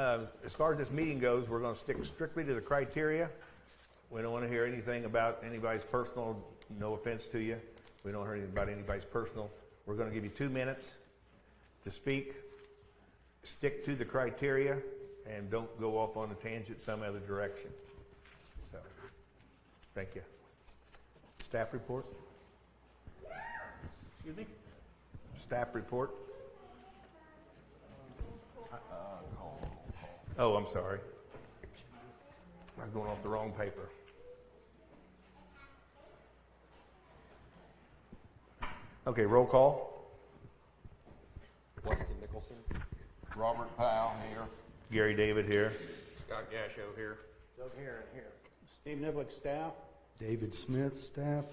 As far as this meeting goes, we're going to stick strictly to the criteria. We don't want to hear anything about anybody's personal, no offense to you. We don't hear anything about anybody's personal. We're going to give you 2 minutes to speak. Stick to the criteria and don't go off on a tangent some other direction. So, thank you. Staff report? Excuse me? Staff report? Oh, I'm sorry. I'm going off the wrong paper. Okay, roll call. Weston Nicholson. Robert Powell here. Gary David here. Scott Gasho here. Doug Heron here. Steve Niblick, staff. David Smith, staff.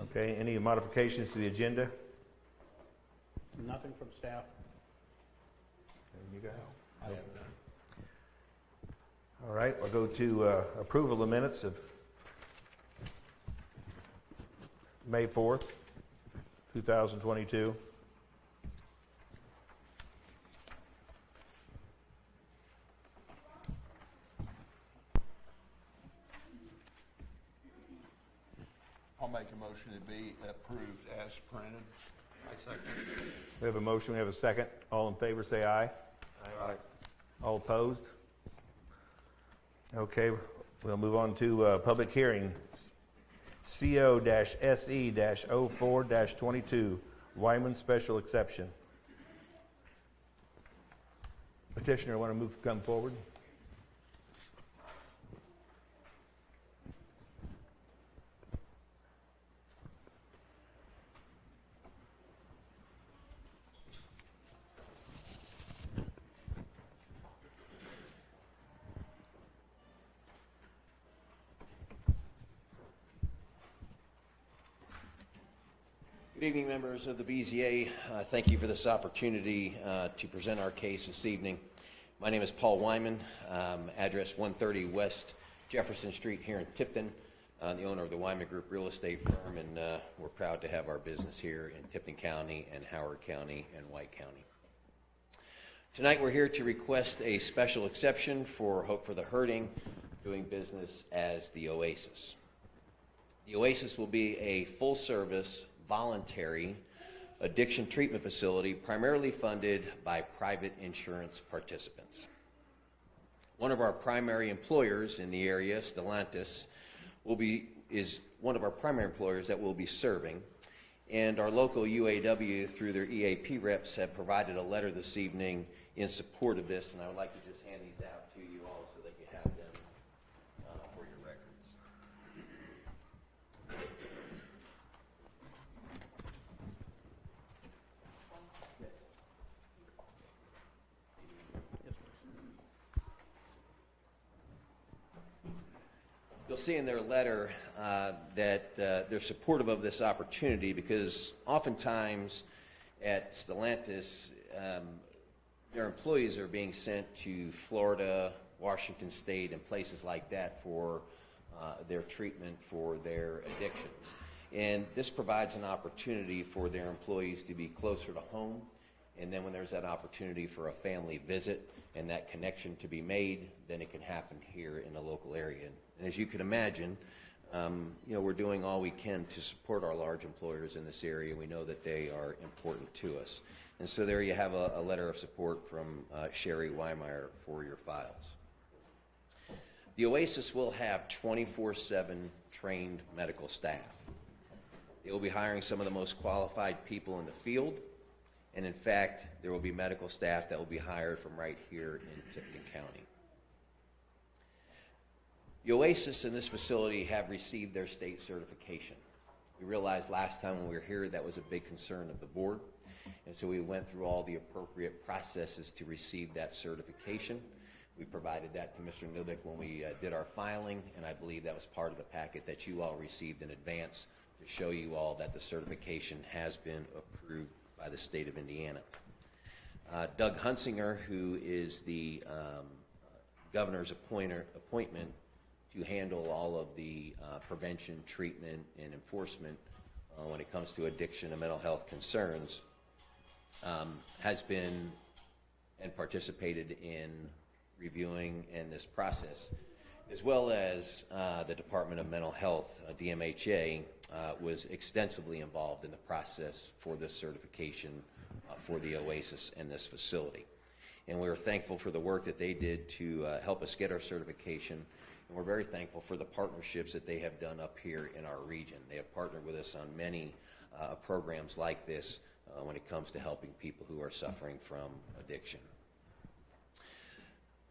Okay, any modifications to the agenda? Nothing from staff. There you go. I have none. All right, we'll go to approval of minutes of May 4th, 2022. I'll make a motion to be approved as printed. I second. We have a motion, we have a second. All in favor, say aye. Aye. All opposed? Okay, we'll move on to public hearing. CO-SE-04-22, Wyman Special Exception. Petitioner, want to come forward? Good evening, members of the BZA. Thank you for this opportunity to present our case this evening. My name is Paul Wyman, address 130 West Jefferson Street here in Tipton. I'm the owner of the Wyman Group Real Estate Firm, and we're proud to have our business here in Tipton County and Howard County and White County. Tonight we're here to request a special exception for Hope for the Hurting, doing business as the Oasis. The Oasis will be a full-service, voluntary addiction treatment facility primarily funded by private insurance participants. One of our primary employers in the area, Stellantis, is one of our primary employers that we'll be serving, and our local UAW through their EAP reps have provided a letter this evening in support of this, and I would like to just hand these out to you all so that you have them for your records. You'll see in their letter that they're supportive of this opportunity because oftentimes at Stellantis, their employees are being sent to Florida, Washington State, and places like that for their treatment for their addictions. And this provides an opportunity for their employees to be closer to home, and then when there's that opportunity for a family visit and that connection to be made, then it can happen here in the local area. And as you can imagine, we're doing all we can to support our large employers in this area. We know that they are important to us. And so there you have a letter of support from Sherry Weimeyer for your files. The Oasis will have 24/7 trained medical staff. They will be hiring some of the most qualified people in the field. And in fact, there will be medical staff that will be hired from right here in Tipton County. The Oasis in this facility have received their state certification. We realized last time when we were here that was a big concern of the board. And so we went through all the appropriate processes to receive that certification. We provided that to Mr. Niblick when we did our filing, and I believe that was part of the packet that you all received in advance to show you all that the certification has been approved by the state of Indiana. Doug Hunsinger, who is the governor's appointment to handle all of the prevention, treatment, and enforcement when it comes to addiction and mental health concerns, has been and participated in reviewing in this process, as well as the Department of Mental Health, DMHA, was extensively involved in the process for this certification for the Oasis and this facility. And we are thankful for the work that they did to help us get our certification, and we're very thankful for the partnerships that they have done up here in our region. They have partnered with us on many programs like this when it comes to helping people who are suffering from addiction.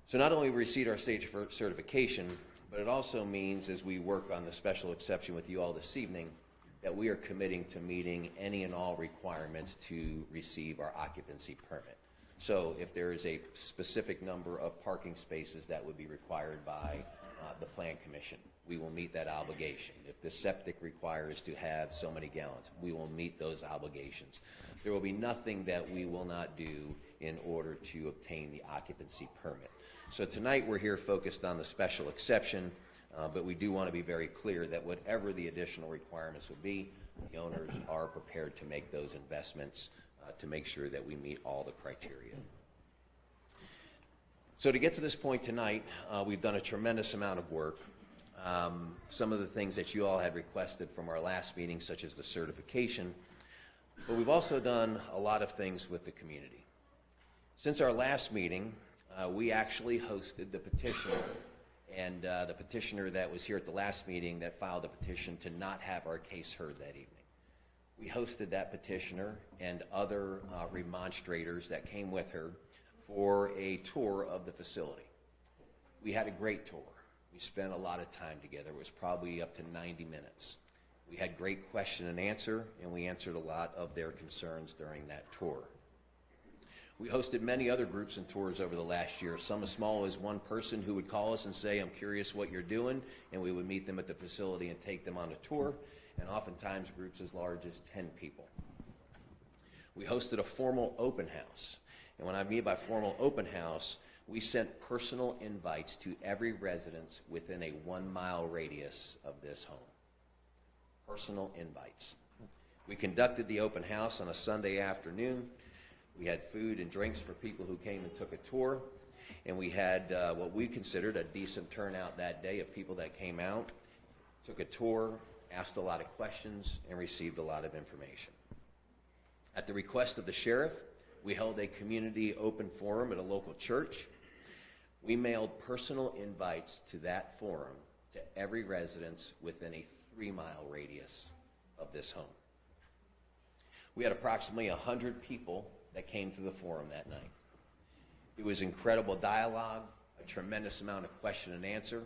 So not only we received our stage certification, but it also means, as we work on the special exception with you all this evening, that we are committing to meeting any and all requirements to receive our occupancy permit. So if there is a specific number of parking spaces that would be required by the Plan Commission, we will meet that obligation. If the septic requires to have so many gallons, we will meet those obligations. There will be nothing that we will not do in order to obtain the occupancy permit. So tonight we're here focused on the special exception, but we do want to be very clear that whatever the additional requirements would be, the owners are prepared to make those investments to make sure that we meet all the criteria. So to get to this point tonight, we've done a tremendous amount of work. Some of the things that you all had requested from our last meeting, such as the certification, but we've also done a lot of things with the community. Since our last meeting, we actually hosted the petitioner, and the petitioner that was here at the last meeting that filed a petition to not have our case heard that evening. We hosted that petitioner and other remonstrators that came with her for a tour of the facility. We had a great tour. We spent a lot of time together. It was probably up to 90 minutes. We had great question and answer, and we answered a lot of their concerns during that tour. We hosted many other groups and tours over the last year, some as small as one person who would call us and say, I'm curious what you're doing, and we would meet them at the facility and take them on a tour, and oftentimes groups as large as 10 people. We hosted a formal open house, and when I mean by formal open house, we sent personal invites to every residence within a 1-mile radius of this home. Personal invites. We conducted the open house on a Sunday afternoon. We had food and drinks for people who came and took a tour, and we had what we considered a decent turnout that day of people that came out, took a tour, asked a lot of questions, and received a lot of information. At the request of the sheriff, we held a community open forum at a local church. We mailed personal invites to that forum to every residence within a 3-mile radius of this home. We had approximately 100 people that came to the forum that night. It was incredible dialogue, a tremendous amount of question and answer.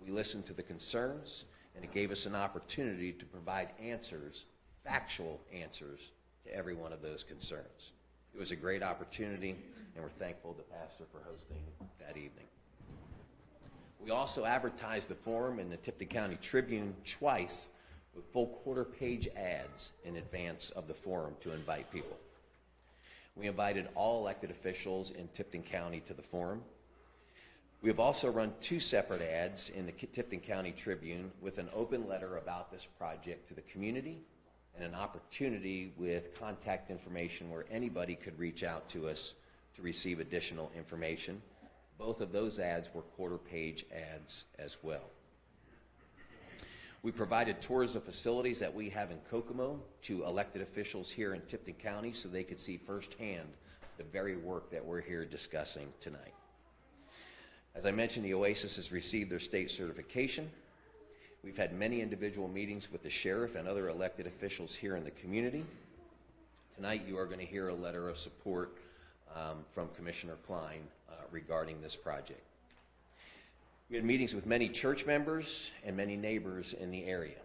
We listened to the concerns, and it gave us an opportunity to provide answers, factual answers, to every one of those concerns. It was a great opportunity, and we're thankful to Pastor for hosting that evening. We also advertised the forum in the Tipton County Tribune twice with full quarter-page ads in advance of the forum to invite people. We invited all elected officials in Tipton County to the forum. We have also run 2 separate ads in the Tipton County Tribune with an open letter about this project to the community and an opportunity with contact information where anybody could reach out to us to receive additional information. Both of those ads were quarter-page ads as well. We provided tours of facilities that we have in Kokomo to elected officials here in Tipton County so they could see firsthand the very work that we're here discussing tonight. As I mentioned, the Oasis has received their state certification. We've had many individual meetings with the sheriff and other elected officials here in the community. Tonight you are going to hear a letter of support from Commissioner Klein regarding this project. We had meetings with many church members and many neighbors in the area.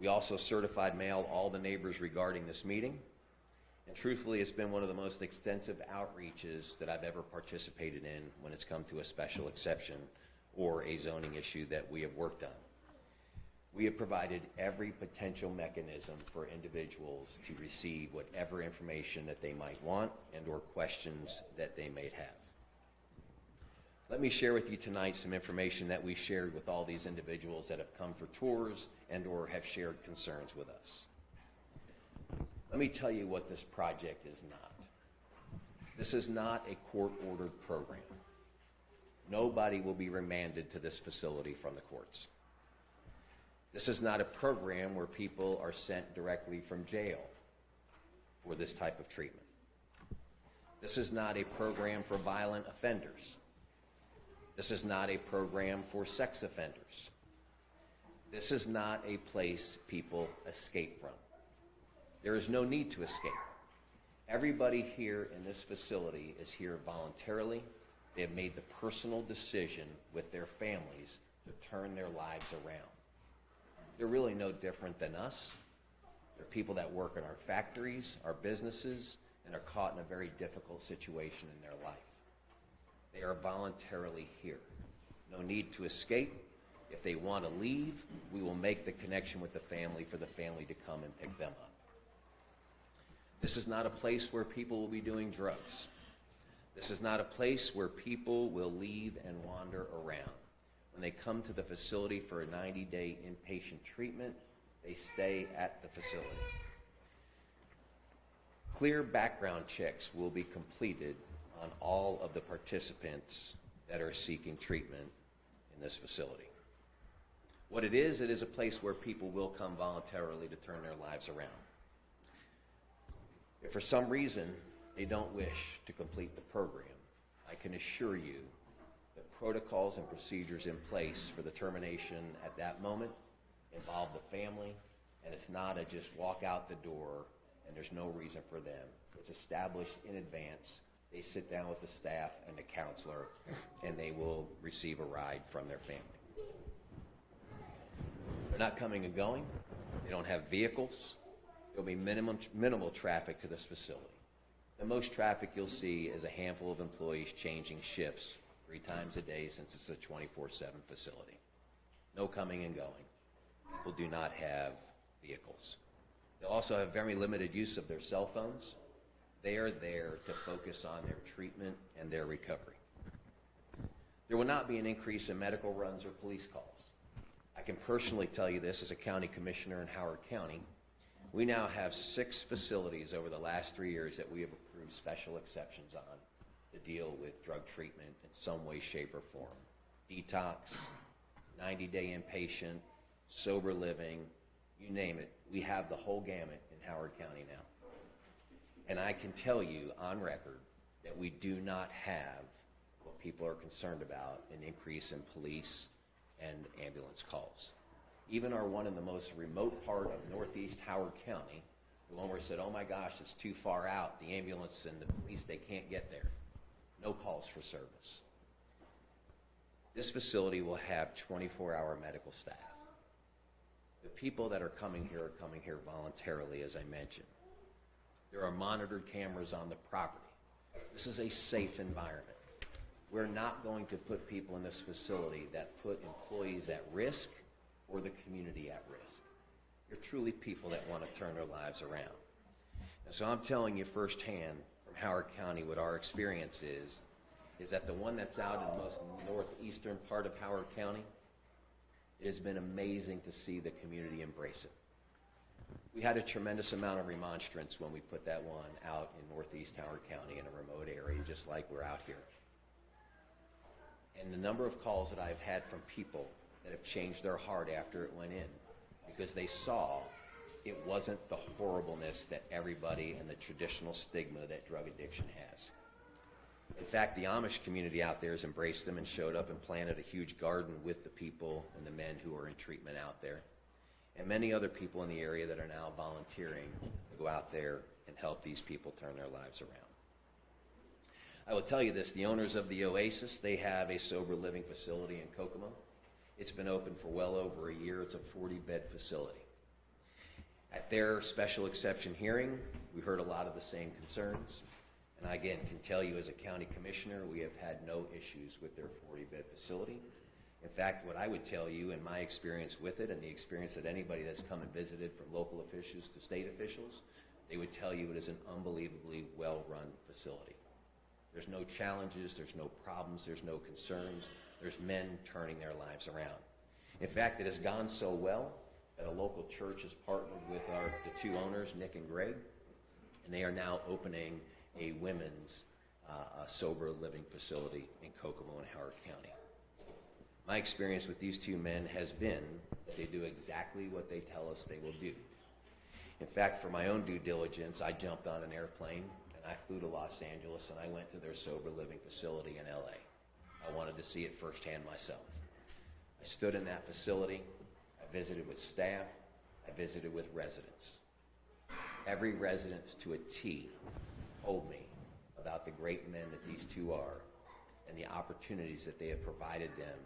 We also certified mailed all the neighbors regarding this meeting. And truthfully, it's been one of the most extensive outreaches that I've ever participated in when it's come to a special exception or a zoning issue that we have worked on. We have provided every potential mechanism for individuals to receive whatever information that they might want and or questions that they may have. Let me share with you tonight some information that we shared with all these individuals that have come for tours and or have shared concerns with us. Let me tell you what this project is not. This is not a court-ordered program. Nobody will be remanded to this facility from the courts. This is not a program where people are sent directly from jail for this type of treatment. This is not a program for violent offenders. This is not a program for sex offenders. This is not a place people escape from. There is no need to escape. Everybody here in this facility is here voluntarily. They have made the personal decision with their families to turn their lives around. They're really no different than us. They're people that work in our factories, our businesses, and are caught in a very difficult situation in their life. They are voluntarily here. No need to escape. If they want to leave, we will make the connection with the family for the family to come and pick them up. This is not a place where people will be doing drugs. This is not a place where people will leave and wander around. When they come to the facility for a 90-day inpatient treatment, they stay at the facility. Clear background checks will be completed on all of the participants that are seeking treatment in this facility. What it is a place where people will come voluntarily to turn their lives around. If for some reason they don't wish to complete the program, I can assure you that protocols and procedures in place for the termination at that moment involve the family, and it's not a just walk out the door and there's no reason for them. It's established in advance. They sit down with the staff and the counselor, and they will receive a ride from their family. They're not coming and going. They don't have vehicles. There'll be minimal traffic to this facility. The most traffic you'll see is a handful of employees changing shifts 3 times a day since it's a 24/7 facility. No coming and going. People do not have vehicles. They'll also have very limited use of their cell phones. They are there to focus on their treatment and their recovery. There will not be an increase in medical runs or police calls. I can personally tell you this as a county commissioner in Howard County. We now have 6 facilities over the last 3 years that we have approved special exceptions on to deal with drug treatment in some way, shape, or form. Detox, 90-day inpatient, sober living, you name it. We have the whole gamut in Howard County now. And I can tell you on record that we do not have what people are concerned about, an increase in police and ambulance calls. Even our one in the most remote part of northeast Howard County, the one where it said, oh my gosh, it's too far out, the ambulance and the police, they can't get there. No calls for service. This facility will have 24-hour medical staff. The people that are coming here voluntarily, as I mentioned. There are monitored cameras on the property. This is a safe environment. We're not going to put people in this facility that put employees at risk or the community at risk. They're truly people that want to turn their lives around. And so I'm telling you firsthand from Howard County what our experience is that the one that's out in the most northeastern part of Howard County, it has been amazing to see the community embrace it. We had a tremendous amount of remonstrance when we put that one out in northeast Howard County in a remote area, just like we're out here. And the number of calls that I've had from people that have changed their heart after it went in because they saw it wasn't the horribleness that everybody and the traditional stigma that drug addiction has. In fact, the Amish community out there has embraced them and showed up and planted a huge garden with the people and the men who are in treatment out there. And many other people in the area that are now volunteering to go out there and help these people turn their lives around. I will tell you this, the owners of the Oasis, they have a sober living facility in Kokomo. It's been open for well over a year. It's a 40-bed facility. At their special exception hearing, we heard a lot of the same concerns. And I, again, can tell you as a county commissioner, we have had no issues with their 40-bed facility. In fact, what I would tell you in my experience with it and the experience that anybody that's come and visited from local officials to state officials, they would tell you it is an unbelievably well-run facility. There's no challenges, there's no problems, there's no concerns. There's men turning their lives around. In fact, it has gone so well that a local church has partnered with the 2 owners, Nick and Greg, and they are now opening a women's sober living facility in Kokomo and Howard County. My experience with these two men has been that they do exactly what they tell us they will do. In fact, for my own due diligence, I jumped on an airplane and I flew to Los Angeles and I went to their sober living facility in LA. I wanted to see it firsthand myself. I stood in that facility, I visited with staff, I visited with residents. Every resident to a T told me about the great men that these two are and the opportunities that they have provided them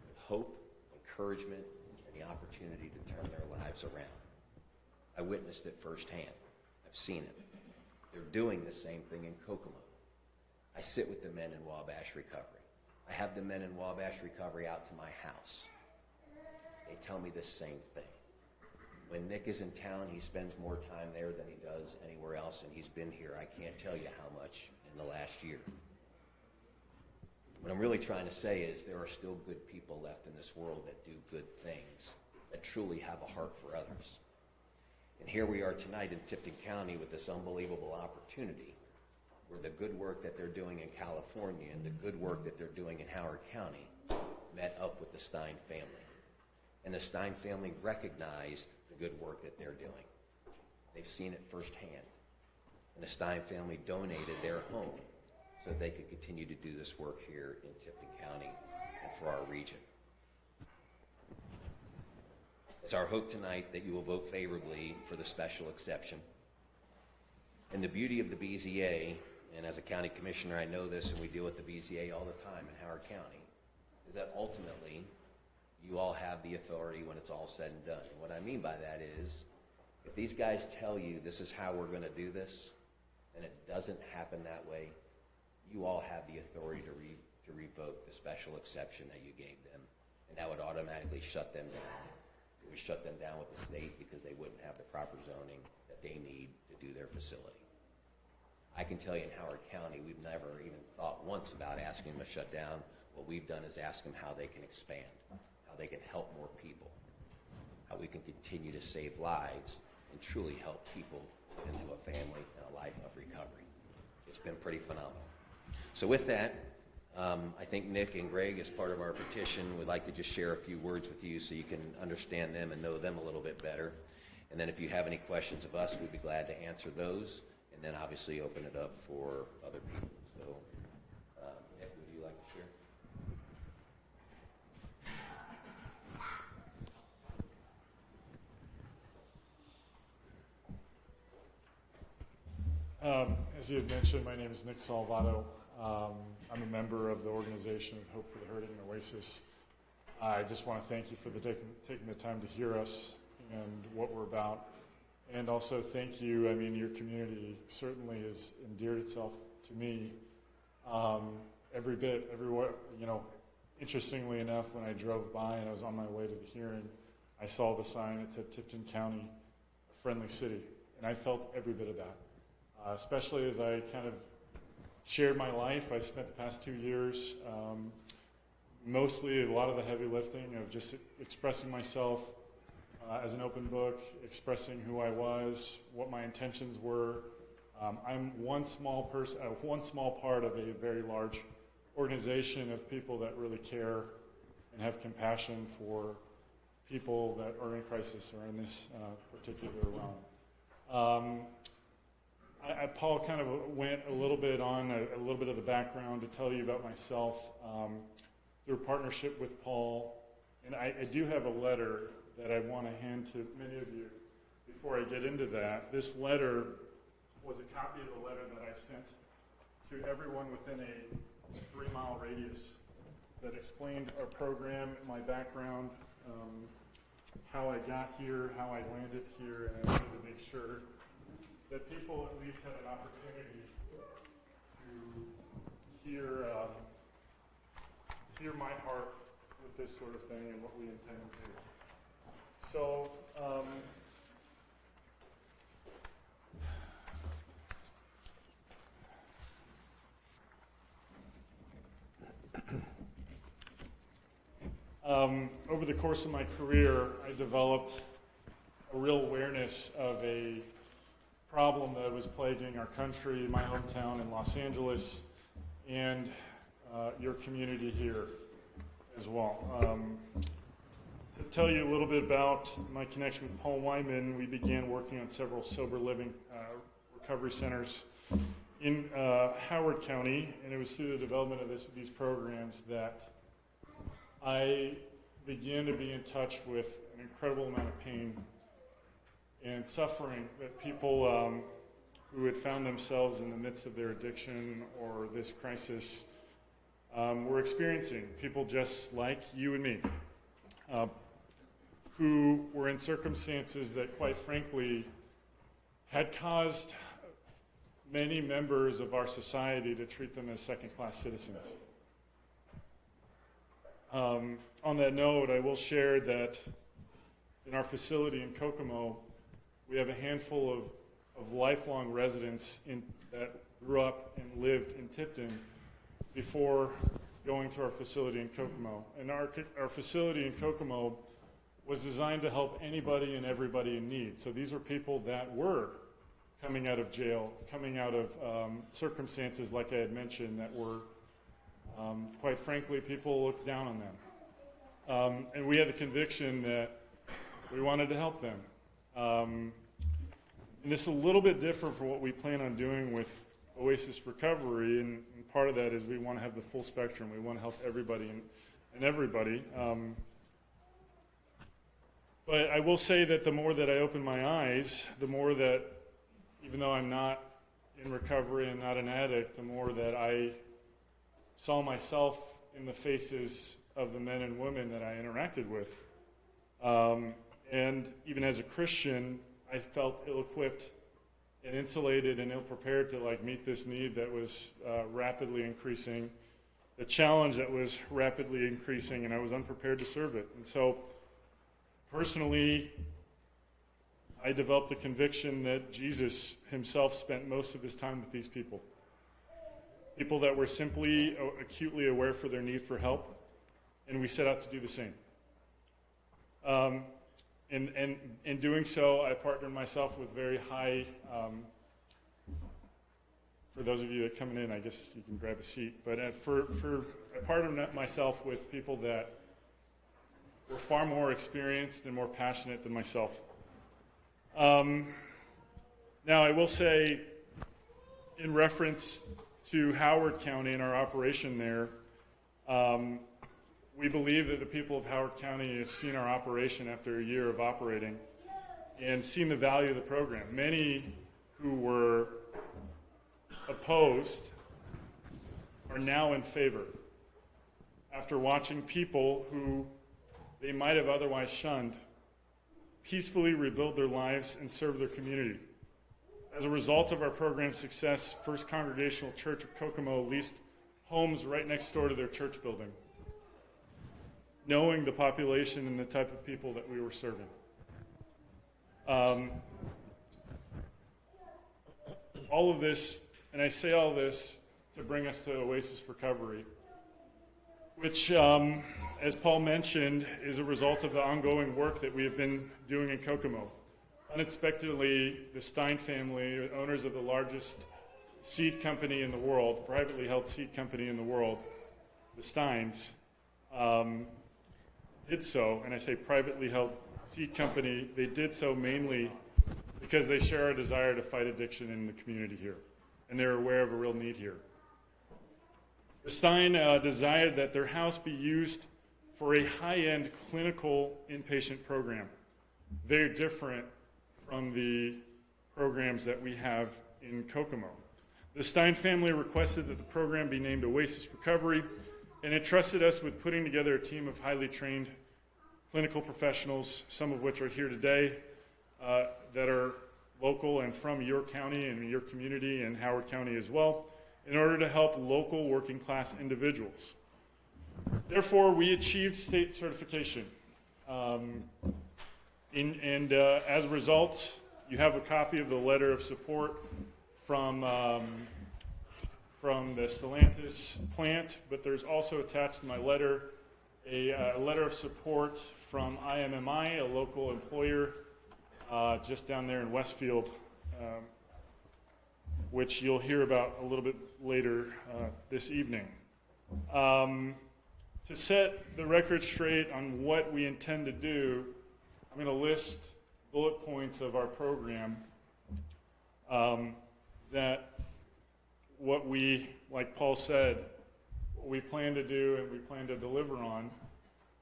with hope, encouragement, and the opportunity to turn their lives around. I witnessed it firsthand. I've seen it. They're doing the same thing in Kokomo. I sit with the men in Wabash Recovery. I have the men in Wabash Recovery out to my house. They tell me the same thing. When Nick is in town, he spends more time there than he does anywhere else, and he's been here, I can't tell you how much in the last year. What I'm really trying to say is there are still good people left in this world that do good things, that truly have a heart for others. And here we are tonight in Tipton County with this unbelievable opportunity where the good work that they're doing in California and the good work that they're doing in Howard County met up with the Stein family. And the Stein family recognized the good work that they're doing. They've seen it firsthand. And the Stein family donated their home so that they could continue to do this work here in Tipton County and for our region. It's our hope tonight that you will vote favorably for the special exception. And the beauty of the BZA, and as a county commissioner I know this and we deal with the BZA all the time in Howard County, is that ultimately you all have the authority when it's all said and done. And what I mean by that is, if these guys tell you this is how we're going to do this, and it doesn't happen that way, you all have the authority to revoke the special exception that you gave them, and that would automatically shut them down. It would shut them down with the state because they wouldn't have the proper zoning that they need to do their facility. I can tell you in Howard County, we've never even thought once about asking them to shut down. What we've done is ask them how they can expand, how they can help more people, how we can continue to save lives and truly help people into a family and a life of recovery. It's been pretty phenomenal. So with that, I think Nick and Greg, as part of our petition, would like to just share a few words with you so you can understand them and know them a little bit better. And then if you have any questions of us, we'd be glad to answer those, and then obviously open it up for other people. So, Nick, would you like to share? As you had mentioned, my name is Nick Salvato. I'm a member of the organization of Hope for the Hurting, Oasis. I just want to thank you for taking the time to hear us and what we're about. And also thank you, I mean, your community certainly has endeared itself to me every bit, everywhere. You know, interestingly enough, when I drove by and I was on my way to the hearing, I saw the sign that said Tipton County, a friendly city. And I felt every bit of that. Especially as I kind of shared my life. I spent the past 2 years mostly a lot of the heavy lifting of just expressing myself as an open book, expressing who I was, what my intentions were. I'm one small part of a very large organization of people that really care and have compassion for people that are in crisis or in this particular realm. Paul kind of went a little bit on a little bit of the background to tell you about myself through partnership with Paul. And I do have a letter that I want to hand to many of you before I get into that. This letter was a copy of the letter that I sent to everyone within a 3-mile radius that explained our program, my background, how I got here, how I landed here, and I wanted to make sure that people at least had an opportunity to hear my heart with this sort of thing and what we intend to do. So, over the course of my career, I developed a real awareness of a problem that was plaguing our country, my hometown in Los Angeles, and your community here as well. To tell you a little bit about my connection with Paul Wyman, we began working on several sober living recovery centers in Howard County, and it was through the development of these programs that I began to be in touch with an incredible amount of pain and suffering that people who had found themselves in the midst of their addiction or this crisis were experiencing. People just like you and me, who were in circumstances that, quite frankly, had caused many members of our society to treat them as second-class citizens. On that note, I will share that in our facility in Kokomo, we have a handful of lifelong residents that grew up and lived in Tipton before going to our facility in Kokomo. And our facility in Kokomo was designed to help anybody and everybody in need. So these were people that were coming out of jail, coming out of circumstances, like I had mentioned, that were, quite frankly, people looked down on them. And we had the conviction that we wanted to help them. And this is a little bit different from what we plan on doing with Oasis Recovery, and part of that is we want to have the full spectrum. We want to help everybody and everybody. But I will say that the more that I open my eyes, the more that, even though I'm not in recovery and not an addict, the more that I saw myself in the faces of the men and women that I interacted with. And even as a Christian, I felt ill-equipped and insulated and ill-prepared to meet this need that was rapidly increasing, the challenge that was rapidly increasing, and I was unprepared to serve it. And so, personally, I developed the conviction that Jesus himself spent most of his time with these people. People that were simply acutely aware for their need for help, and we set out to do the same. And in doing so, I partnered myself with very high, for those of you that are coming in, I guess you can grab a seat, but I partnered myself with people that were far more experienced and more passionate than myself. Now, I will say, in reference to Howard County and our operation there, we believe that the people of Howard County have seen our operation after a year of operating and seen the value of the program. Many who were opposed are now in favor after watching people who they might have otherwise shunned peacefully rebuild their lives and serve their community. As a result of our program's success, First Congregational Church of Kokomo leased homes right next door to their church building, knowing the population and the type of people that we were serving. All of this, and I say all this to bring us to Oasis Recovery, which, as Paul mentioned, is a result of the ongoing work that we have been doing in Kokomo. Unexpectedly, the Stein family, owners of the largest seed company in the world, privately held seed company in the world, the Steins, did so, and I say privately held seed company, they did so mainly because they share our desire to fight addiction in the community here, and they're aware of a real need here. The Stein desired that their house be used for a high-end clinical inpatient program, very different from the programs that we have in Kokomo. The Stein family requested that the program be named Oasis Recovery, and entrusted us with putting together a team of highly trained clinical professionals, some of which are here today, that are local and from your county and your community and Howard County as well, in order to help local working class individuals. Therefore, we achieved state certification. As a result, you have a copy of the letter of support from the Stellantis plant, but there's also attached to my letter a letter of support from IMMI, a local employer just down there in Westfield, which you'll hear about a little bit later this evening. To set the record straight on what we intend to do, I'm going to list bullet points of our program that what we, like Paul said, what we plan to do and we plan to deliver on.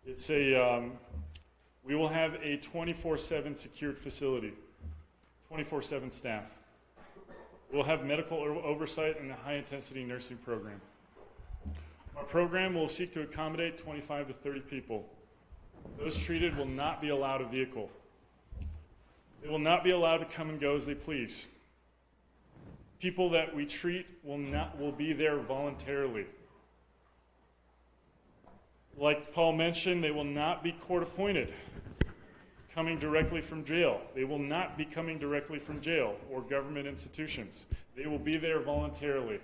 It's we will have a 24/7 secured facility, 24/7 staff. We'll have medical oversight and a high-intensity nursing program. Our program will seek to accommodate 25 to 30 people. Those treated will not be allowed a vehicle. They will not be allowed to come and go as they please. People that we treat will be there voluntarily. Like Paul mentioned, they will not be court-appointed, coming directly from jail. They will not be coming directly from jail or government institutions. They will be there voluntarily.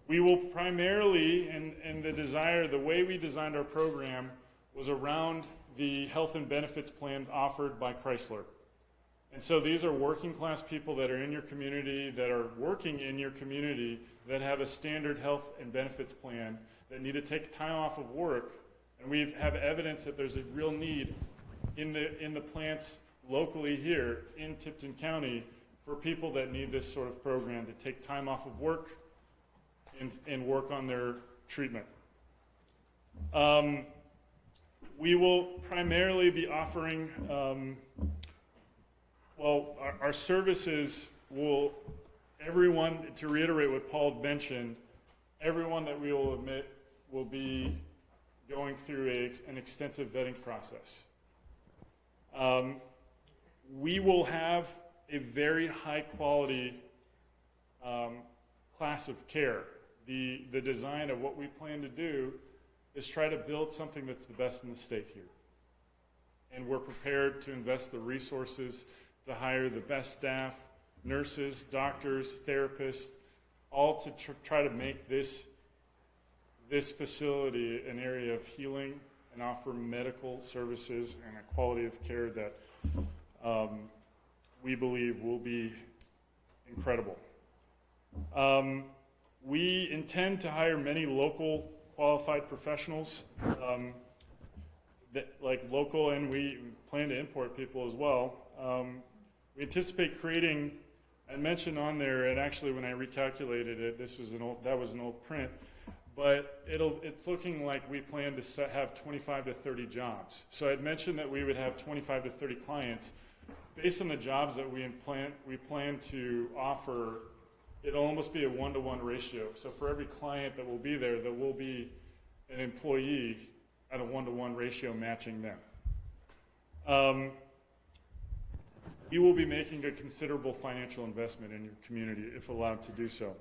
We will primarily, and the way we designed our program was around the health and benefits plan offered by Chrysler. And so these are working class people that are in your community, that are working in your community, that have a standard health and benefits plan, that need to take time off of work. And we have evidence that there's a real need in the plants locally here in Tipton County for people that need this sort of program to take time off of work and work on their treatment. We will primarily be offering, our services will, everyone, to reiterate what Paul mentioned, everyone that we will admit will be going through an extensive vetting process. We will have a very high quality class of care. The design of what we plan to do is try to build something that's the best in the state here. And we're prepared to invest the resources to hire the best staff, nurses, doctors, therapists, all to try to make this facility an area of healing and offer medical services and a quality of care that we believe will be incredible. We intend to hire many local qualified professionals, and we plan to import people as well. We anticipate creating, I mentioned on there, and actually when I recalculated it, that was an old print, but it's looking like we plan to have 25 to 30 jobs. So I'd mentioned that we would have 25 to 30 clients. Based on the jobs that we plan to offer, it'll almost be a 1-to-1 ratio. So for every client that will be there will be an employee at a 1-to-1 ratio matching them. You will be making a considerable financial investment in your community if allowed to do so.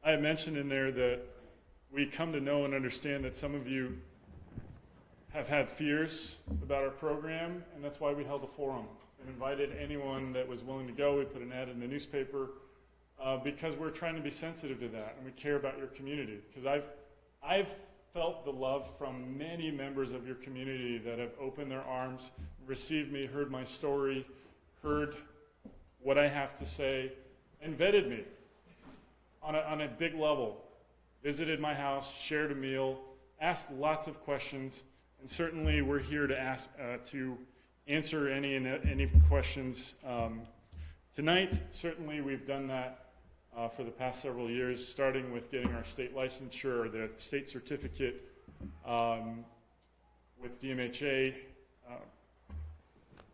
I mentioned in there that we come to know and understand that some of you have had fears about our program, and that's why we held a forum and invited anyone that was willing to go. We put an ad in the newspaper because we're trying to be sensitive to that, and we care about your community. Because I've felt the love from many members of your community that have opened their arms, received me, heard my story, heard what I have to say, and vetted me on a big level. Visited my house, shared a meal, asked lots of questions, and certainly we're here to answer any questions tonight. Certainly we've done that for the past several years, starting with getting our state licensure, or the state certificate with DMHA.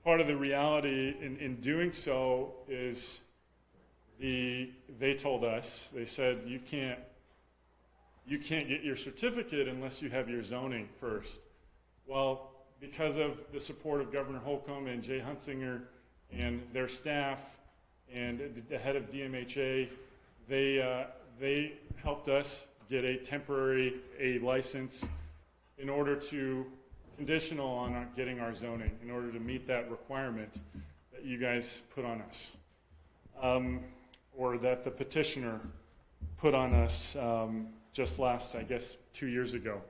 Part of the reality in doing so is they told us, they said, you can't get your certificate unless you have your zoning first. Well, because of the support of Governor Holcomb and Jay Hunsinger and their staff and the head of DMHA, they helped us get a temporary license in order to, conditional on getting our zoning, in order to meet that requirement that you guys put on us, or that the petitioner put on us just last, I guess, 2 years ago.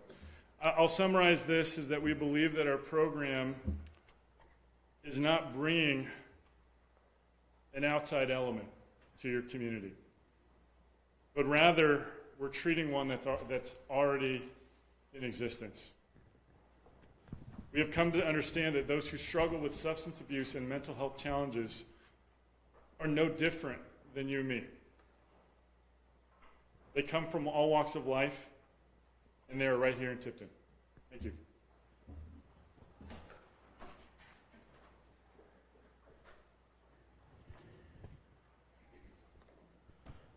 I'll summarize this, is that we believe that our program is not bringing an outside element to your community, but rather we're treating one that's already in existence. We have come to understand that those who struggle with substance abuse and mental health challenges are no different than you and me. They come from all walks of life, and they are right here in Tipton. Thank you.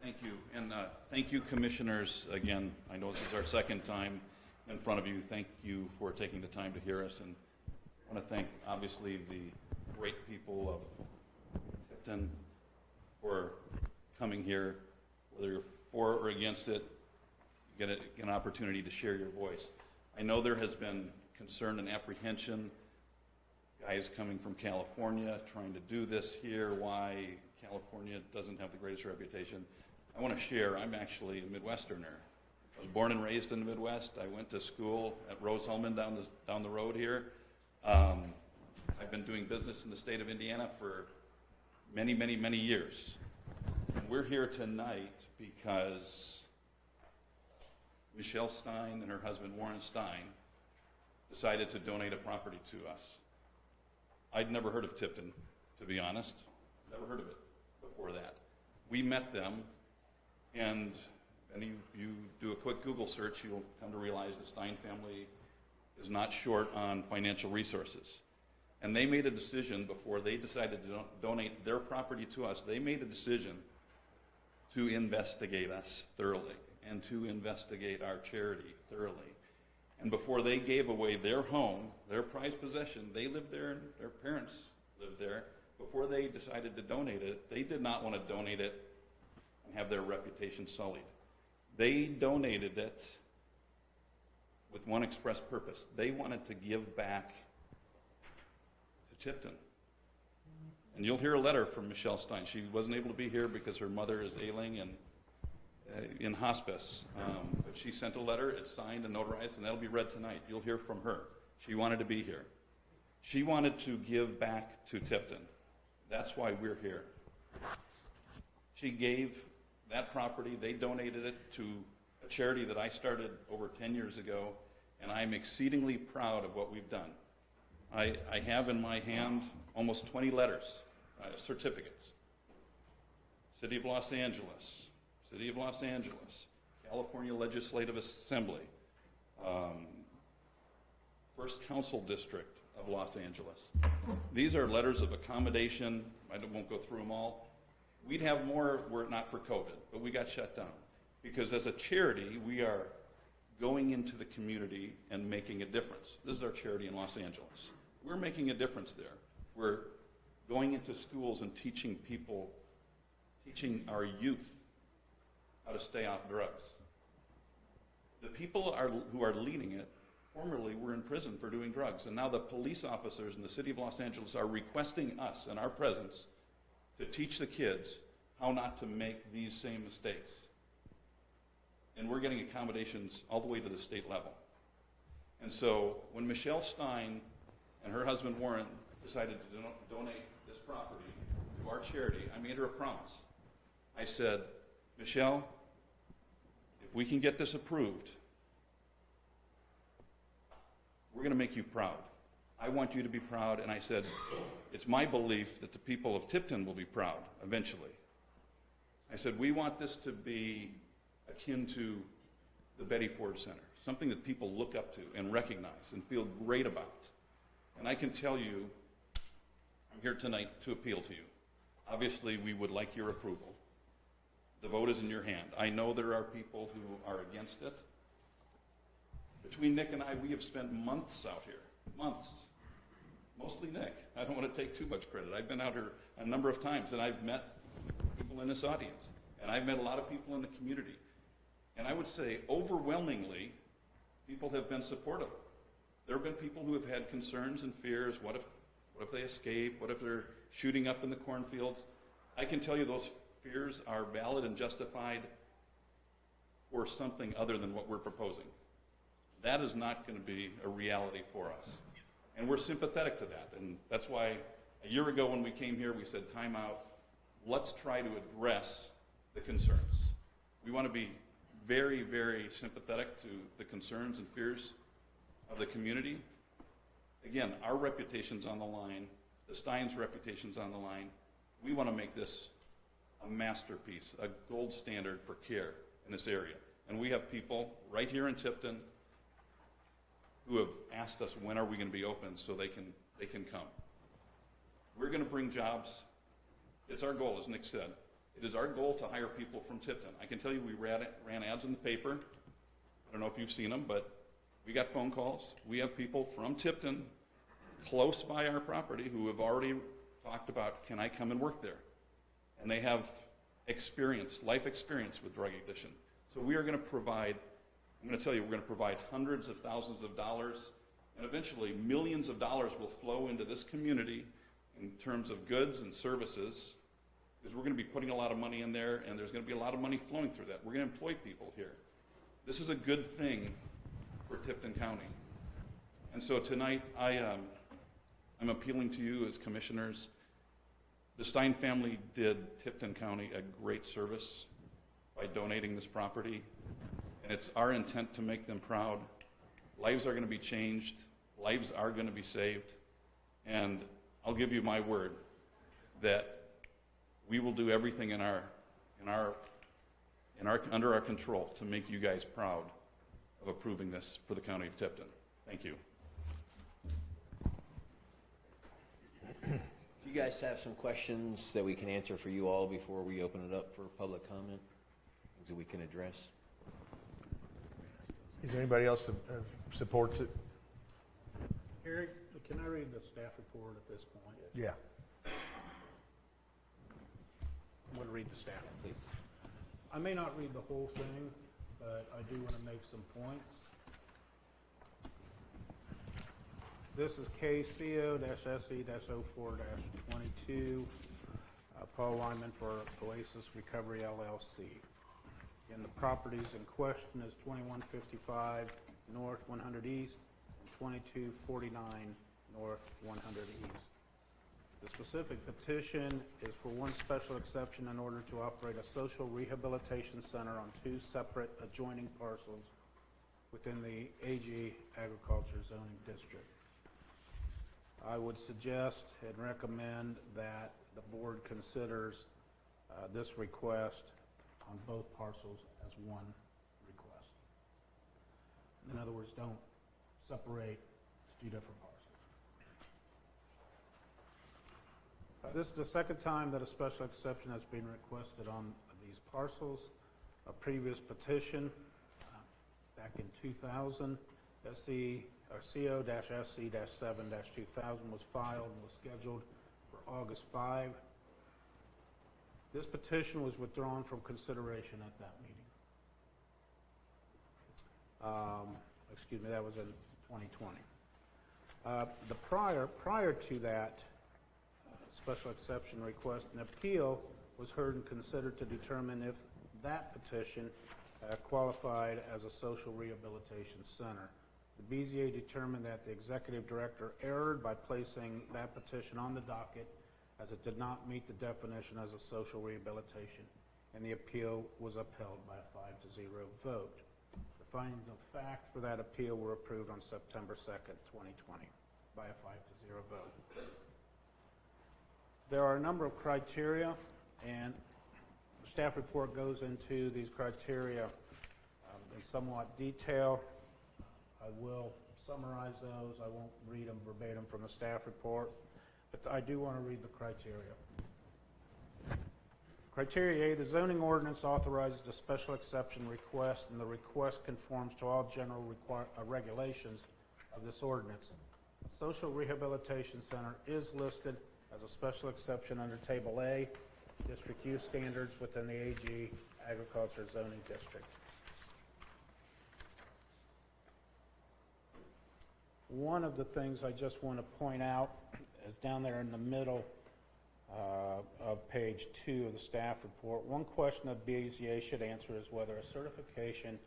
Thank you, and thank you, commissioners. Again, I know this is our second time in front of you. Thank you for taking the time to hear us, and I want to thank, obviously, the great people of Tipton for coming here. Whether you're for or against it, you get an opportunity to share your voice. I know there has been concern and apprehension. Guys coming from California trying to do this here, why California doesn't have the greatest reputation. I want to share, I'm actually a Midwesterner. I was born and raised in the Midwest. I went to school at Rose-Hulman down the road here. I've been doing business in the state of Indiana for many, many, many years. And we're here tonight because Michelle Stein and her husband Warren Stein decided to donate a property to us. I'd never heard of Tipton, to be honest. Never heard of it before that. We met them, and you do a quick Google search, you'll come to realize the Stein family is not short on financial resources. And they made a decision before they decided to donate their property to us. They made a decision to investigate us thoroughly and to investigate our charity thoroughly. And before they gave away their home, their prized possession, they lived there and their parents lived there. Before they decided to donate it, they did not want to donate it and have their reputation sullied. They donated it with one express purpose. They wanted to give back to Tipton. And you'll hear a letter from Michelle Stein. She wasn't able to be here because her mother is ailing and in hospice. But she sent a letter, it's signed and notarized, and that'll be read tonight. You'll hear from her. She wanted to be here. She wanted to give back to Tipton. That's why we're here. She gave that property, they donated it to a charity that I started over 10 years ago, and I'm exceedingly proud of what we've done. I have in my hand almost 20 letters, certificates. City of Los Angeles, City of Los Angeles, California Legislative Assembly, First Council District of Los Angeles. These are letters of accommodation. I won't go through them all. We'd have more were it not for COVID, but we got shut down. Because as a charity, we are going into the community and making a difference. This is our charity in Los Angeles. We're making a difference there. We're going into schools and teaching people, teaching our youth how to stay off drugs. The people who are leading it formerly were in prison for doing drugs, and now the police officers in the city of Los Angeles are requesting us and our presence to teach the kids how not to make these same mistakes. And we're getting accommodations all the way to the state level. And so when Michelle Stein and her husband Warren decided to donate this property to our charity, I made her a promise. I said, Michelle, if we can get this approved, we're going to make you proud. I want you to be proud. And I said, it's my belief that the people of Tipton will be proud eventually. I said, we want this to be akin to the Betty Ford Center, something that people look up to and recognize and feel great about. And I can tell you, I'm here tonight to appeal to you. Obviously, we would like your approval. The vote is in your hand. I know there are people who are against it. Between Nick and I, we have spent months out here, months. Mostly Nick. I don't want to take too much credit. I've been out here a number of times, and I've met people in this audience, and I've met a lot of people in the community. And I would say, overwhelmingly, people have been supportive. There have been people who have had concerns and fears. What if they escape? What if they're shooting up in the cornfields? I can tell you those fears are valid and justified for something other than what we're proposing. That is not going to be a reality for us. And we're sympathetic to that. And that's why A year ago when we came here, we said, time out. Let's try to address the concerns. We want to be very, very sympathetic to the concerns and fears of the community. Again, our reputation's on the line. The Stein's reputation's on the line. We want to make this a masterpiece, a gold standard for care in this area. And we have people right here in Tipton who have asked us, when are we going to be open so they can come. We're going to bring jobs. It's our goal, as Nick said. It is our goal to hire people from Tipton. I can tell you we ran ads in the paper. I don't know if you've seen them, but we got phone calls. We have people from Tipton close by our property who have already talked about, can I come and work there? And they have experience, life experience with drug addiction. So we are going to provide, I'm going to tell you, we're going to provide hundreds of thousands of dollars, and eventually millions of dollars will flow into this community in terms of goods and services, because we're going to be putting a lot of money in there, and there's going to be a lot of money flowing through that. We're going to employ people here. This is a good thing for Tipton County. And so tonight, I'm appealing to you as commissioners. The Stein family did Tipton County a great service by donating this property, and it's our intent to make them proud. Lives are going to be changed. Lives are going to be saved. And I'll give you my word that we will do everything under our control to make you guys proud of approving this for the County of Tipton. Thank you. Do you guys have some questions that we can answer for you all before we open it up for public comment? Things that we can address? Is there anybody else that supports it? Eric, can I read the staff report at this point? Yeah. I'm going to read the staff. I may not read the whole thing, but I do want to make some points. This is case CO-SE-04-22, Paul Wyman for Oasis Recovery, LLC. And the properties in question is 2155 North 100 East and 2249 North 100 East. The specific petition is for one special exception in order to operate a social rehabilitation center on two separate adjoining parcels within the AG Agriculture Zoning District. I would suggest and recommend that the board considers this request on both parcels as one request. In other words, don't separate two different parcels. This is the second time that a special exception has been requested on these parcels. A previous petition back in 2000, CO-SC-7-2000 was filed and was scheduled for August 5. This petition was withdrawn from consideration at that meeting. Excuse me, that was in 2020. Prior to that special exception request, an appeal was heard and considered to determine if that petition qualified as a social rehabilitation center. The BZA determined that the executive director erred by placing that petition on the docket as it did not meet the definition as a social rehabilitation, and the appeal was upheld by a 5-0 vote. The findings of fact for that appeal were approved on September 2nd, 2020 by a 5-0 vote. There are a number of criteria, and the staff report goes into these criteria in somewhat detail. I will summarize those. I won't read them verbatim from the staff report, but I do want to read the criteria. Criteria A, the zoning ordinance authorizes a special exception request, and the request conforms to all general regulations of this ordinance. Social Rehabilitation Center is listed as a special exception under Table A, District Use Standards within the AG Agriculture Zoning District. One of the things I just want to point out is down there in the middle of page 2 of the staff report. One question that BZA should answer is whether a certification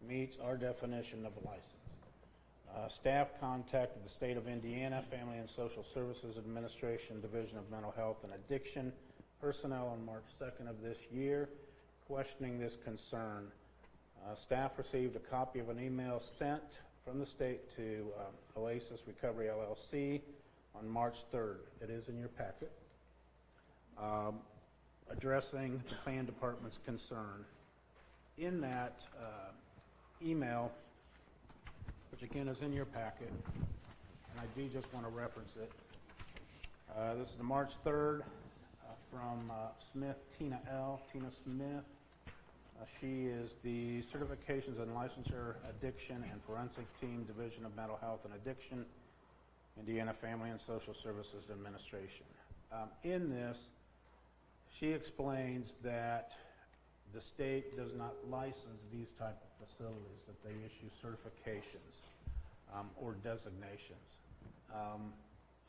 meets our definition of a license. Staff contacted the State of Indiana Family and Social Services Administration Division of Mental Health and Addiction personnel on March 2nd of this year, questioning this concern. Staff received a copy of an email sent from the state to Oasis Recovery LLC on March 3rd. It is in your packet, addressing the plan department's concern. In that email, which again is in your packet, and I do just want to reference it. This is the March 3rd from Smith Tina L. Tina Smith. She is the Certifications and Licensure Addiction and Forensic Team, Division of Mental Health and Addiction, Indiana Family and Social Services Administration. In this, she explains that the state does not license these type of facilities, that they issue certifications or designations.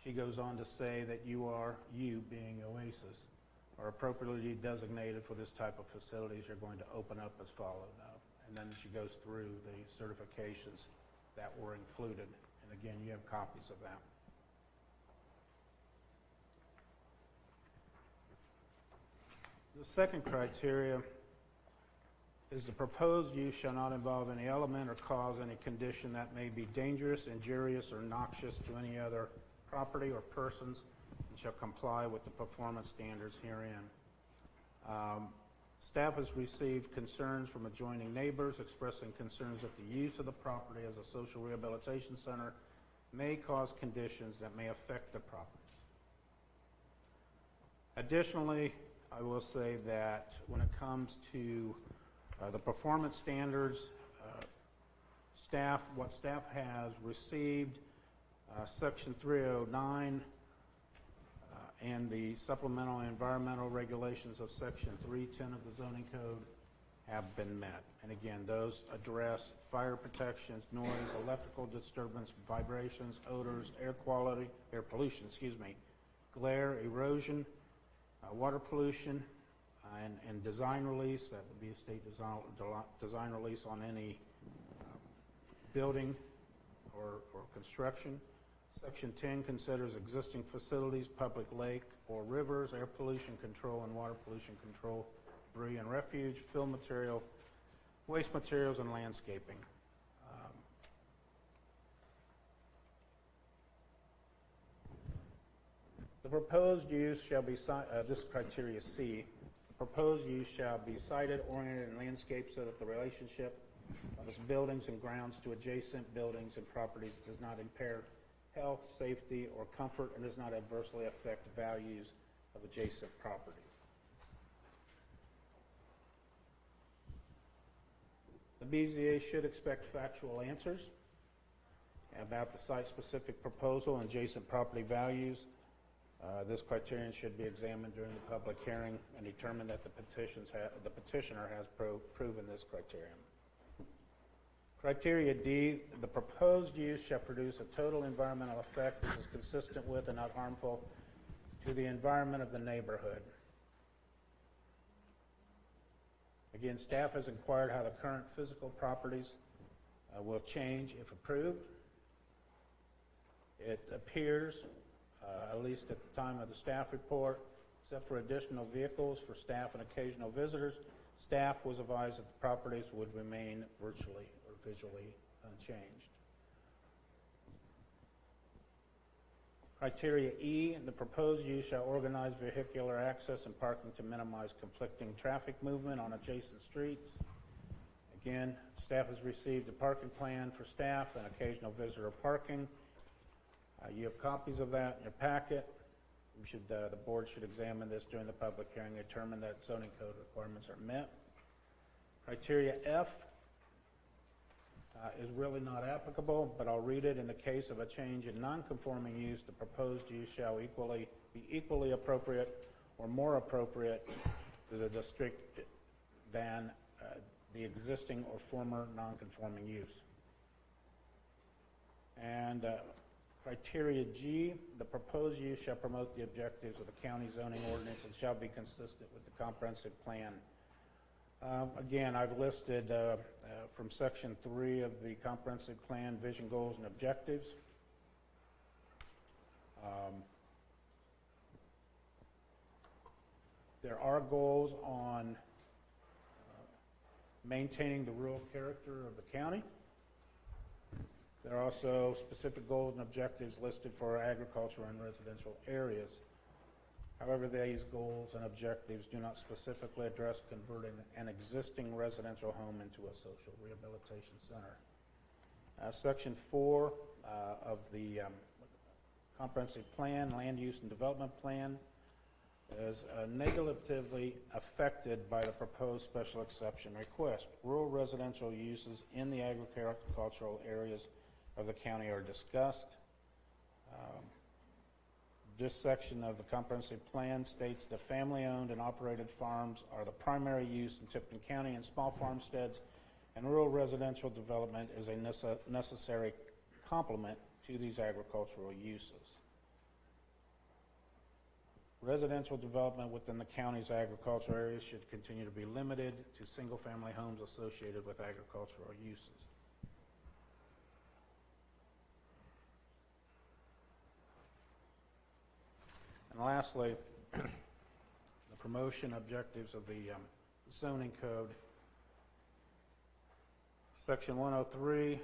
She goes on to say that you being Oasis, are appropriately designated for this type of facilities. You're going to open up as followed now. And then she goes through the certifications that were included. And again, you have copies of that. The second criteria is the proposed use shall not involve any element or cause any condition that may be dangerous, injurious, or noxious to any other property or persons, and shall comply with the performance standards herein. Staff has received concerns from adjoining neighbors expressing concerns that the use of the property as a social rehabilitation center may cause conditions that may affect the properties. Additionally, I will say that when it comes to the performance standards, what staff has received, Section 309 and the supplemental environmental regulations of Section 310 of the zoning code have been met. And again, those address fire protections, noise, electrical disturbance, vibrations, odors, air pollution, glare, erosion, water pollution, and design release. That would be a state design release on any building or construction. Section 10 considers existing facilities, public lake or rivers, air pollution control and water pollution control, debris and refuge, fill material, waste materials, and landscaping. The proposed use shall be, this criteria C, the proposed use shall be sited, oriented, and landscaped so that the relationship of its buildings and grounds to adjacent buildings and properties does not impair health, safety, or comfort, and does not adversely affect values of adjacent properties. The BZA should expect factual answers about the site-specific proposal and adjacent property values. This criterion should be examined during the public hearing and determine that the petitioner has proven this criterion. Criteria D, the proposed use shall produce a total environmental effect which is consistent with and not harmful to the environment of the neighborhood. Again, staff has inquired how the current physical properties will change if approved. It appears, at least at the time of the staff report, except for additional vehicles for staff and occasional visitors, staff was advised that the properties would remain virtually or visually unchanged. Criteria E, the proposed use shall organize vehicular access and parking to minimize conflicting traffic movement on adjacent streets. Again, staff has received a parking plan for staff and occasional visitor parking. You have copies of that in your packet. The board should examine this during the public hearing and determine that zoning code requirements are met. Criteria F is really not applicable, but I'll read it. In the case of a change in non-conforming use, the proposed use shall be equally appropriate or more appropriate to the district than the existing or former non-conforming use. And criteria G, the proposed use shall promote the objectives of the county zoning ordinance and shall be consistent with the comprehensive plan. Again, I've listed from Section 3 of the Comprehensive Plan, vision, goals, and objectives. There are goals on maintaining the rural character of the county. There are also specific goals and objectives listed for agriculture and residential areas. However, these goals and objectives do not specifically address converting an existing residential home into a social rehabilitation center. Section 4 of the Comprehensive Plan, Land Use and Development Plan, is negatively affected by the proposed special exception request. Rural residential uses in the agricultural areas of the county are discussed. This section of the comprehensive plan states the family-owned and operated farms are the primary use in Tipton County, and small farmsteads and rural residential development is a necessary complement to these agricultural uses. Residential development within the county's agricultural areas should continue to be limited to single-family homes associated with agricultural uses. And lastly, the promotion objectives of the zoning code. Section 103,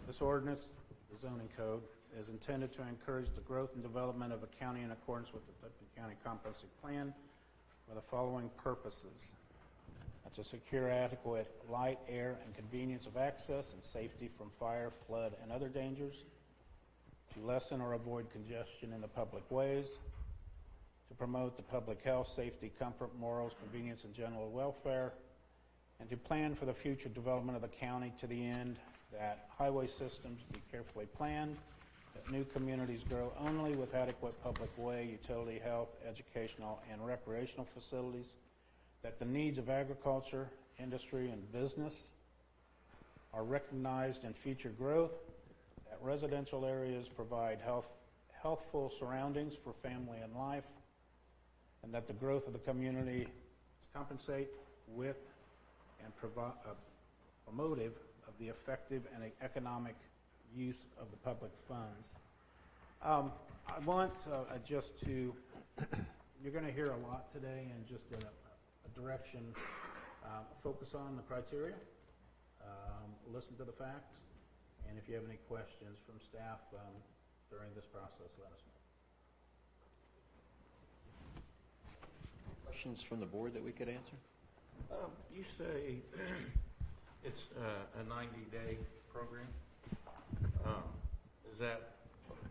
this ordinance, the zoning code, is intended to encourage the growth and development of the county in accordance with the Tipton County Comprehensive Plan for the following purposes: to secure adequate light, air, and convenience of access and safety from fire, flood, and other dangers, to lessen or avoid congestion in the public ways, to promote the public health, safety, comfort, morals, convenience, and general welfare, and to plan for the future development of the county to the end that highway systems be carefully planned, that new communities grow only with adequate public way, utility, health, educational, and recreational facilities, that the needs of agriculture, industry, and business are recognized in future growth, that residential areas provide healthful surroundings for family and life, and that the growth of the community is compensate with and promotive of the effective and economic use of the public funds. I want just to, you're going to hear a lot today, and just a direction, focus on the criteria, listen to the facts, and if you have any questions from staff during this process, let us know. Questions from the board that we could answer? You say it's a 90-day program. Is that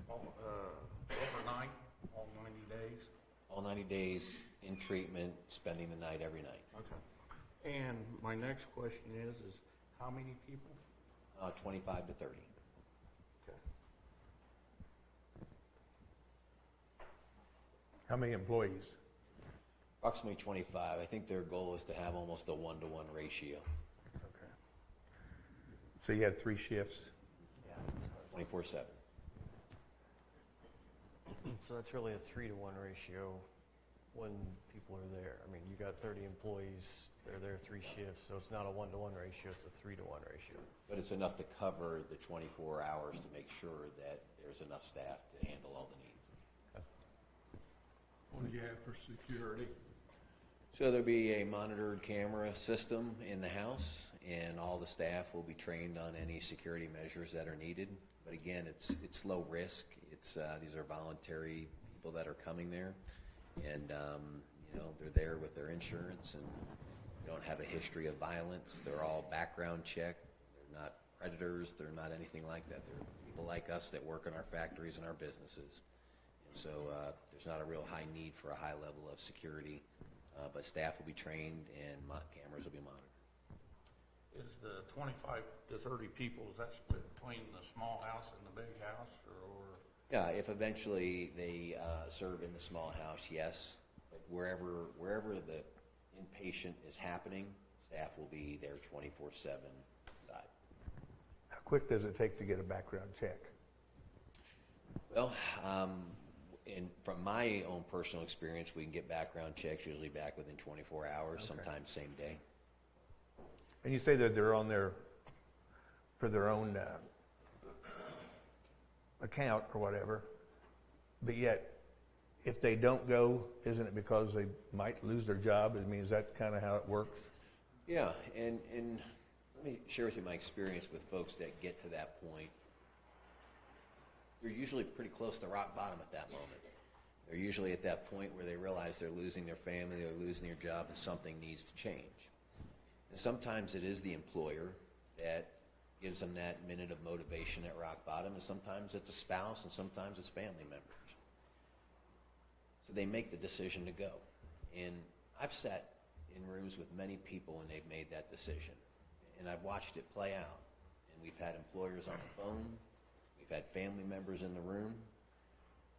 overnight, all 90 days? All 90 days in treatment, spending the night every night. Okay. And my next question is how many people? 25 to 30. Okay. How many employees? Approximately 25. I think their goal is to have almost a 1-to-1 ratio. Okay. So you have 3 shifts? 24/7. So that's really a 3-to-1 ratio when people are there. I mean, you got 30 employees, they're there 3 shifts, so it's not a 1-to-1 ratio, it's a 3-to-1 ratio. But it's enough to cover the 24 hours to make sure that there's enough staff to handle all the needs. What do you have for security? So there'll be a monitored camera system in the house, and all the staff will be trained on any security measures that are needed. But again, it's low risk. It's these are voluntary people that are coming there, and they're there with their insurance and don't have a history of violence. They're all background checked. They're not predators. They're not anything like that. They're people like us that work in our factories and our businesses. And so there's not a real high need for a high level of security, but staff will be trained and cameras will be monitored. Is the 25 to 30 people, is that split between the small house and the big house, or? Yeah, if eventually they serve in the small house, yes. But wherever the inpatient is happening, staff will be there 24/7 inside. How quick does it take to get a background check? Well, from my own personal experience, we can get background checks usually back within 24 hours, Okay. sometimes same day. And you say that they're on their, for their own account or whatever, but yet, if they don't go, isn't it because they might lose their job? I mean, is that kind of how it works? Yeah, and let me share with you my experience with folks that get to that point. They're usually pretty close to rock bottom at that moment. They're usually at that point where they realize they're losing their family, they're losing their job, and something needs to change. And sometimes it is the employer that gives them that minute of motivation at rock bottom, and sometimes it's a spouse, and sometimes it's family members. So they make the decision to go. And I've sat in rooms with many people when they've made that decision, and I've watched it play out. And we've had employers on the phone, we've had family members in the room,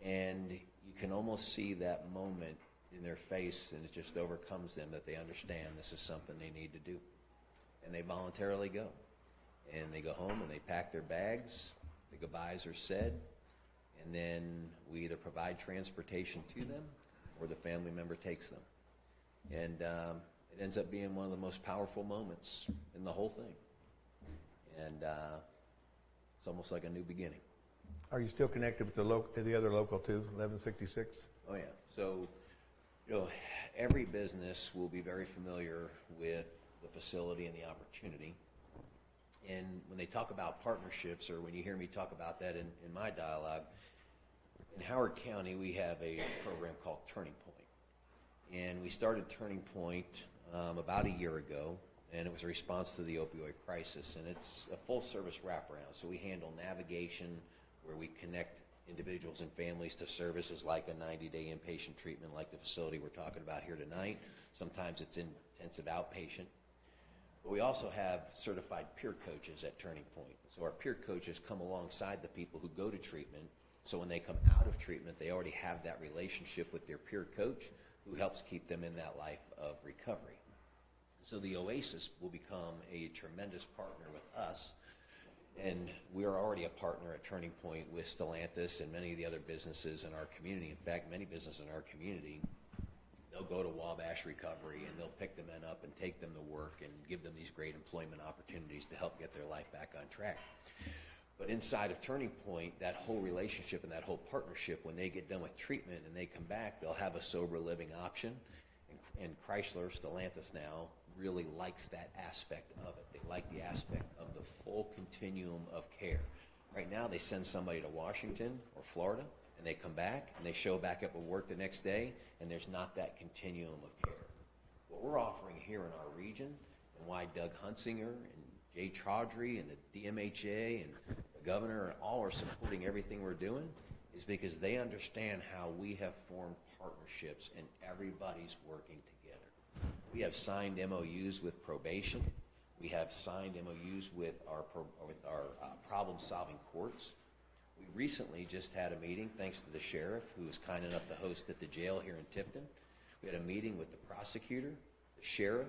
and you can almost see that moment in their face, and it just overcomes them that they understand this is something they need to do. And they voluntarily go. And they go home and they pack their bags, the goodbyes are said, and then we either provide transportation to them or the family member takes them. And it ends up being one of the most powerful moments in the whole thing. And it's almost like a new beginning. Are you still connected with the other local too, 1166? Oh yeah. So, every business will be very familiar with the facility and the opportunity. And when they talk about partnerships, or when you hear me talk about that in my dialogue, in Howard County we have a program called Turning Point. And we started Turning Point about a year ago, and it was a response to the opioid crisis. And it's a full-service wraparound. So we handle navigation, where we connect individuals and families to services like a 90-day inpatient treatment like the facility we're talking about here tonight. Sometimes it's intensive outpatient. But we also have certified peer coaches at Turning Point. So our peer coaches come alongside the people who go to treatment. So when they come out of treatment, they already have that relationship with their peer coach who helps keep them in that life of recovery. So the Oasis will become a tremendous partner with us. And we are already a partner at Turning Point with Stellantis and many of the other businesses in our community. In fact, many businesses in our community, they'll go to Wabash Recovery and they'll pick the men up and take them to work and give them these great employment opportunities to help get their life back on track. But inside of Turning Point, that whole relationship and that whole partnership, when they get done with treatment and they come back, they'll have a sober living option. And Chrysler, Stellantis now, really likes that aspect of it. They like the aspect of the full continuum of care. Right now, they send somebody to Washington or Florida, and they come back, and they show back up at work the next day, and there's not that continuum of care. What we're offering here in our region, and why Doug Hunsinger and Jay Chaudhry and the DMHA and the governor and all are supporting everything we're doing, is because they understand how we have formed partnerships and everybody's working together. We have signed MOUs with probation. We have signed MOUs with our problem-solving courts. We recently just had a meeting, thanks to the sheriff, who was kind enough to host at the jail here in Tipton. We had a meeting with the prosecutor, the sheriff,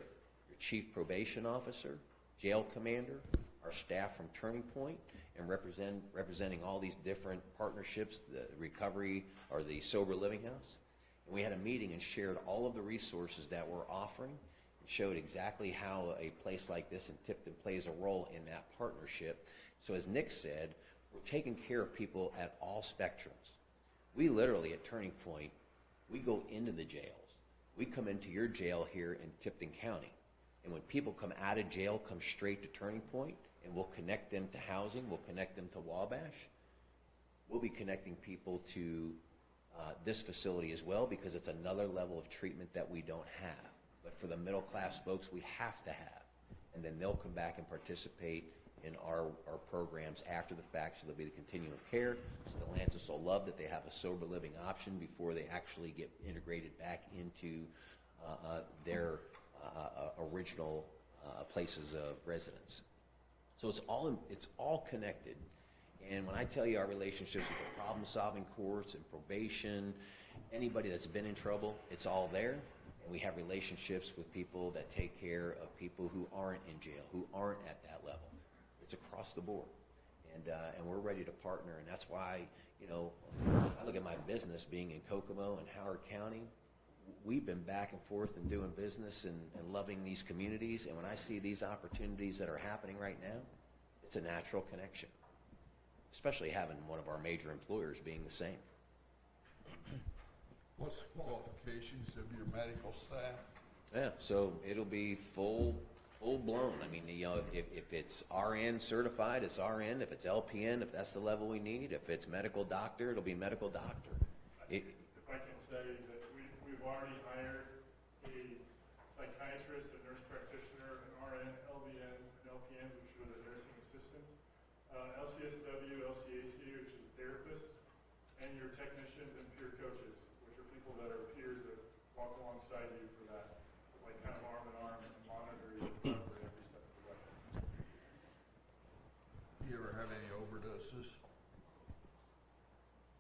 your chief probation officer, jail commander, our staff from Turning Point, and representing all these different partnerships, the recovery or the sober living house. And we had a meeting and shared all of the resources that we're offering and showed exactly how a place like this in Tipton plays a role in that partnership. So as Nick said, we're taking care of people at all spectrums. We literally, at Turning Point, we go into the jails. We come into your jail here in Tipton County. And when people come out of jail, come straight to Turning Point, and we'll connect them to housing, we'll connect them to Wabash. We'll be connecting people to this facility as well, because it's another level of treatment that we don't have. But for the middle class folks, we have to have. And then they'll come back and participate in our programs after the fact, so there'll be the continuum of care. Stellantis will love that they have a sober living option before they actually get integrated back into their original places of residence. So it's all connected. And when I tell you our relationships with the problem-solving courts and probation, anybody that's been in trouble, it's all there. And we have relationships with people that take care of people who aren't in jail, who aren't at that level. It's across the board. And we're ready to partner. And that's why, I look at my business being in Kokomo and Howard County. we've been back and forth and doing business and loving these communities, and when I see these opportunities that are happening right now, it's a natural connection, especially having one of our major employers being the same. What's the qualifications of your medical staff? Yeah, so it'll be full blown. I mean, you know, if it's RN certified, it's RN. If it's LPN, if that's the level we need. If it's medical doctor, it'll be medical doctor. If I can say that we've already hired a psychiatrist, a nurse practitioner, an RN, LVNs, and LPNs, which are the nursing assistants, LCSW, LCAC, which is therapists, and your technicians and peer coaches, which are people that are peers that walk alongside you for that, like kind of arm in arm and monitor your recovery every step of the way. You ever have any overdoses?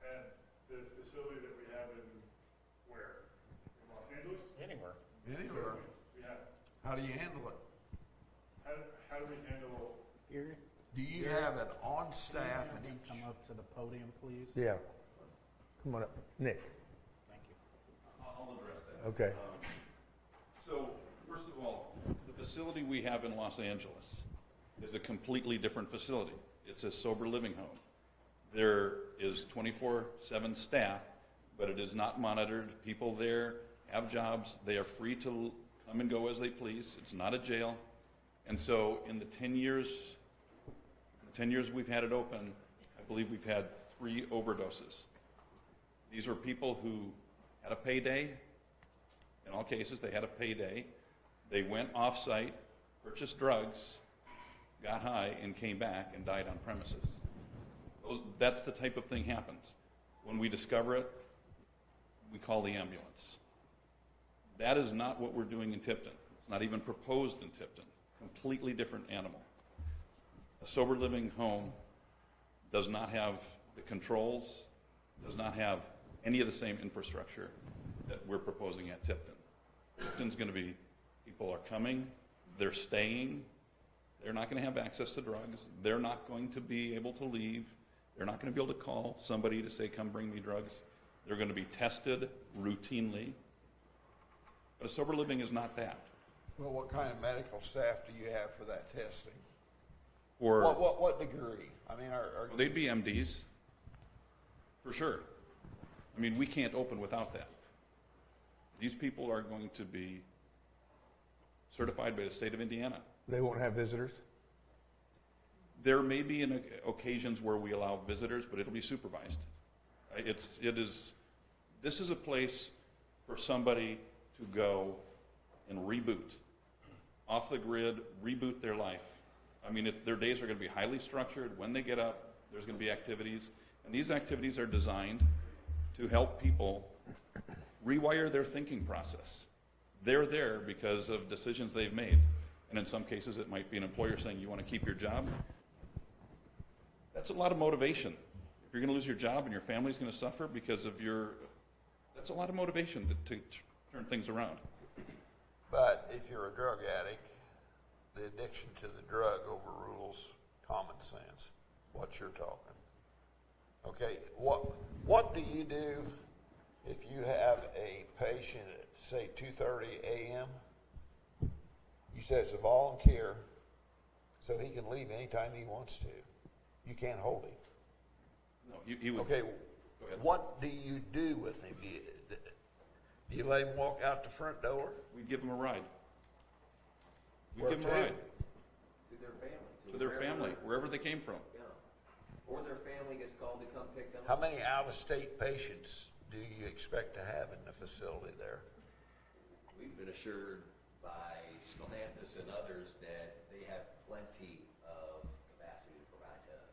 And the facility that we have in where? In Los Angeles? Anywhere. Anywhere? We have. How do you handle it? How do we handle? Here, Do you have an on-staff in each? come up to the podium, please. Yeah. Come on up. Nick. Thank you. I'll address that. Okay. So, first of all, the facility we have in Los Angeles is a completely different facility. It's a sober living home. There is 24/7 staff, but it is not monitored. People there have jobs. They are free to come and go as they please. It's not a jail. And so in the 10 years we've had it open, I believe we've had 3 overdoses. These were people who had a payday. In all cases, they had a payday. They went off-site, purchased drugs, got high, and came back and died on premises. That's the type of thing happens. When we discover it, we call the ambulance. That is not what we're doing in Tipton. It's not even proposed in Tipton. Completely different animal. A sober living home does not have the controls, does not have any of the same infrastructure that we're proposing at Tipton. Tipton's going to be, people are coming, they're staying, they're not going to have access to drugs, they're not going to be able to leave, they're not going to be able to call somebody to say, come bring me drugs. They're going to be tested routinely. But a sober living is not that. Well, what kind of medical staff do you have for that testing? Or What degree? I mean, are they'd be MDs, for sure. I mean, we can't open without that. These people are going to be certified by the state of Indiana. They won't have visitors? There may be occasions where we allow visitors, but it'll be supervised. This is a place for somebody to go and reboot, off the grid, reboot their life. I mean, their days are going to be highly structured. When they get up, there's going to be activities, and these activities are designed to help people rewire their thinking process. They're there because of decisions they've made, and in some cases it might be an employer saying, you want to keep your job? That's a lot of motivation. If you're going to lose your job and your family's going to suffer because of that's a lot of motivation to turn things around. But if you're a drug addict, the addiction to the drug overrules common sense, what you're talking. Okay, what do you do if you have a patient at, say, 2:30 a.m.? You said it's a volunteer, so he can leave anytime he wants to. You can't hold him. No, he would. Okay, Go ahead. what do you do with him? Do you let him walk out the front door? We'd give them a ride. We'd Where give them a to? ride To their family. to their family, wherever they came from. Yeah. Or their family gets called to come pick them How up. many out-of-state patients do you expect to have in the facility there? We've been assured by Stellantis and others that they have plenty of capacity to provide to us.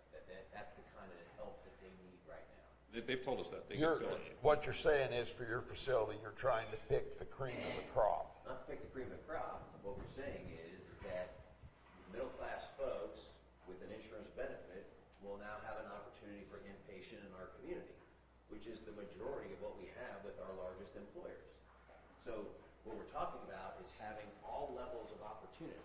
That's the kind of help that they need right now. They've told us that. They can fill it. What you're saying is for your facility, you're trying to pick the cream of the crop. Not to pick the cream of the crop, what we're saying is that middle-class folks with an insurance benefit will now have an opportunity for inpatient in our community, which is the majority of what we have with our largest employers. So what we're talking about is having all levels of opportunity.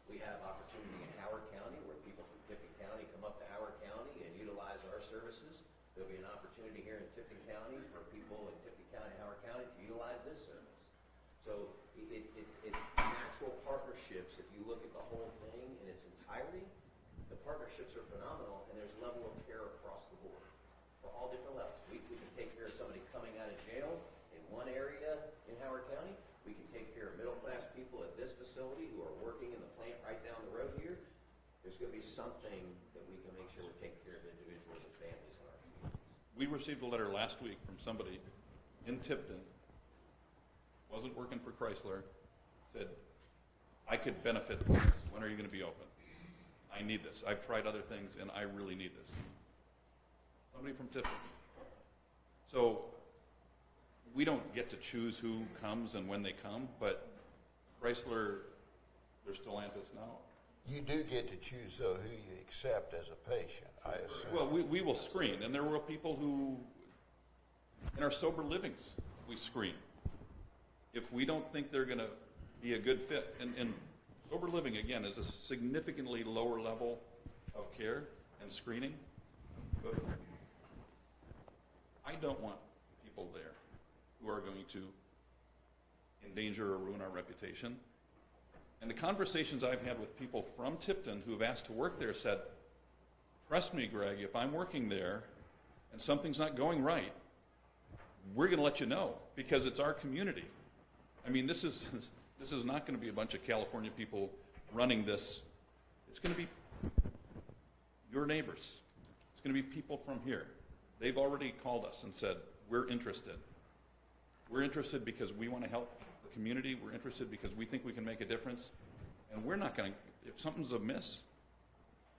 We have opportunity in Howard County where people from Tippin County come up to Howard County and utilize our services. There'll be an opportunity here in Tipton County for people in Tipton County, Howard County to utilize this service. So it's natural partnerships. If you look at the whole thing in its entirety, the partnerships are phenomenal, and there's level of care across the board for all different levels. We can take care of somebody coming out of jail in one area in Howard County. We can take care of middle-class people at this facility who are working in the plant right down the road here. There's going to be something that we can make sure we're taking care of individuals and families in our communities. We received a letter last week from somebody in Tipton, wasn't working for Chrysler, said, I could benefit from this. When are you going to be open? I need this. I've tried other things, and I really need this. Somebody from Tipton. So we don't get to choose who comes and when they come, but Chrysler, they're Stellantis now. You do get to choose, though, who you accept as a patient, I assume. Well, we will screen, and there were people who, in our sober livings, we screen. If we don't think they're going to be a good fit, and sober living, again, is a significantly lower level of care and screening, but I don't want people there who are going to endanger or ruin our reputation. And the conversations I've had with people from Tipton who have asked to work there said, trust me, Greg, if I'm working there and something's not going right, we're going to let you know because it's our community. I mean, this is not going to be a bunch of California people running this. It's going to be your neighbors. It's going to be people from here. They've already called us and said, we're interested. We're interested because we want to help the community. We're interested because we think we can make a difference. And we're not going to, if something's amiss,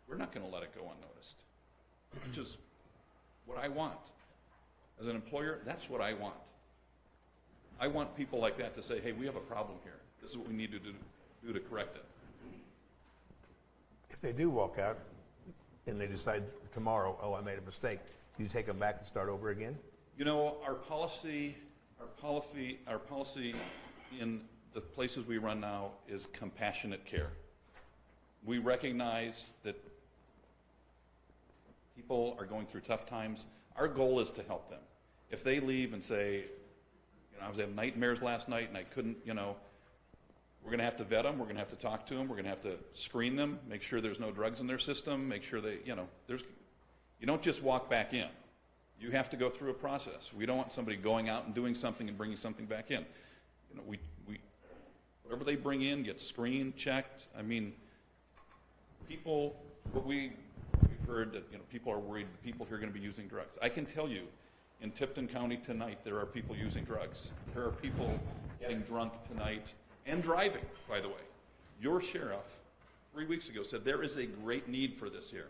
we're not going to let it go unnoticed, which is what I want. As an employer, that's what I want. I want people like that to say, hey, we have a problem here. This is what we need to do to correct it. If they do walk out and they decide tomorrow, oh, I made a mistake, do you take them back and start over again? You know, our policy in the places we run now is compassionate care. We recognize that people are going through tough times. Our goal is to help them. If they leave and say, I was having nightmares last night and I couldn't, we're going to have to vet them, we're going to have to talk to them, we're going to have to screen them, make sure there's no drugs in their system, make sure they, you don't just walk back in. You have to go through a process. We don't want somebody going out and doing something and bringing something back in. Whatever they bring in gets screened, checked. I mean, we've heard that, people are worried that people here are going to be using drugs. I can tell you, in Tipton County tonight, there are people using drugs. There are people getting drunk tonight and driving, by the way. Your sheriff, 3 weeks ago, said there is a great need for this here.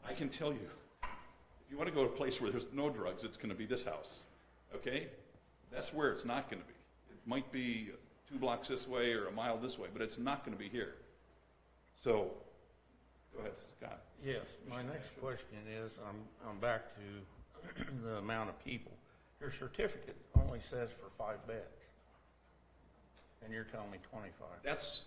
I can tell you, if you want to go to a place where there's no drugs, it's going to be this house, okay? That's where it's not going to be. It might be 2 blocks this way or a mile this way, but it's not going to be here. So, go ahead, Scott. Yes, my next question is, I'm back to the amount of people. Your certificate only says for 5 beds, and you're telling me 25. That's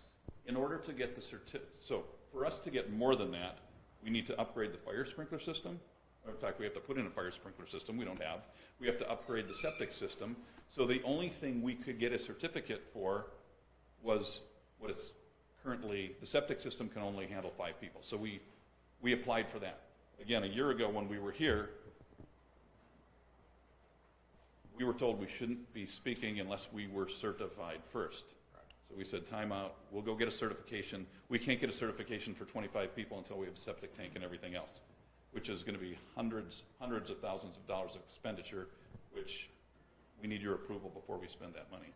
in order to get the certificate. So for us to get more than that, we need to upgrade the fire sprinkler system. In fact, we have to put in a fire sprinkler system we don't have. We have to upgrade the septic system. So the only thing we could get a certificate for was what is currently, the septic system can only handle 5 people. So we applied for that. Again, a year ago when we were here, we were told we shouldn't be speaking unless we were certified first. So we said, time out, we'll go get a certification. We can't get a certification for 25 people until we have a septic tank and everything else, which is going to be hundreds of thousands of dollars of expenditure, which we need your approval before we spend that money.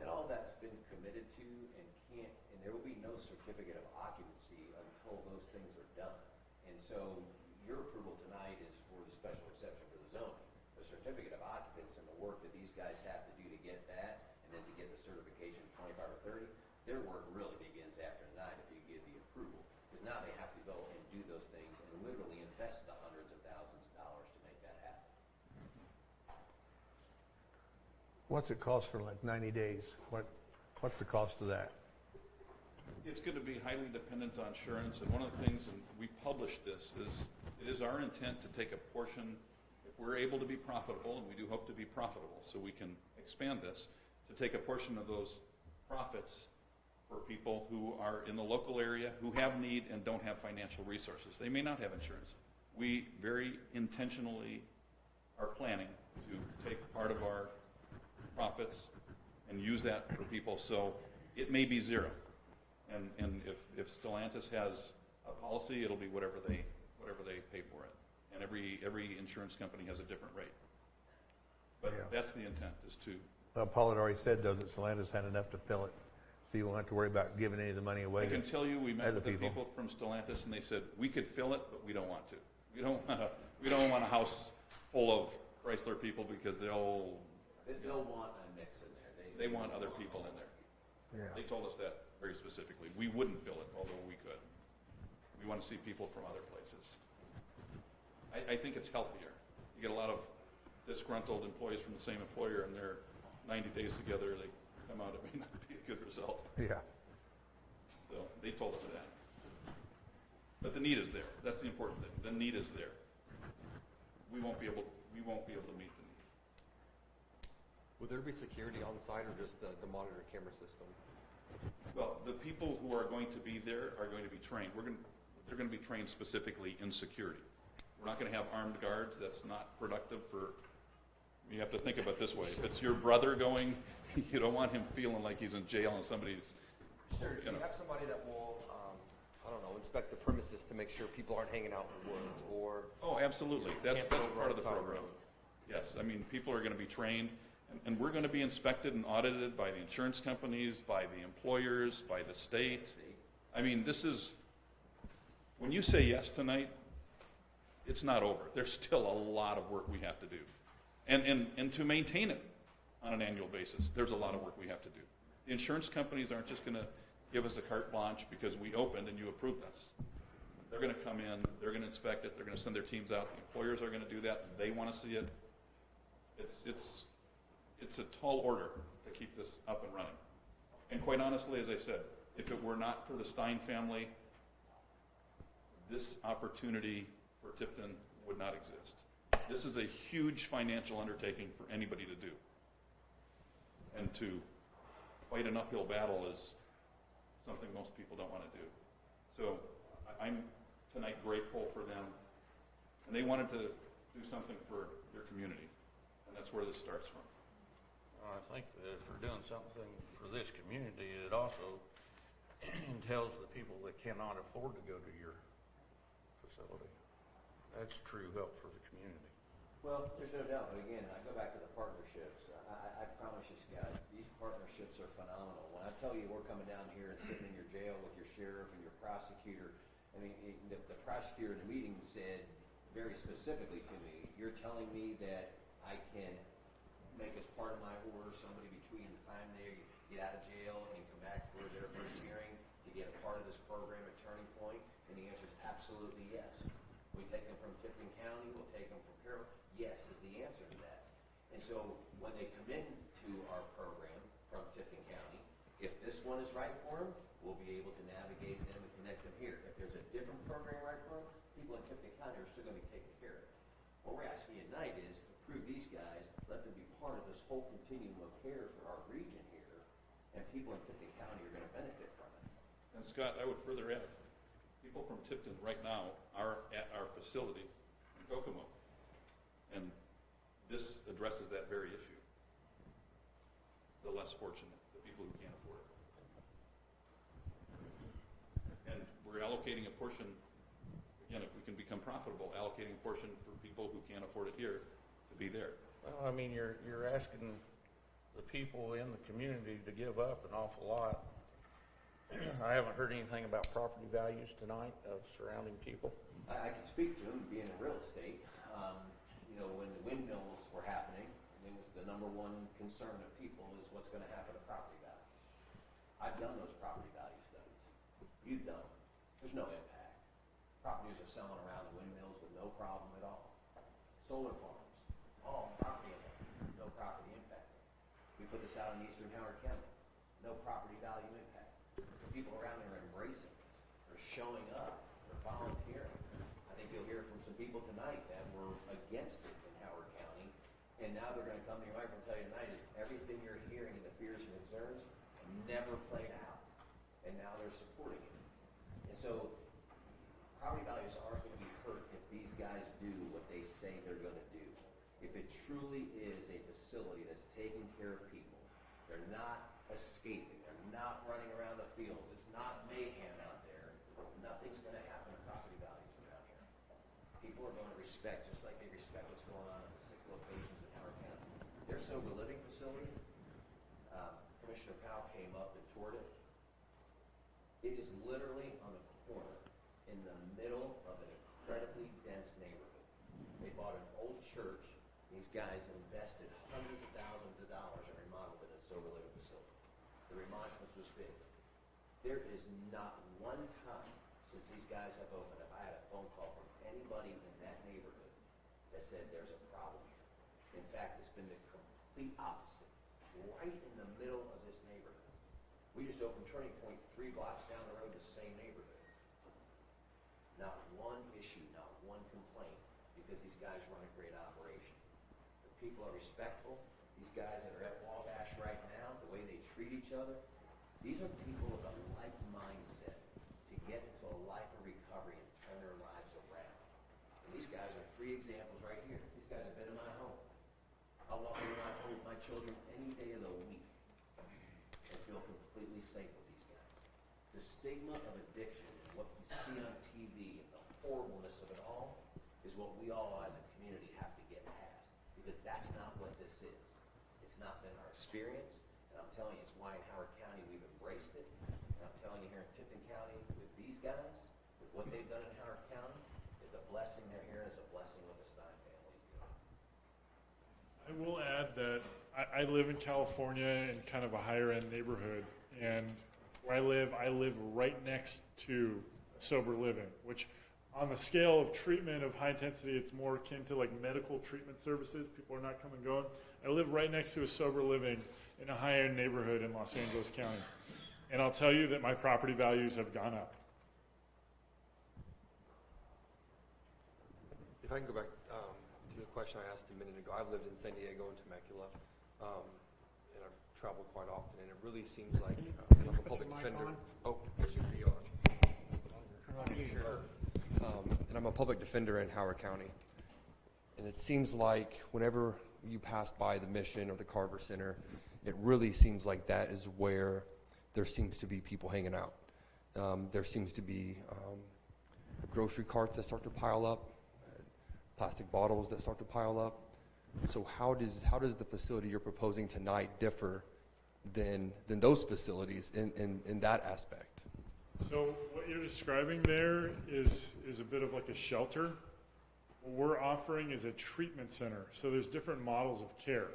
And all that's been committed to and there will be no certificate of occupancy until those things are done. And so your approval tonight is for the special exception for the zoning. The certificate of occupants and the work that these guys have to do to get that, and then to get the certification 25 or 30, their work really begins after tonight if you give the approval. Because now they have to go and do those things and literally invest the hundreds of thousands of dollars to make that happen. What's it cost for like 90 days? What's the cost of that? It's going to be highly dependent on insurance, and one of the things, and we published this, is it is our intent to take a portion we're able to be profitable, and we do hope to be profitable, so we can expand this, to take a portion of those profits for people who are in the local area, who have need and don't have financial resources. They may not have insurance. We very intentionally are planning to take part of our profits and use that for people, so it may be zero. And if Stellantis has a policy, it'll be whatever they pay for it. And every insurance company has a different rate. But Yeah. that's the intent, is to, Well, Paul had already said, though, that Stellantis had enough to fill it, so you won't have to worry about giving any of the money away. I can tell you, we met other with the people. people from Stellantis, and they said, we could fill it, but we don't want to. We don't want a house full of Chrysler people, because they'll want a mix in there. they want other people in there. Yeah. They told us that very specifically. We wouldn't fill it, although we could. We want to see people from other places. I think it's healthier. You get a lot of disgruntled employees from the same employer, and they're 90 days together, they come out, it may not be a good result. Yeah. So they told us that. But the need is there. That's the important thing. The need is there. We won't be able to meet the need. Would there be security on site or just the monitor camera system? Well, the people who are going to be there are going to be trained. They're going to be trained specifically in security. We're not going to have armed guards. That's not productive for, you have to think about it this way. If it's your brother going, you don't want him feeling like he's in jail and somebody's, Sure. Do you have somebody that will, I don't know, inspect the premises to make sure people aren't hanging out in the woods or? oh, absolutely. That's Can't go part of the outside program. road. Yes, I mean, people are going to be trained, and we're going to be inspected and audited by the insurance companies, by the employers, by the state. I mean, this is, when you say yes tonight, it's not over. There's still a lot of work we have to do. And to maintain it on an annual basis, there's a lot of work we have to do. The insurance companies aren't just going to give us a carte blanche because we opened and you approved us. They're going to come in, they're going to inspect it, they're going to send their teams out. The employers are going to do that. They want to see it. It's a tall order to keep this up and running. And quite honestly, as I said, if it were not for the Stein family, this opportunity for Tipton would not exist. This is a huge financial undertaking for anybody to do. And to fight an uphill battle is something most people don't want to do. So I'm tonight grateful for them. And they wanted to do something for their community. And that's where this starts from. I think that if we're doing something for this community, it also entails the people that cannot afford to go to your facility. That's true help for the community. Well, there's no doubt, but again, I go back to the partnerships. I promise you, Scott, these partnerships are phenomenal. When I tell you we're coming down here and sitting in your jail with your sheriff and your prosecutor, I mean, the prosecutor in the meeting said very specifically to me, you're telling me that I can make as part of my order somebody between the time they get out of jail and come back for their first hearing to get a part of this program at Turning Point? And the answer is absolutely yes. We take them from Tipton County, we'll take them from Carroll. Yes is the answer to that. And so when they come into our program from Tipton County, if this one is right for them, we'll be able to navigate them and connect them here. If there's a different program right for them, people in Tipton County are still going to be taken care of. What we're asking you tonight is approve these guys, let them be part of this whole continuum of care for our region here, and people in Tipton County are going to benefit from it. And Scott, I would further add, people from Tipton right now are at our facility in Kokomo. And this addresses that very issue. The less fortunate, the people who can't afford it. And we're allocating a portion, again, if we can become profitable, allocating a portion for people who can't afford it here to be there. Well, I mean, you're asking the people in the community to give up an awful lot. I haven't heard anything about property values tonight of surrounding people. I can speak to them, being in real estate. You know, when the windmills were happening, it was the number one concern of people is what's going to happen to property values. I've done those property value studies. You've done them. There's no impact. Properties are selling around the windmills with no problem at all. Solar farms, all property impact, no property impact. We put this out in eastern Howard County, no property value impact. The people around there are embracing it. They're showing up. They're volunteering. I think you'll hear from some people tonight that were against it in Howard And now they're gonna come to your wife and tell you tonight is everything you're hearing in the fears and concerns never played out. And now they're supporting it. And so property values aren't gonna be hurt if these guys do what they say they're gonna do. If it truly is a facility that's taking care of people, they're not escaping, they're not running around the fields, it's not mayhem out there, nothing's gonna happen to property values around here. People are gonna respect, just like they respect what's going on at the 6 locations in Howard County. Their sober living facility, Commissioner Powell came up and toured it. It is literally on the corner in the middle of an incredibly dense neighborhood. They bought an old church. These guys invested hundreds of thousands of dollars and remodeled it as a sober living facility. The remonstrance was big. There is not one time since these guys have opened up, I had a phone call from anybody in that neighborhood that said there's a problem here. In fact, it's been the complete opposite. Right in the middle of this neighborhood. We just opened Turning Point 3 blocks down the road, the same neighborhood. Not one issue, not one complaint, because these guys run a great operation. The people are respectful. These guys that are at Wabash right now, the way they treat each other, these are people with a like mindset to get into a life of recovery and turn their lives around. And these guys are 3 examples right here. These guys have been in my home. I'll walk into my home with my children any day of the week and feel completely safe with these guys. The stigma of addiction and what you see on TV and the horribleness of it all is what we all as a community have to get past, because that's not what this is. It's not been our experience, and I'm telling you, it's why in Howard County we've embraced it. And I'm telling you here in Tipton County with these guys, with what they've done in Howard County, it's a blessing they're here, and it's a blessing what the Stein family is doing. I will add that I live in California in kind of a higher end neighborhood, and where I live right next to sober living, which on the scale of treatment of high intensity, it's more akin to like medical treatment services. People are not coming and going. I live right next to a sober living in a high end neighborhood in Los Angeles County. And I'll tell you that my property values have gone up. If I can go back to the question I asked a minute ago, I've lived in San Diego and Temecula, and I've traveled quite often, and it really seems like I'm a public defender. Oh, it should be on. And I'm a public defender in Howard County, and it seems like whenever you pass by the Mission or the Carver Center, it really seems like that is where there seems to be people hanging out. There seems to be grocery carts that start to pile up, plastic bottles that start to pile up. So how does the facility you're proposing tonight differ than those facilities in that aspect? So what you're describing there is a bit of like a shelter. What we're offering is a treatment center. So there's different models of care.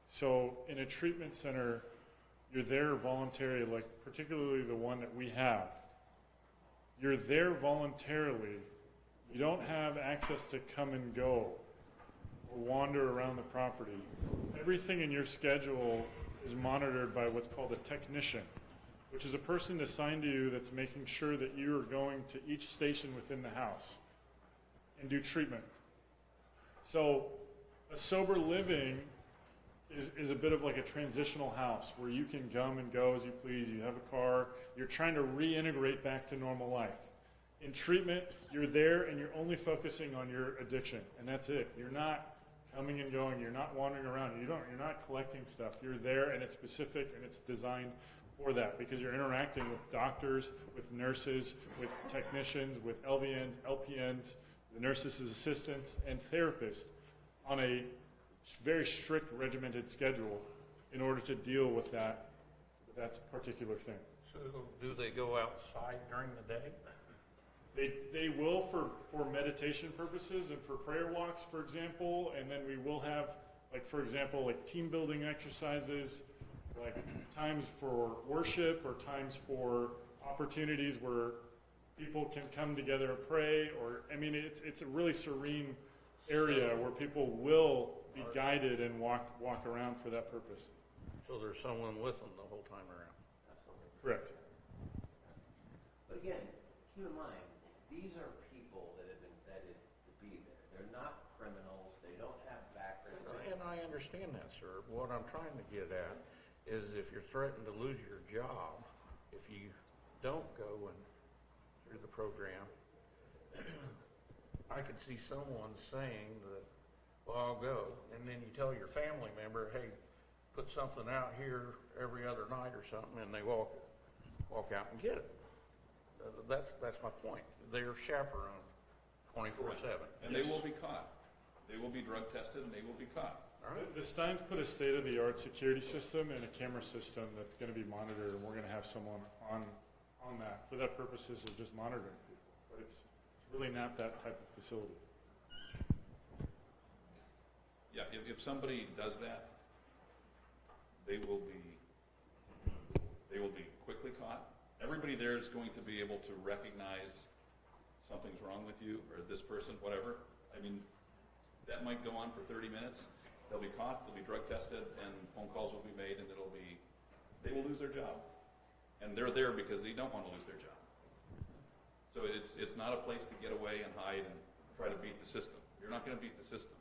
So in a treatment center, you're there voluntarily, like particularly the one that we have. You're there voluntarily. You don't have access to come and go or wander around the property. Everything in your schedule is monitored by what's called a technician, which is a person assigned to you that's making sure that you are going to each station within the house and do treatment. So a sober living is a bit of like a transitional house where you can come and go as you please. You have a car. You're trying to reintegrate back to normal life. In treatment, you're there and you're only focusing on your addiction, and that's it. You're not coming and going. You're not wandering around. You're not collecting stuff. You're there, and it's specific and it's designed for that, because you're interacting with doctors, with nurses, with technicians, with LVNs, LPNs, the nurses' assistants, and therapists on a very strict regimented schedule in order to deal with that particular thing. So do they go outside during the day? They will for meditation purposes and for prayer walks, for example, and then we will have, like, for example, like team building exercises, like times for worship or times for opportunities where people can come together and pray, or, I mean, it's a really serene area where people will be guided and walk around for that purpose. So there's someone with them the whole time around? Absolutely. Correct. But again, keep in mind, these are people that have been vetted to be there. They're not criminals. They don't have backgrounds. They understand that, sir. What I'm trying to get at is if you're threatened to lose your job, if you don't go and through the program, I could see someone saying that, well, I'll go, and then you tell your family member, hey, put something out here every other night or something, and they walk out and get it. That's my point. They're chaperoned 24/7. And they will be caught. They will be drug tested and they will be caught. All right. The Steins put a state-of-the-art security system and a camera system that's going to be monitored, and we're going to have someone on that for that purposes of just monitoring people. But it's really not that type of facility. Yeah, if somebody does that, they will be quickly caught. Everybody there is going to be able to recognize something's wrong with you or this person, whatever. I mean, that might go on for 30 minutes. They'll be caught, they'll be drug tested, and phone calls will be made, and they will lose their job. And they're there because they don't want to lose their job. So it's not a place to get away and hide and try to beat the system. You're not going to beat the system.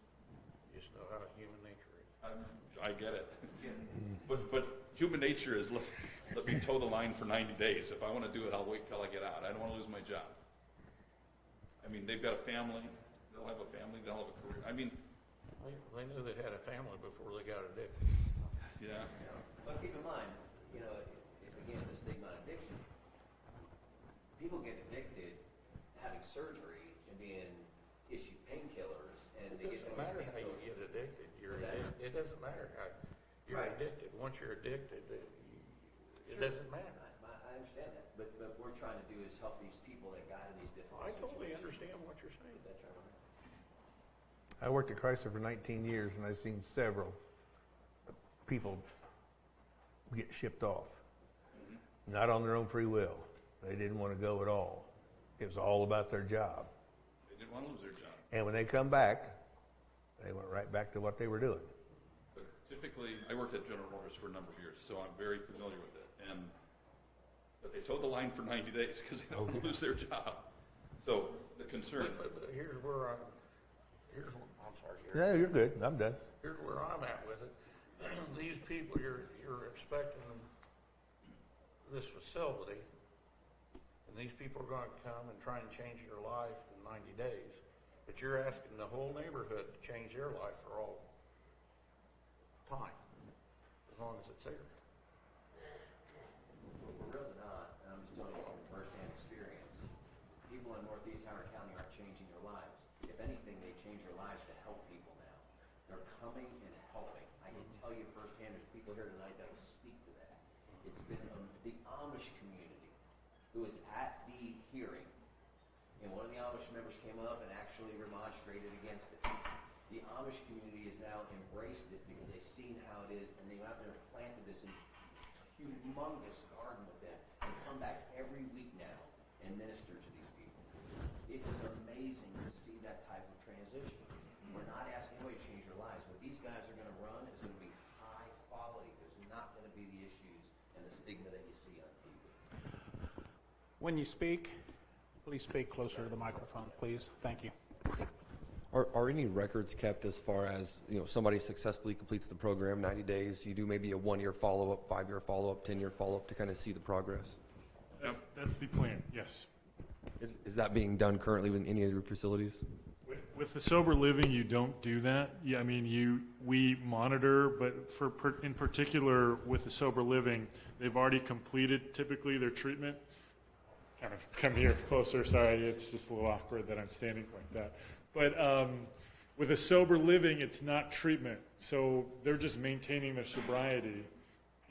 You just know how human nature is. I get it. But human nature is let me toe the line for 90 days. If I want to do it, I'll wait till I get out. I don't want to lose my job. I mean, they've got a family. They'll have a family. They'll have a career. I mean, They knew they had a family before they got addicted. yeah. But keep in mind, again, the stigma of addiction, people get addicted having surgery and being issued painkillers, and they It get doesn't matter how you get addicted. It doesn't matter how you're addicted. Once you're addicted, it doesn't matter. I understand that, but what we're trying to do is help these people that got in these difficult I situations. totally understand what you're saying. That's right. I worked at Chrysler for 19 years, and I've seen several people get shipped off. Not on their own free will. They didn't want to go at all. It was all about their job. They didn't want to lose their job. And when they come back, they went right back to what they were doing. But typically, I worked at General Motors for a number of years, so I'm very familiar with it. But they towed the line for 90 days because they don't want to lose their job. So the concern. But here's where I'm sorry. Yeah, you're good. I'm done. Here's where I'm at with it. These people, you're expecting this facility, and these people are going to come and try and change your life in 90 days. But you're asking the whole neighborhood to change their life for all time, as long as it's there. We're really not, and I'm just telling you from firsthand experience. People in Northeast Howard County aren't changing their lives. If anything, they change their lives to help people now. They're coming and helping. I can tell you firsthand, there's people here tonight that will speak to that. It's been the Amish community who was at the hearing, and one of the Amish members came up and actually remonstrated against it. The Amish community has now embraced it because they've seen how it is, and they went out there and planted this humongous garden with them and come back every week now and minister to these people. It is amazing to see that type of transition. We're not asking anybody to change their lives. What these guys are going to run is going to be high quality. There's not going to be the issues and the stigma that you see on TV. When you speak, please speak closer to the microphone, please. Thank you. Are any records kept as far as, somebody successfully completes the program, 90 days, you do maybe a 1-year follow-up, 5-year follow-up, 10-year follow-up to kind of see the progress? That's the plan, yes. Is that being done currently with any of your facilities? With the sober living, you don't do that. Yeah, I mean, we monitor, but in particular with the sober living, they've already completed typically their treatment. Kind of come here closer, sorry, it's just a little awkward that I'm standing like that. But with a sober living, it's not treatment. So they're just maintaining their sobriety,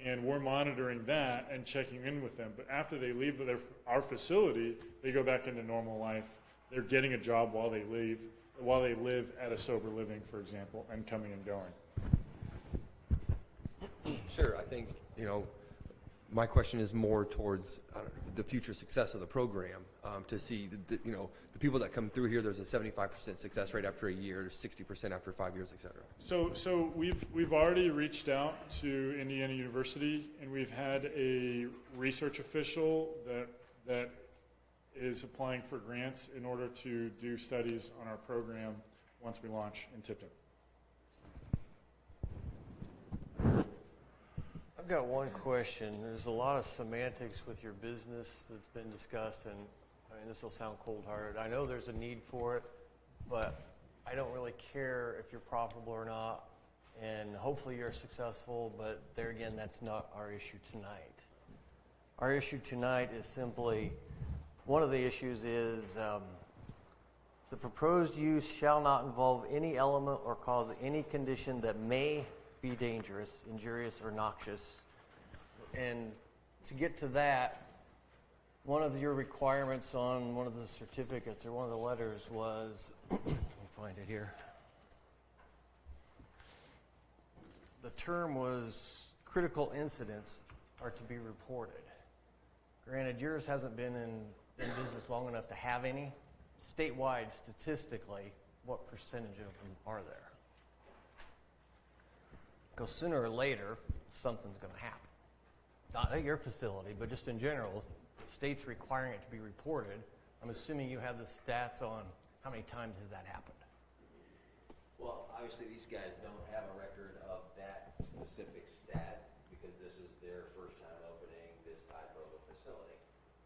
and we're monitoring that and checking in with them. But after they leave our facility, they go back into normal life. They're getting a job while they live at a sober living, for example, and coming and going. Sure, I think, my question is more towards the future success of the program, to see the people that come through here. There's a 75% success rate after a year, 60% after 5 years, et cetera. So we've already reached out to Indiana University, and we've had a research official that is applying for grants in order to do studies on our program once we launch in Tipton. I've got one question. There's a lot of semantics with your business that's been discussed, and I mean, this will sound cold-hearted. I know there's a need for it, but I don't really care if you're profitable or not, and hopefully you're successful, but there again, that's not our issue tonight. Our issue tonight is simply, one of the issues is the proposed use shall not involve any element or cause any condition that may be dangerous, injurious, or noxious. And to get to that, one of your requirements on one of the certificates or one of the letters was, let me find it here. The term was critical incidents are to be reported. Granted, yours hasn't been in business long enough to have any. Statewide, statistically, what percentage of them are there? Because sooner or later, something's going to happen. Not at your facility, but just in general, the state's requiring it to be reported. I'm assuming you have the stats on how many times has that happened? Well, obviously, these guys don't have a record of that specific stat because this is their first time opening this type of a facility.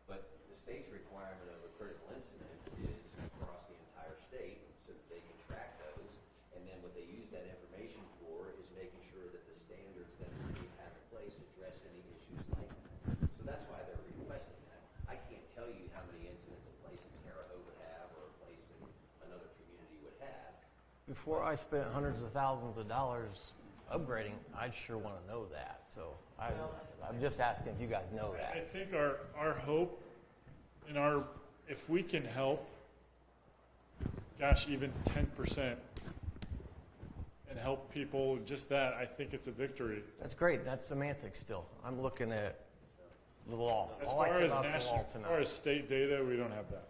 But the state's requirement of a critical incident is across the entire state so that they can track those. And then what they use that information for is making sure that the standards that the state has in place address any issues like that. So that's why they're requesting that. I can't tell you how many incidents a place in Terre Haute would have or a place in another community would have. Before I spent hundreds of thousands of dollars upgrading, I'd sure want to know that. So I'm just asking if you guys know I that. think our hope and if we can help, gosh, even 10% and help people, just that, I think it's a victory. That's great. That's semantics still. I'm looking at the law. As All I far care as about is the law national, as far tonight. as state data, we don't have that.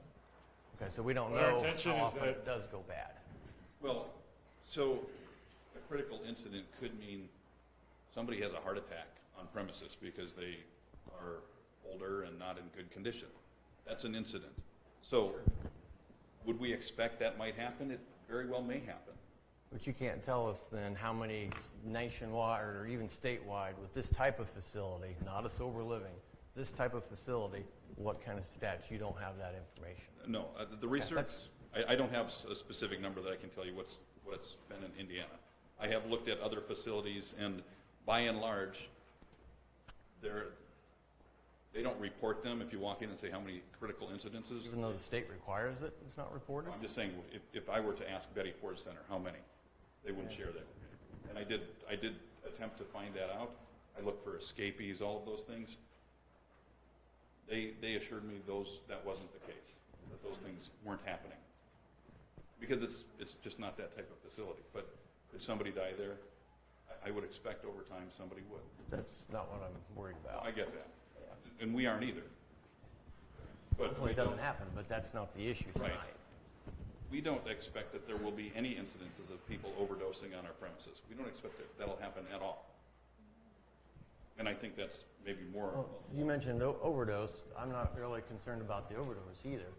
Okay, so we don't But our know intention how is often that- it does go bad. Well, so a critical incident could mean somebody has a heart attack on premises because they are older and not in good condition. That's an incident. So would we expect that might happen? It very well may happen. But you can't tell us then how many nationwide or even statewide with this type of facility, not a sober living, this type of facility, what kind of stats? You don't have that information. No, the research, that's- I don't have a specific number that I can tell you what's been in Indiana. I have looked at other facilities, and by and large, they don't report them. If you walk in and say how many critical incidences, Even though the state requires it, it's not reported? I'm just saying, if I were to ask Betty Ford Center, how many, they wouldn't share that with me. And I did attempt to find that out. I looked for escapees, all of those things. They assured me that wasn't the case, that those things weren't happening. Because it's just not that type of facility. But could somebody die there? I would expect over time somebody would. That's not what I'm worried about. I get that. And we aren't either. But Hopefully it doesn't happen, but that's not the issue Right. tonight. we don't expect that there will be any incidences of people overdosing on our premises. We don't expect that'll happen at all. And I think that's maybe more. Well, you mentioned overdose. I'm not really concerned about the overdose either.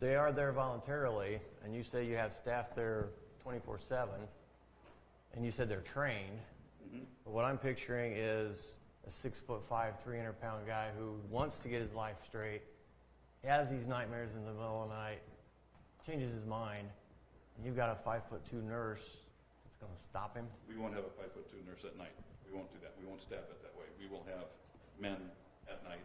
They are there voluntarily, and you say you have staff there 24/7, and you said they're trained. Mhm. But what I'm picturing is a 6'5", 300-pound guy who wants to get his life straight. He has these nightmares in the middle of the night, changes his mind, and you've got a 5'2" nurse that's going to stop him. We won't have a 5'2" nurse at night. We won't do that. We won't staff it that way. We will have men at night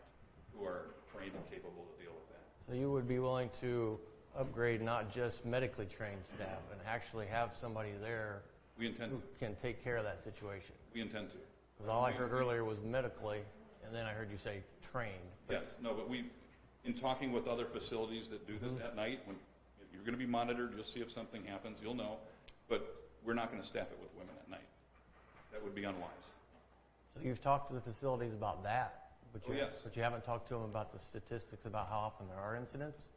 who are trained and capable to deal with that. So you would be willing to upgrade not just medically trained staff and actually have somebody there We intend who to. can take care of that situation? We intend to. Because all I heard earlier was medically, and then I heard you say trained. Yes, no, but in talking with other facilities that do this at night, when you're going to be monitored, you'll see if something happens, you'll know, but we're not going to staff it with women at night. That would be unwise. So you've talked to the facilities about that, but Oh, yes. but you haven't talked to them about the statistics about how often there are incidents?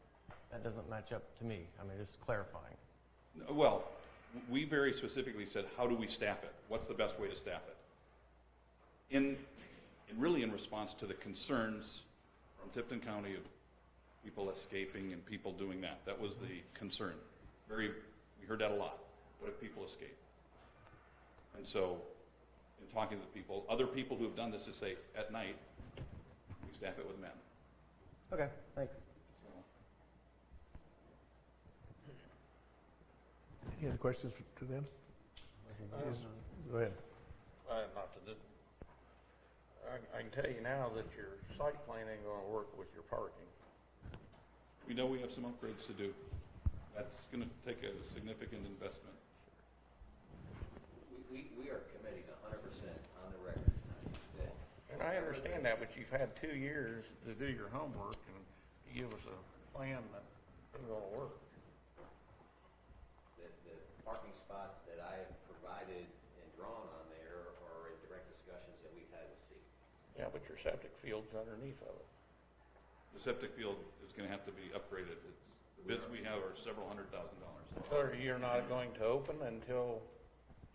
That doesn't match up to me. I mean, just clarifying. Well, we very specifically said, how do we staff it? What's the best way to staff it? Really in response to the concerns from Tipton County of people escaping and people doing that. That was the concern. We heard that a lot. What if people escape? And so in talking to the people. Other people who have done this is say, at night, we staff it with men. Okay, thanks. So, Any other questions to them? Yes, go ahead. Not to do, I can tell you now that your site plan ain't gonna work with your parking. we know we have some upgrades to do. That's going to take a significant investment. We are committing 100% on the record tonight that And I understand that, but you've had 2 years to do your homework and you give us a plan that isn't gonna work. the parking spots that I have provided and drawn on there are in direct discussions that we've had with Steve. Yeah, but your septic field's underneath of it. The septic field is going to have to be upgraded. The bids we have are several $100,000. So you're not going to open until,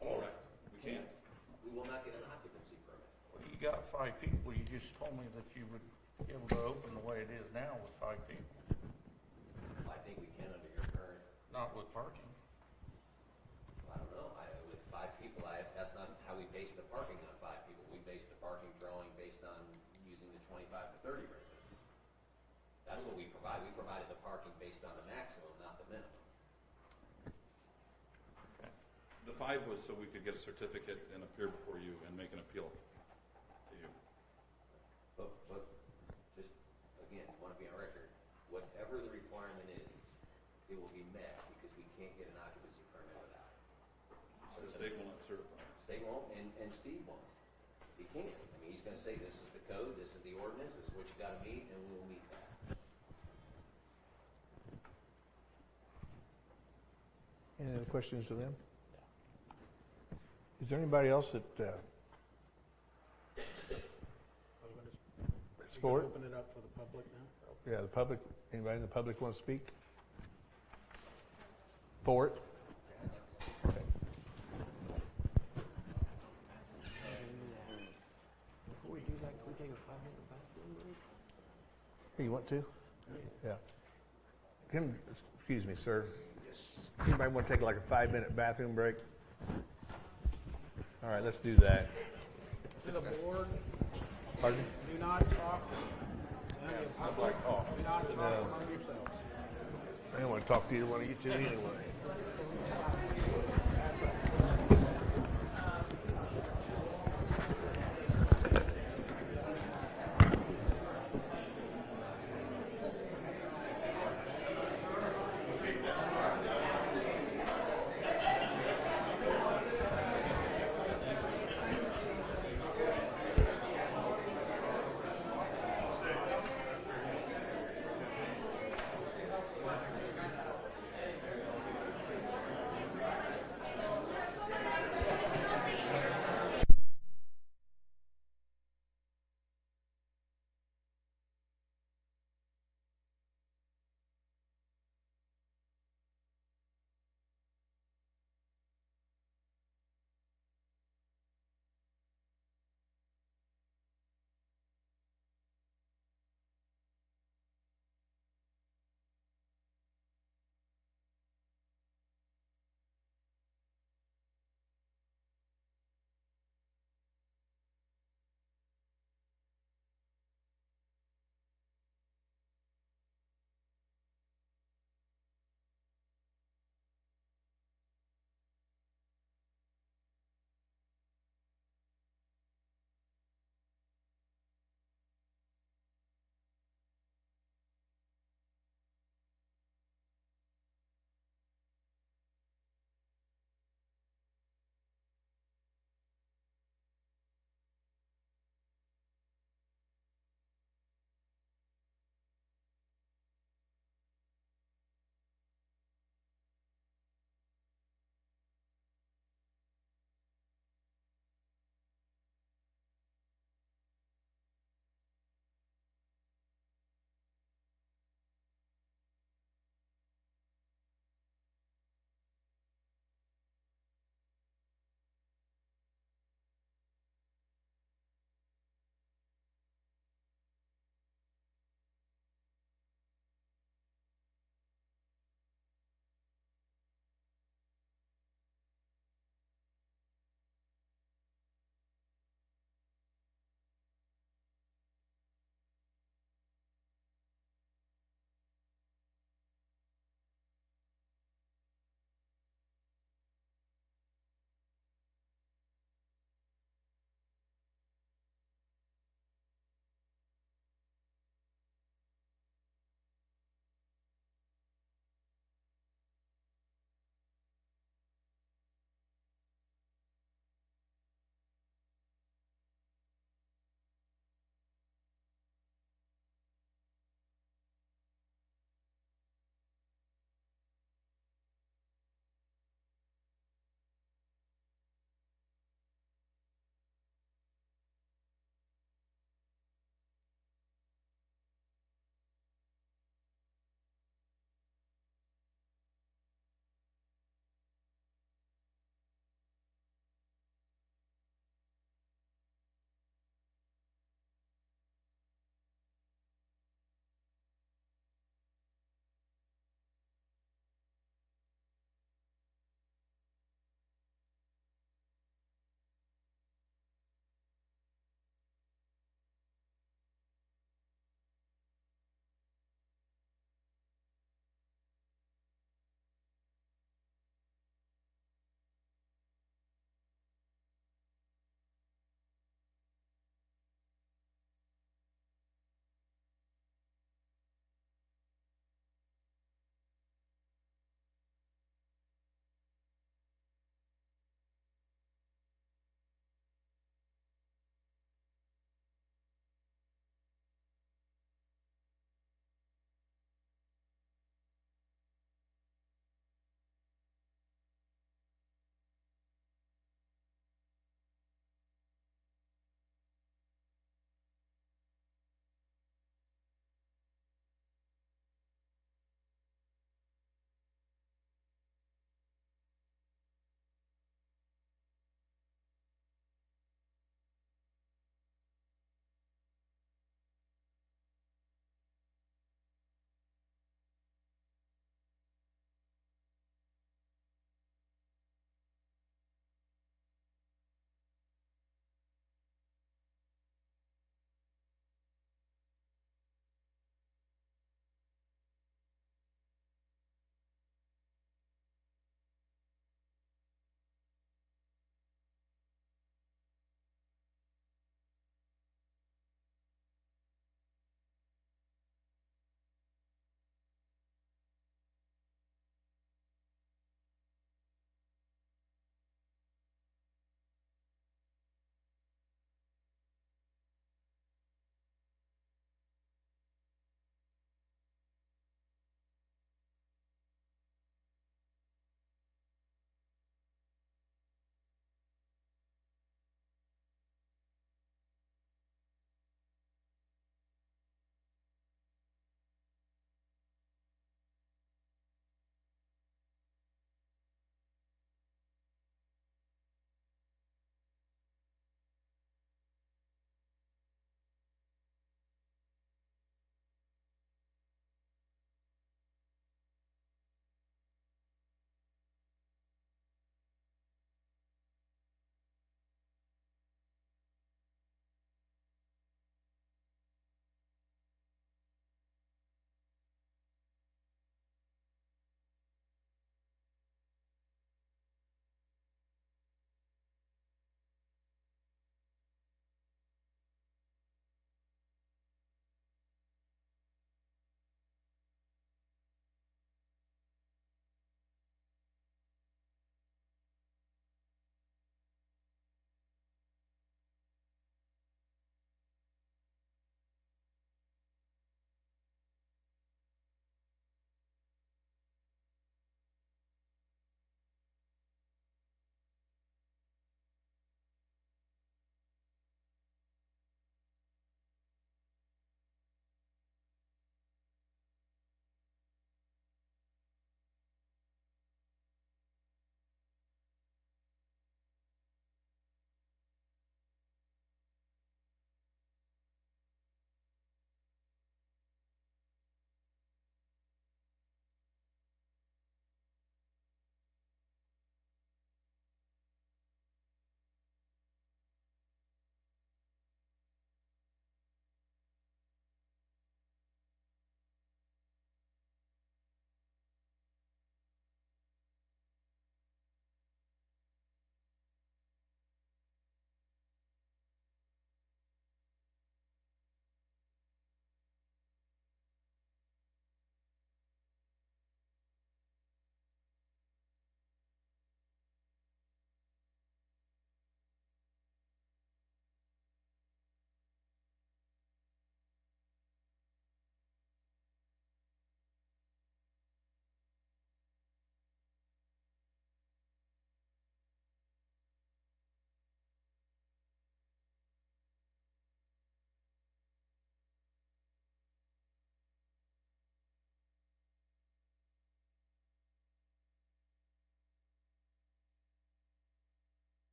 Correct. We can't. We will not get an occupancy permit. well, you got 5 people, you just told me that you would be able to open the way it is now with 5 people, I think we can under your current, not with parking. I don't know, with 5 people, that's not how we base the parking on 5 people. We base the parking drawing based on using the 25 to 30 residents. That's what we provide. We provided the parking based on the maximum, not the minimum. The 5 was so we could get a certificate and appear before you and make an appeal to you. But just, again, want to be on record, whatever the requirement is, it will be met because we can't get an occupancy permit without it. So The state will not certify. State won't, and Steve won't. He can't. I mean, he's going to say, this is the code, this is the ordinance, this is what you got to meet, and we will meet that. Any other questions to them? Is there anybody else that, is for it? Open it up for the public now? Yeah, the public, anybody in the public want to speak? For it? Okay. Before we do that, can we take a 5-minute bathroom break? Hey, you want to? Yeah. Excuse me, sir. Yes. Anybody want to take like a 5-minute bathroom break? All right, let's do that. To the board, Pardon? do not talk. I'd like coffee. Do not talk among yourselves. I don't want to talk to either one of you two anyway.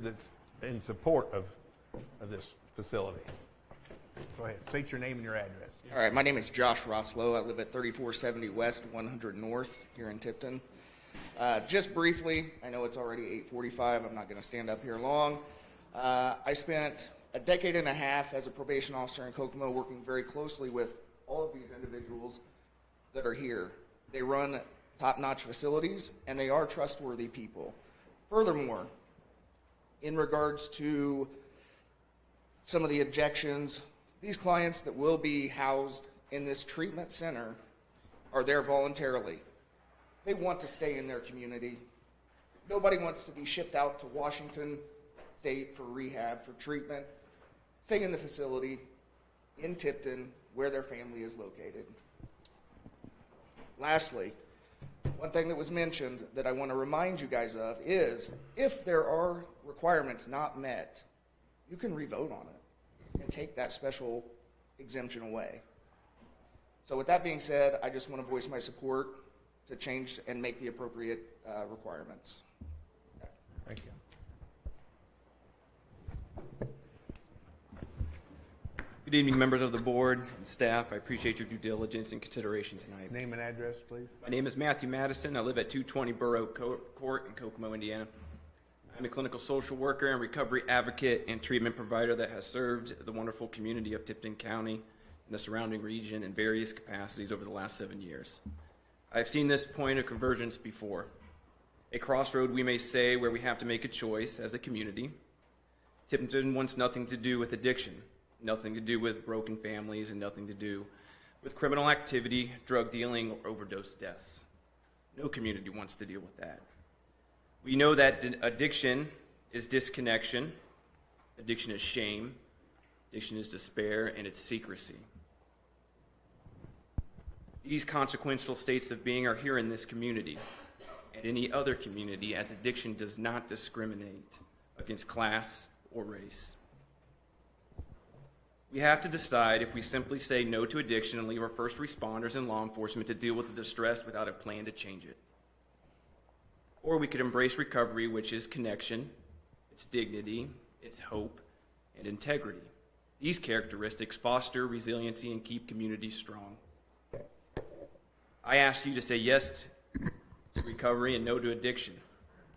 that's in support of this facility. Go ahead, state your name and your address. All right, my name is Josh Roslow. I live at 3470 West, 100 North here in Tipton. Just briefly, I know it's already 8:45. I'm not going to stand up here long. I spent a decade and a half as a probation officer in Kokomo working very closely with all of these individuals that are here. They run top-notch facilities, and they are trustworthy people. Furthermore, in regards to some of the objections, these clients that will be housed in this treatment center are there voluntarily. They want to stay in their community. Nobody wants to be shipped out to Washington State for rehab, for treatment. Stay in the facility in Tipton where their family is located. Lastly, one thing that was mentioned that I want to remind you guys of is if there are requirements not met, you can re-vote on it and take that special exemption away. So with that being said, I just want to voice my support to change and make the appropriate requirements. Thank you. Good evening, members of the board and staff. I appreciate your due diligence and consideration tonight. Name and address, please. My name is Matthew Madison. I live at 220 Borough Court in Kokomo, Indiana. I'm a clinical social worker and recovery advocate and treatment provider that has served the wonderful community of Tipton County and the surrounding region in various capacities over the last 7 years. I've seen this point of convergence before. A crossroad, we may say, where we have to make a choice as a community. Tipton wants nothing to do with addiction, nothing to do with broken families, and nothing to do with criminal activity, drug dealing, or overdose deaths. No community wants to deal with that. We know that addiction is disconnection, addiction is shame, addiction is despair, and it's secrecy. These consequential states of being are here in this community and any other community, as addiction does not discriminate against class or race. We have to decide if we simply say no to addiction and leave our first responders and law enforcement to deal with the distress without a plan to change it. Or we could embrace recovery, which is connection, it's dignity, it's hope, and integrity. These characteristics foster resiliency and keep communities strong. I ask you to say yes to recovery and no to addiction,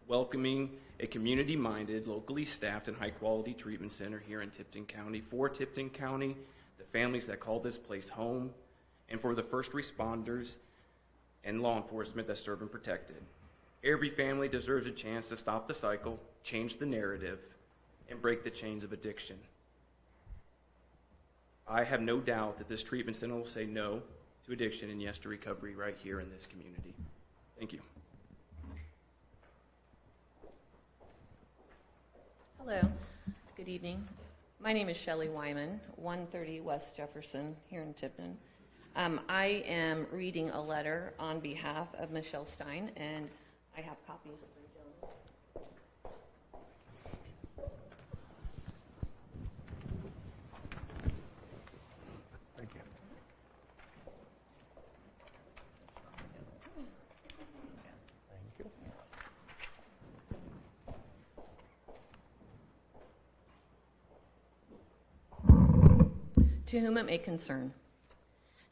welcoming a community-minded, locally staffed, and high-quality treatment center here in Tipton County for Tipton County, the families that call this place home, and for the first responders and law enforcement that serve and protect it. Every family deserves a chance to stop the cycle, change the narrative, and break the chains of addiction. I have no doubt that this treatment center will say no to addiction and yes to recovery right here in this community. Thank you. Hello, good evening. My name is Shelley Wyman, 130 West Jefferson here in Tipton. I am reading a letter on behalf of Michelle Stein, and I have copies for you gentlemen. Thank you. Thank you. To whom it may concern.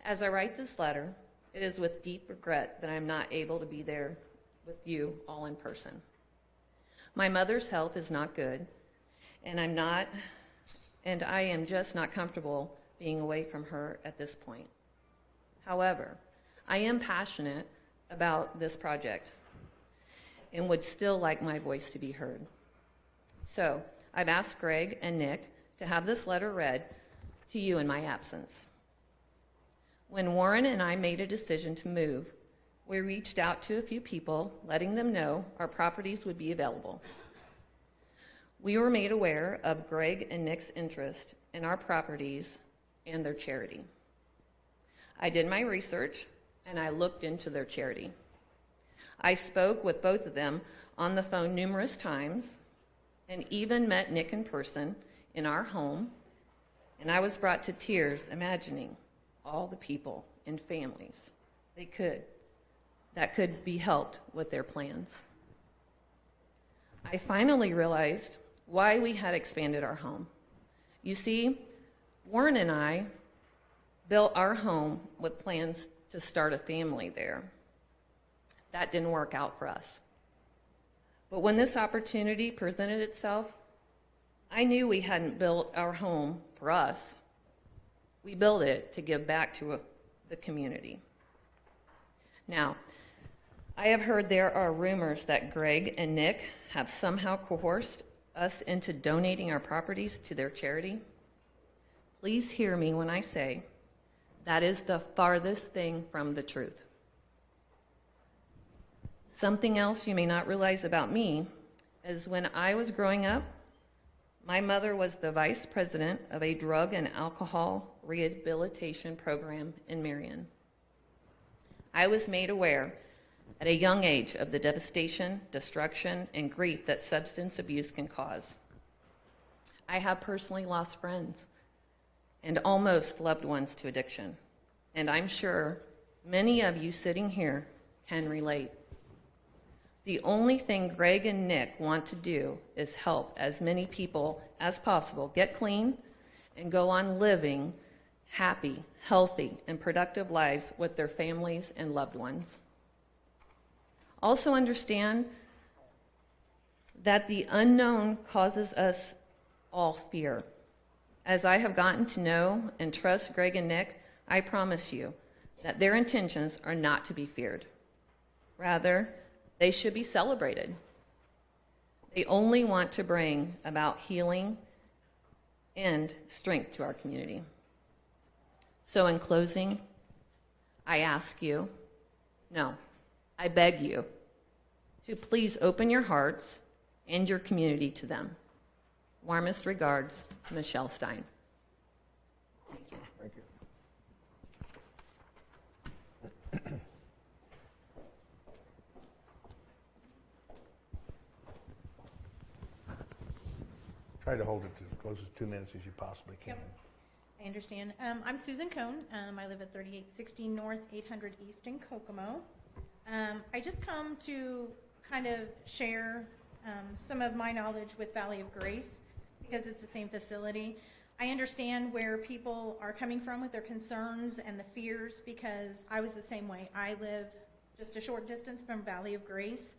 As I write this letter, it is with deep regret that I am not able to be there with you all in person. My mother's health is not good, and I am just not comfortable being away from her at this point. However, I am passionate about this project and would still like my voice to be heard. So I've asked Greg and Nick to have this letter read to you in my absence. When Warren and I made a decision to move, we reached out to a few people, letting them know our properties would be available. We were made aware of Greg and Nick's interest in our properties and their charity. I did my research and I looked into their charity. I spoke with both of them on the phone numerous times and even met Nick in person in our home, and I was brought to tears imagining all the people and families that could be helped with their plans. I finally realized why we had expanded our home. You see, Warren and I built our home with plans to start a family there. That didn't work out for us. But when this opportunity presented itself, I knew we hadn't built our home for us. We built it to give back to the community. Now, I have heard there are rumors that Greg and Nick have somehow coerced us into donating our properties to their charity. Please hear me when I say that is the farthest thing from the truth. Something else you may not realize about me is when I was growing up, my mother was the vice president of a drug and alcohol rehabilitation program in Marion. I was made aware at a young age of the devastation, destruction, and grief that substance abuse can cause. I have personally lost friends and almost loved ones to addiction, and I'm sure many of you sitting here can relate. The only thing Greg and Nick want to do is help as many people as possible get clean and go on living happy, healthy, and productive lives with their families and loved ones. Also understand that the unknown causes us all fear. As I have gotten to know and trust Greg and Nick, I promise you that their intentions are not to be feared. Rather, they should be celebrated. They only want to bring about healing and strength to our community. So in closing, I ask you, no, I beg you, to please open your hearts and your community to them. Warmest regards, Michelle Stein. Thank you. Thank you. Try to hold it to as close as 2 minutes as you possibly can. Yep. I understand. I'm Susan Cohen. I live at 3860 North, 800 East in Kokomo. I just come to kind of share some of my knowledge with Valley of Grace because it's the same facility. I understand where people are coming from with their concerns and the fears because I was the same way. I live just a short distance from Valley of Grace,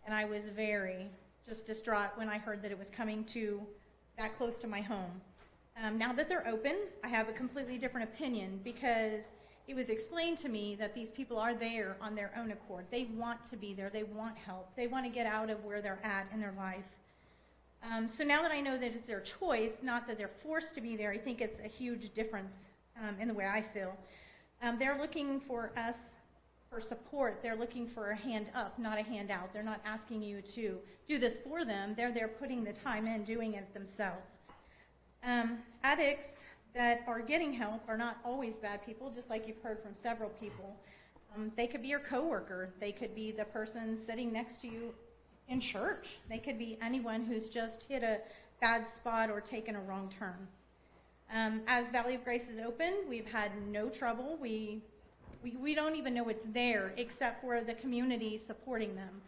and I was very just distraught when I heard that it was coming to that close to my home. Now that they're open, I have a completely different opinion because it was explained to me that these people are there on their own accord. They want to be there. They want help. They want to get out of where they're at in their life. So now that I know that it's their choice, not that they're forced to be there, I think it's a huge difference in the way I feel. They're looking for us for support. They're looking for a hand up, not a hand out. They're not asking you to do this for them. They're there putting the time in, doing it themselves. Addicts that are getting help are not always bad people, just like you've heard from several people. They could be your coworker. They could be the person sitting next to you in church. They could be anyone who's just hit a bad spot or taken a wrong turn. As Valley of Grace is open, we've had no trouble. We don't even know it's there except for the community supporting them.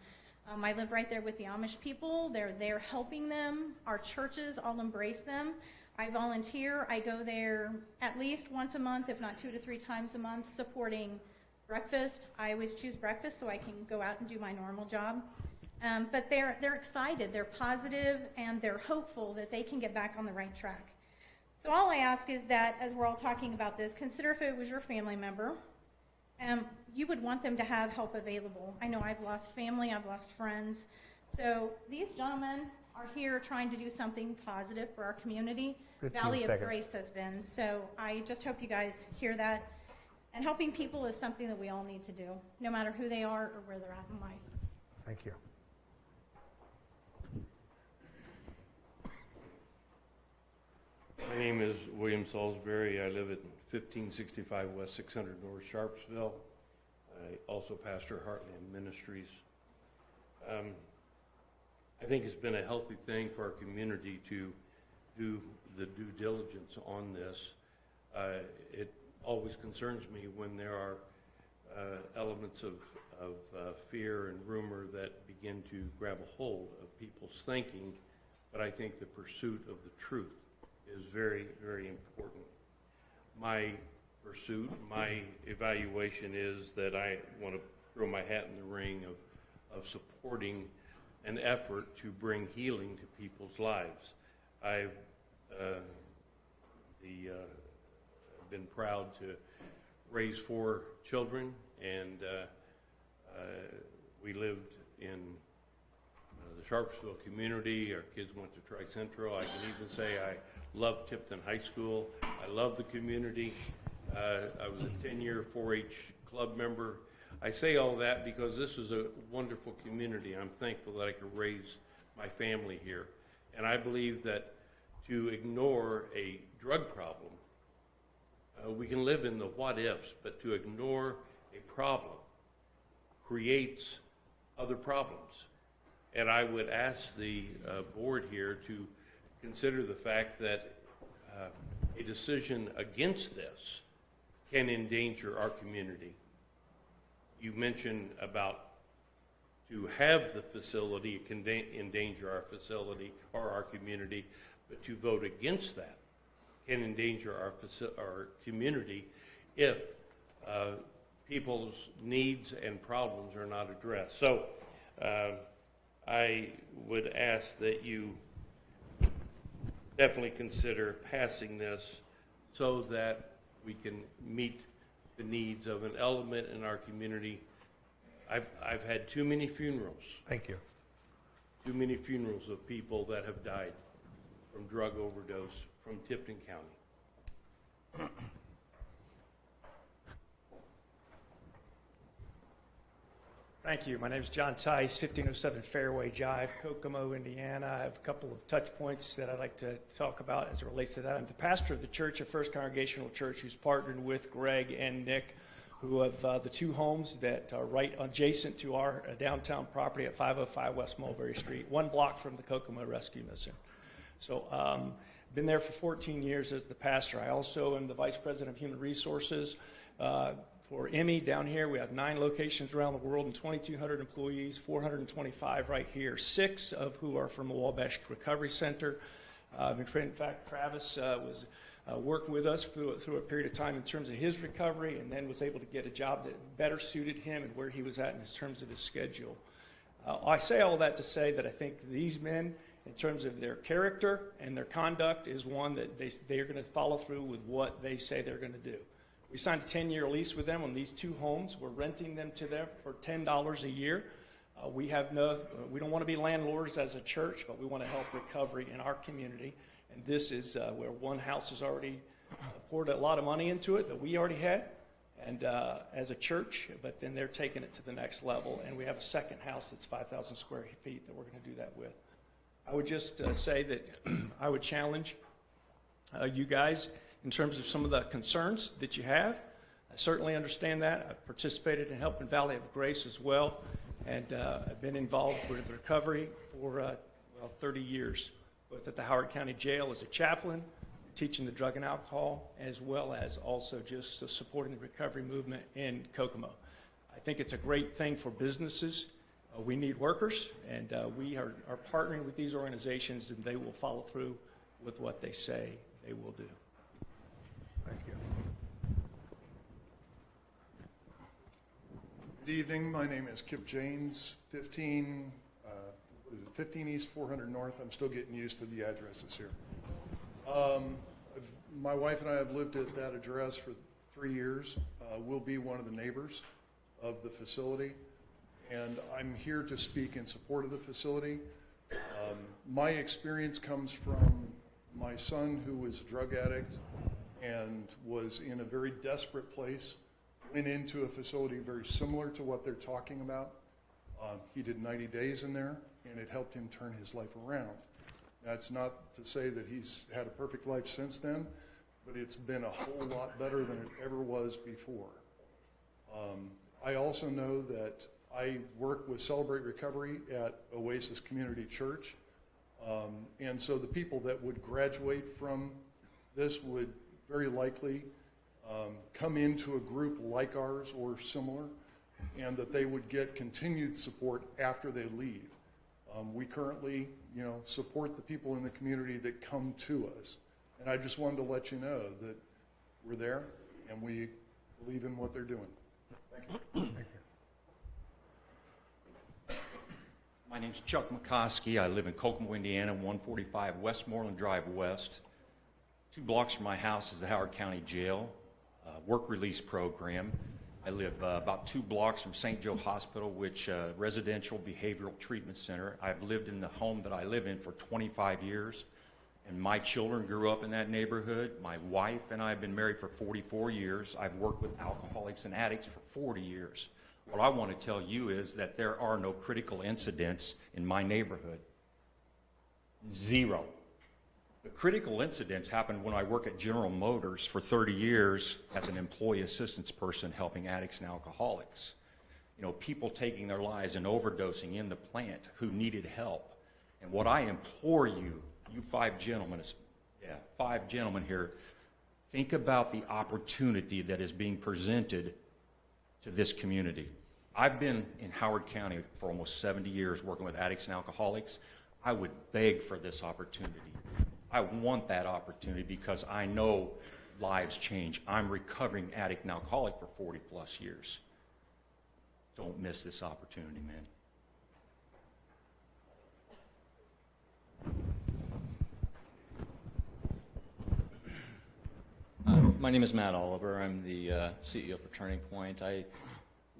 I live right there with the Amish people. They're there helping them. Our churches all embrace them. I volunteer. I go there at least once a month, if not 2 to 3 times a month, supporting breakfast. I always choose breakfast so I can go out and do my normal job. But they're excited, they're positive, and they're hopeful that they can get back on the right track. So all I ask is that, as we're all talking about this, consider if it was your family member, you would want them to have help available. I know I've lost family, I've lost friends. So these gentlemen are here trying to do something positive for our community. 15 Valley seconds. of Grace has been. So I just hope you guys hear that. And helping people is something that we all need to do, no matter who they are or where they're at in life. Thank you. My name is William Salisbury. I live at 1565 West 600 North Sharpsville. I also pastor Heartland Ministries. I think it's been a healthy thing for our community to do the due diligence on this. It always concerns me when there are elements of fear and rumor that begin to grab a hold of people's thinking but I think the pursuit of the truth is very, very important. My pursuit, my evaluation is that I want to throw my hat in the ring of supporting an effort to bring healing to people's lives. I've been proud to raise 4 children, and we lived in the Sharpsville community. Our kids went to Tri-Central. I can even say I love Tipton High School. I love the community. I was a 10-year 4-H club member. I say all that because this is a wonderful community. I'm thankful that I could raise my family here. And I believe that to ignore a drug problem, we can live in the what ifs, but to ignore a problem creates other problems. And I would ask the board here to consider the fact that a decision against this can endanger our community. You mentioned about to have the facility, it can endanger our facility or our community, but to vote against that can endanger our community if people's needs and problems are not addressed. So I would ask that you definitely consider passing this so that we can meet the needs of an element in our community. I've had too many funerals. Thank you. Too many funerals of people that have died from drug overdose from Tipton County. Thank you. My name is John Tice, 1507 Fairway Drive, Kokomo, Indiana. I have a couple of touch points that I'd like to talk about as it relates to that. I'm the pastor of the Church of First Congregational Church, who's partnered with Greg and Nick, who have the 2 homes that are right adjacent to our downtown property at 505 West Mulberry Street, 1 block from the Kokomo Rescue Mission. So been there for 14 years as the pastor. I also am the vice president of human resources for Emmy down here. We have 9 locations around the world and 2,200 employees, 425 right here, 6 of who are from the Wabash Recovery Center. In fact, Travis was worked with us through a period of time in terms of his recovery, and then was able to get a job that better suited him and where he was at in terms of his schedule. I say all that to say that I think these men, in terms of their character and their conduct, is one that they are going to follow through with what they say they're going to do. We signed a 10-year lease with them on these 2 homes. We're renting them to them for $10 a year. We don't want to be landlords as a church, but we want to help recovery in our community. And this is where one house has already poured a lot of money into it that we already had, and as a church, but then they're taking it to the next level. And we have a second house that's 5,000 square feet that we're going to do that with. I would just say that I would challenge you guys in terms of some of the concerns that you have. I certainly understand that. I've participated in helping Valley of Grace as well, and I've been involved with recovery for 30 years, both at the Howard County Jail as a chaplain, teaching the drug and alcohol, as well as also just supporting the recovery movement in Kokomo. I think it's a great thing for businesses. We need workers, and we are partnering with these organizations, and they will follow through with what they say they will do. Thank you. Good evening. My name is Kip Janes, 15 East, 400 North. I'm still getting used to the addresses here. My wife and I have lived at that address for 3 years. We'll be one of the neighbors of the facility, and I'm here to speak in support of the facility. My experience comes from my son, who was a drug addict and was in a very desperate place, went into a facility very similar to what they're talking about. He did 90 days in there, and it helped him turn his life around. That's not to say that he's had a perfect life since then, but it's been a whole lot better than it ever was before. I also know that I work with Celebrate Recovery at Oasis Community Church, and so the people that would graduate from this would very likely come into a group like ours or similar, and that they would get continued support after they leave. We currently, support the people in the community that come to us. And I just wanted to let you know that we're there and we believe in what they're doing. Thank you. Thank you. My name's Chuck Mccoskey. I live in Kokomo, Indiana, 145 Westmoreland Drive West. 2 blocks from my house is the Howard County Jail work release program. I live about 2 blocks from St. Joe Hospital, which residential behavioral treatment center. I've lived in the home that I live in for 25 years, and my children grew up in that neighborhood. My wife and I have been married for 44 years. I've worked with alcoholics and addicts for 40 years. What I want to tell you is that there are no critical incidents in my neighborhood. 0. The critical incidents happened when I worked at General Motors for 30 years as an employee assistance person helping addicts and alcoholics. People taking their lives and overdosing in the plant who needed help. And what I implore you 5 gentlemen, 5 gentlemen here, think about the opportunity that is being presented to this community. I've been in Howard County for almost 70 years working with addicts and alcoholics. I would beg for this opportunity. I want that opportunity because I know lives change. I'm recovering addict and alcoholic for 40 plus years. Don't miss this opportunity, man. My name is Matt Oliver. I'm the CEO for Turning Point. I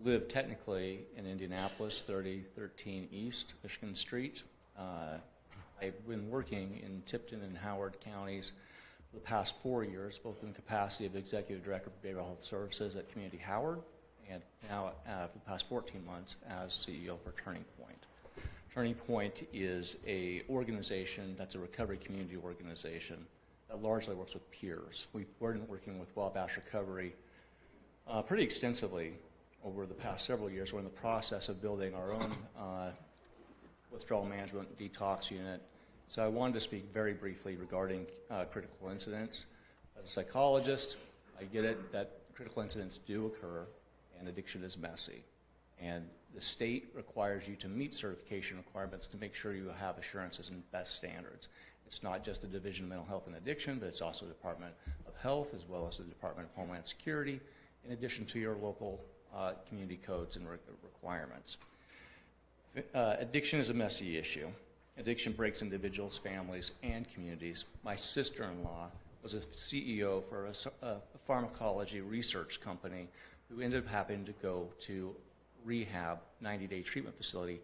live technically in Indianapolis, 3013 East Michigan Street. I've been working in Tipton and Howard counties for the past 4 years, both in the capacity of Executive Director for Behavioral Health Services at Community Howard, and now for the past 14 months as CEO for Turning Point. Turning Point is an organization that's a recovery community organization that largely works with peers. We've been working with Wabash Recovery pretty extensively over the past several years. We're in the process of building our own withdrawal management detox unit. So I wanted to speak very briefly regarding critical incidents. As a psychologist, I get it that critical incidents do occur and addiction is messy. And the state requires you to meet certification requirements to make sure you have assurances and best standards. It's not just the Division of Mental Health and Addiction, but it's also the Department of Health as well as the Department of Homeland Security, in addition to your local community codes and requirements. Addiction is a messy issue. Addiction breaks individuals, families, and communities. My sister-in-law was a CEO for a pharmacology research company who ended up having to go to rehab 90-day treatment facility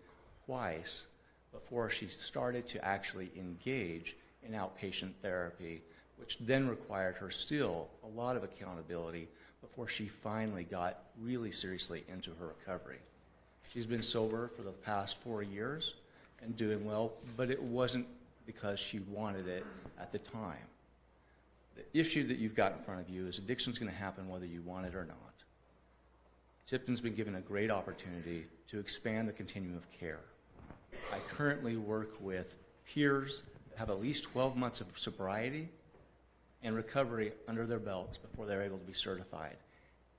twice before she started to actually engage in outpatient therapy, which then required her still a lot of accountability before she finally got really seriously into her recovery. She's been sober for the past 4 years and doing well, but it wasn't because she wanted it at the time. The issue that you've got in front of you is addiction's going to happen whether you want it or not. Tipton's been given a great opportunity to expand the continuum of care. I currently work with peers that have at least 12 months of sobriety and recovery under their belts before they're able to be certified.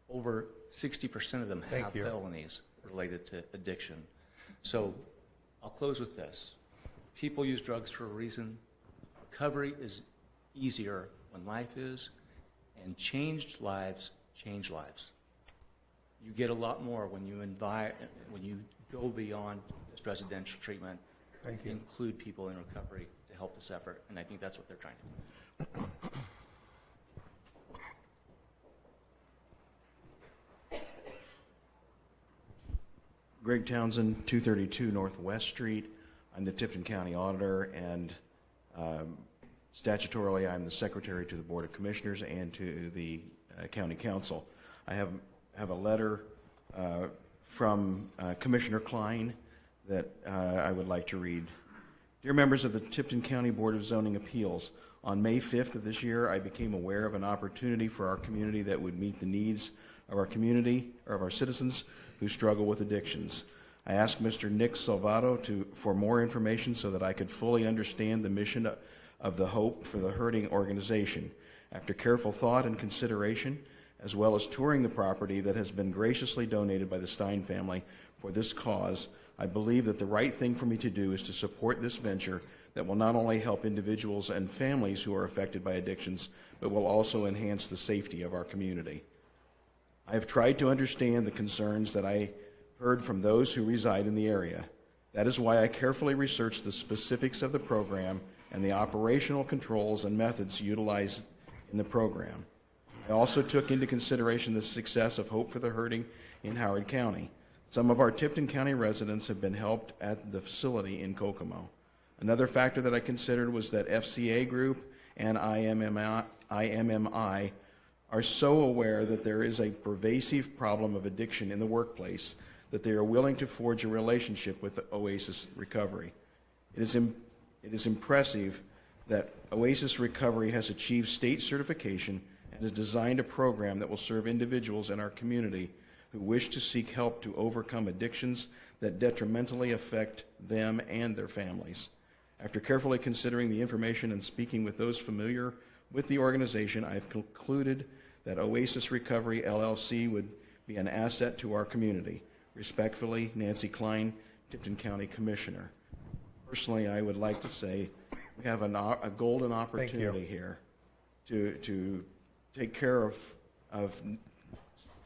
Over 60% of them have felonies related to addiction. So I'll close with this. People use drugs for a reason. Recovery is easier when life is, and changed lives change lives. You get a lot more when you go beyond just residential treatment. Thank you. Include people in recovery to help this effort, and I think that's what they're trying to do. Greg Townsend, 232 Northwest Street. I'm the Tipton County Auditor, and statutorily I'm the Secretary to the Board of Commissioners and to the County Council. I have a letter from Commissioner Klein that I would like to read. Dear members of the Tipton County Board of Zoning Appeals, on May 5th of this year, I became aware of an opportunity for our community that would meet the needs of our community, or of our citizens who struggle with addictions. I asked Mr. Nick Salvato for more information so that I could fully understand the mission of the Hope for the Hurting organization. After careful thought and consideration, as well as touring the property that has been graciously donated by the Stein family for this cause, I believe that the right thing for me to do is to support this venture that will not only help individuals and families who are affected by addictions, but will also enhance the safety of our community. I have tried to understand the concerns that I heard from those who reside in the area. That is why I carefully researched the specifics of the program and the operational controls and methods utilized in the program. I also took into consideration the success of Hope for the Hurting in Howard County. Some of our Tipton County residents have been helped at the facility in Kokomo. Another factor that I considered was that FCA Group and IMMI are so aware that there is a pervasive problem of addiction in the workplace that they are willing to forge a relationship with Oasis Recovery. It is impressive that Oasis Recovery has achieved state certification and has designed a program that will serve individuals in our community who wish to seek help to overcome addictions that detrimentally affect them and their families. After carefully considering the information and speaking with those familiar with the organization, I have concluded that Oasis Recovery LLC would be an asset to our community. Respectfully, Nancy Klein, Tipton County Commissioner. Personally, I would like to say we have a golden opportunity here to take care of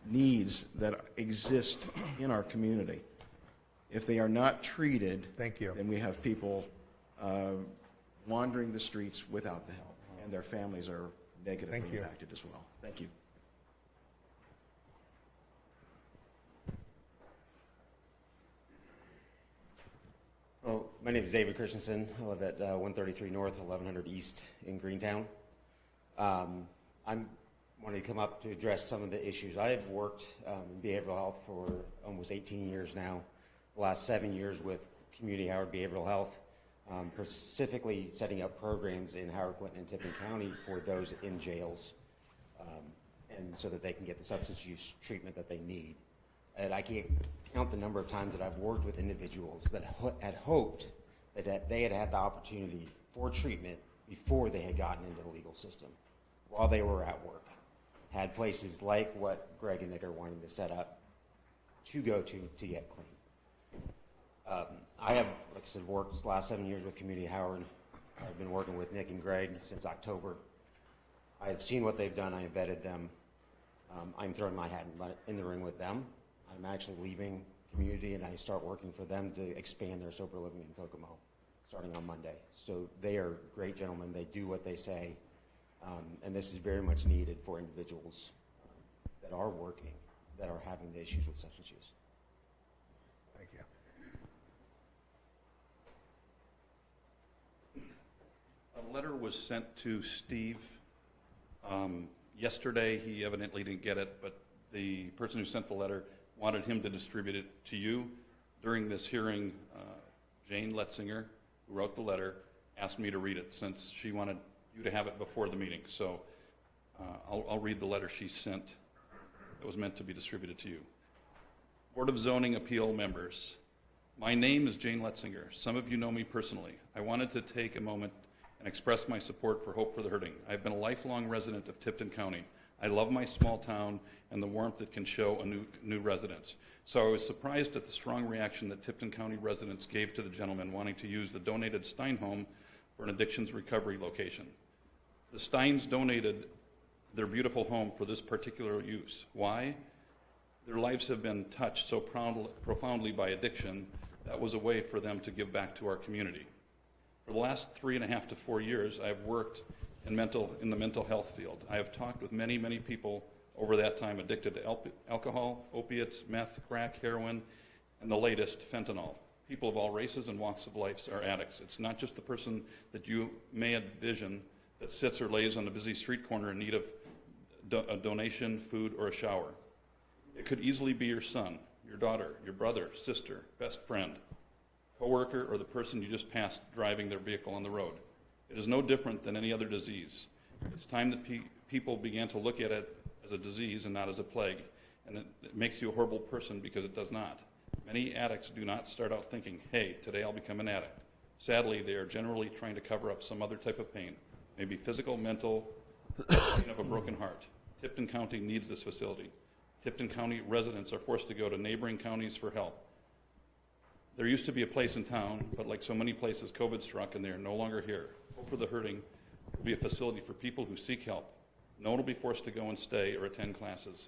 needs that exist in our community. If they are not treated, then we have people wandering the streets without the help, and their families are negatively impacted as well. Thank you. Oh, my name is David Christensen. I live at 133 North, 1100 East in Greentown. I'm wanting to come up to address some of the issues. I have worked in behavioral health for almost 18 years now, the last 7 years with Community Howard Behavioral Health, specifically setting up programs in Howard, Clinton, and Tipton County for those in jails, and so that they can get the substance use treatment that they need. And I can't count the number of times that I've worked with individuals that had hoped that they had had the opportunity for treatment before they had gotten into the legal system, while they were at work. Had places like what Greg and Nick are wanting to set up to go to get clean. I have, like I said, worked the last 7 years with Community Howard. I've been working with Nick and Greg since October. I have seen what they've done. I have vetted them. I'm throwing my hat in the ring with them. I'm actually leaving Community, and I start working for them to expand their sober living in Kokomo, starting on Monday. So they are great gentlemen. They do what they say, and this is very much needed for individuals that are working, that are having the issues with substance use. Thank you. A letter was sent to Steve yesterday. He evidently didn't get it, but the person who sent the letter wanted him to distribute it to you. During this hearing, Jane Letzinger, who wrote the letter, asked me to read it since she wanted you to have it before the meeting. So I'll read the letter she sent that was meant to be distributed to you. Board of Zoning Appeal members, my name is Jane Letzinger. Some of you know me personally. I wanted to take a moment and express my support for Hope for the Hurting. I've been a lifelong resident of Tipton County. I love my small town and the warmth it can show a new residents. So I was surprised at the strong reaction that Tipton County residents gave to the gentleman wanting to use the donated Stein home for an addictions recovery location. The Steins donated their beautiful home for this particular use. Why? Their lives have been touched so profoundly by addiction. That was a way for them to give back to our community. For the last 3.5 to 4 years, I've worked in the mental health field. I have talked with many, many people over that time addicted to alcohol, opiates, meth, crack, heroin, and the latest, fentanyl. People of all races and walks of life are addicts. It's not just the person that you may envision that sits or lays on a busy street corner in need of a donation, food, or a shower. It could easily be your son, your daughter, your brother, sister, best friend, coworker, or the person you just passed driving their vehicle on the road. It is no different than any other disease. It's time that people began to look at it as a disease and not as a plague, and it makes you a horrible person because it does not. Many addicts do not start out thinking, hey, today I'll become an addict. Sadly, they are generally trying to cover up some other type of pain, maybe physical, mental, pain of a broken heart. Tipton County needs this facility. Tipton County residents are forced to go to neighboring counties for help. There used to be a place in town, but like so many places, COVID struck and they are no longer here. Hope for the Hurting will be a facility for people who seek help. No one will be forced to go and stay or attend classes.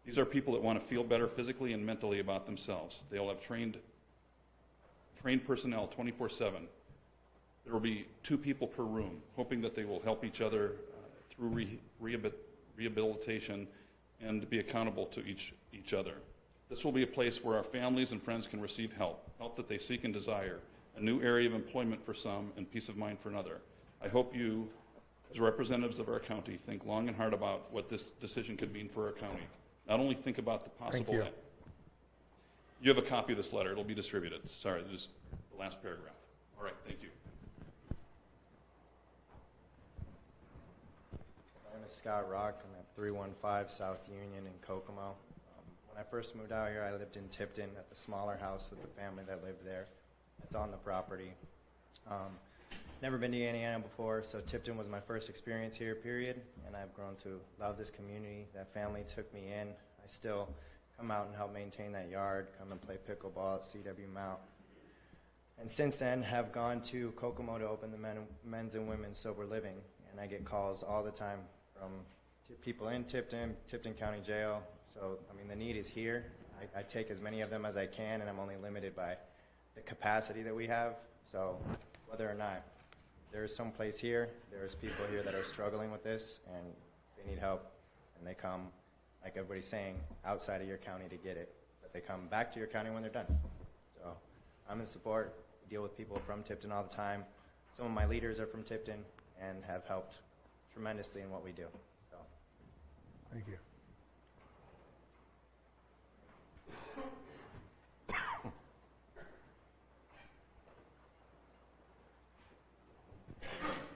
These are people that want to feel better physically and mentally about themselves. They will have trained personnel 24/7. There will be 2 people per room, hoping that they will help each other through rehabilitation and be accountable to each other. This will be a place where our families and friends can receive help that they seek and desire, a new area of employment for some and peace of mind for another. I hope you, as representatives of our county, think long and hard about what this decision could mean for our county. Not only think about the possible... you. You have a copy of this letter. It'll be distributed. Sorry, just the last paragraph. All right, thank you. My name is Scott Rock. I'm at 315 South Union in Kokomo. When I first moved out here, I lived in Tipton at the smaller house with the family that lived there. It's on the property. Never been to Indiana before, so Tipton was my first experience here, period, and I've grown to love this community. That family took me in. I still come out and help maintain that yard, come and play pickleball at CW Mount. And since then, have gone to Kokomo to open the men's and women's sober living, and I get calls all the time from people in Tipton, Tipton County Jail. So, I mean, the need is here. I take as many of them as I can, and I'm only limited by the capacity that we have. So, whether or not there is some place here, there's people here that are struggling with this, and they need help, and they come, like everybody's saying, outside of your county to get it. But they come back to your county when they're done. So, I'm in support. I deal with people from Tipton all the time. Some of my leaders are from Tipton and have helped tremendously in what we do. So, Thank you.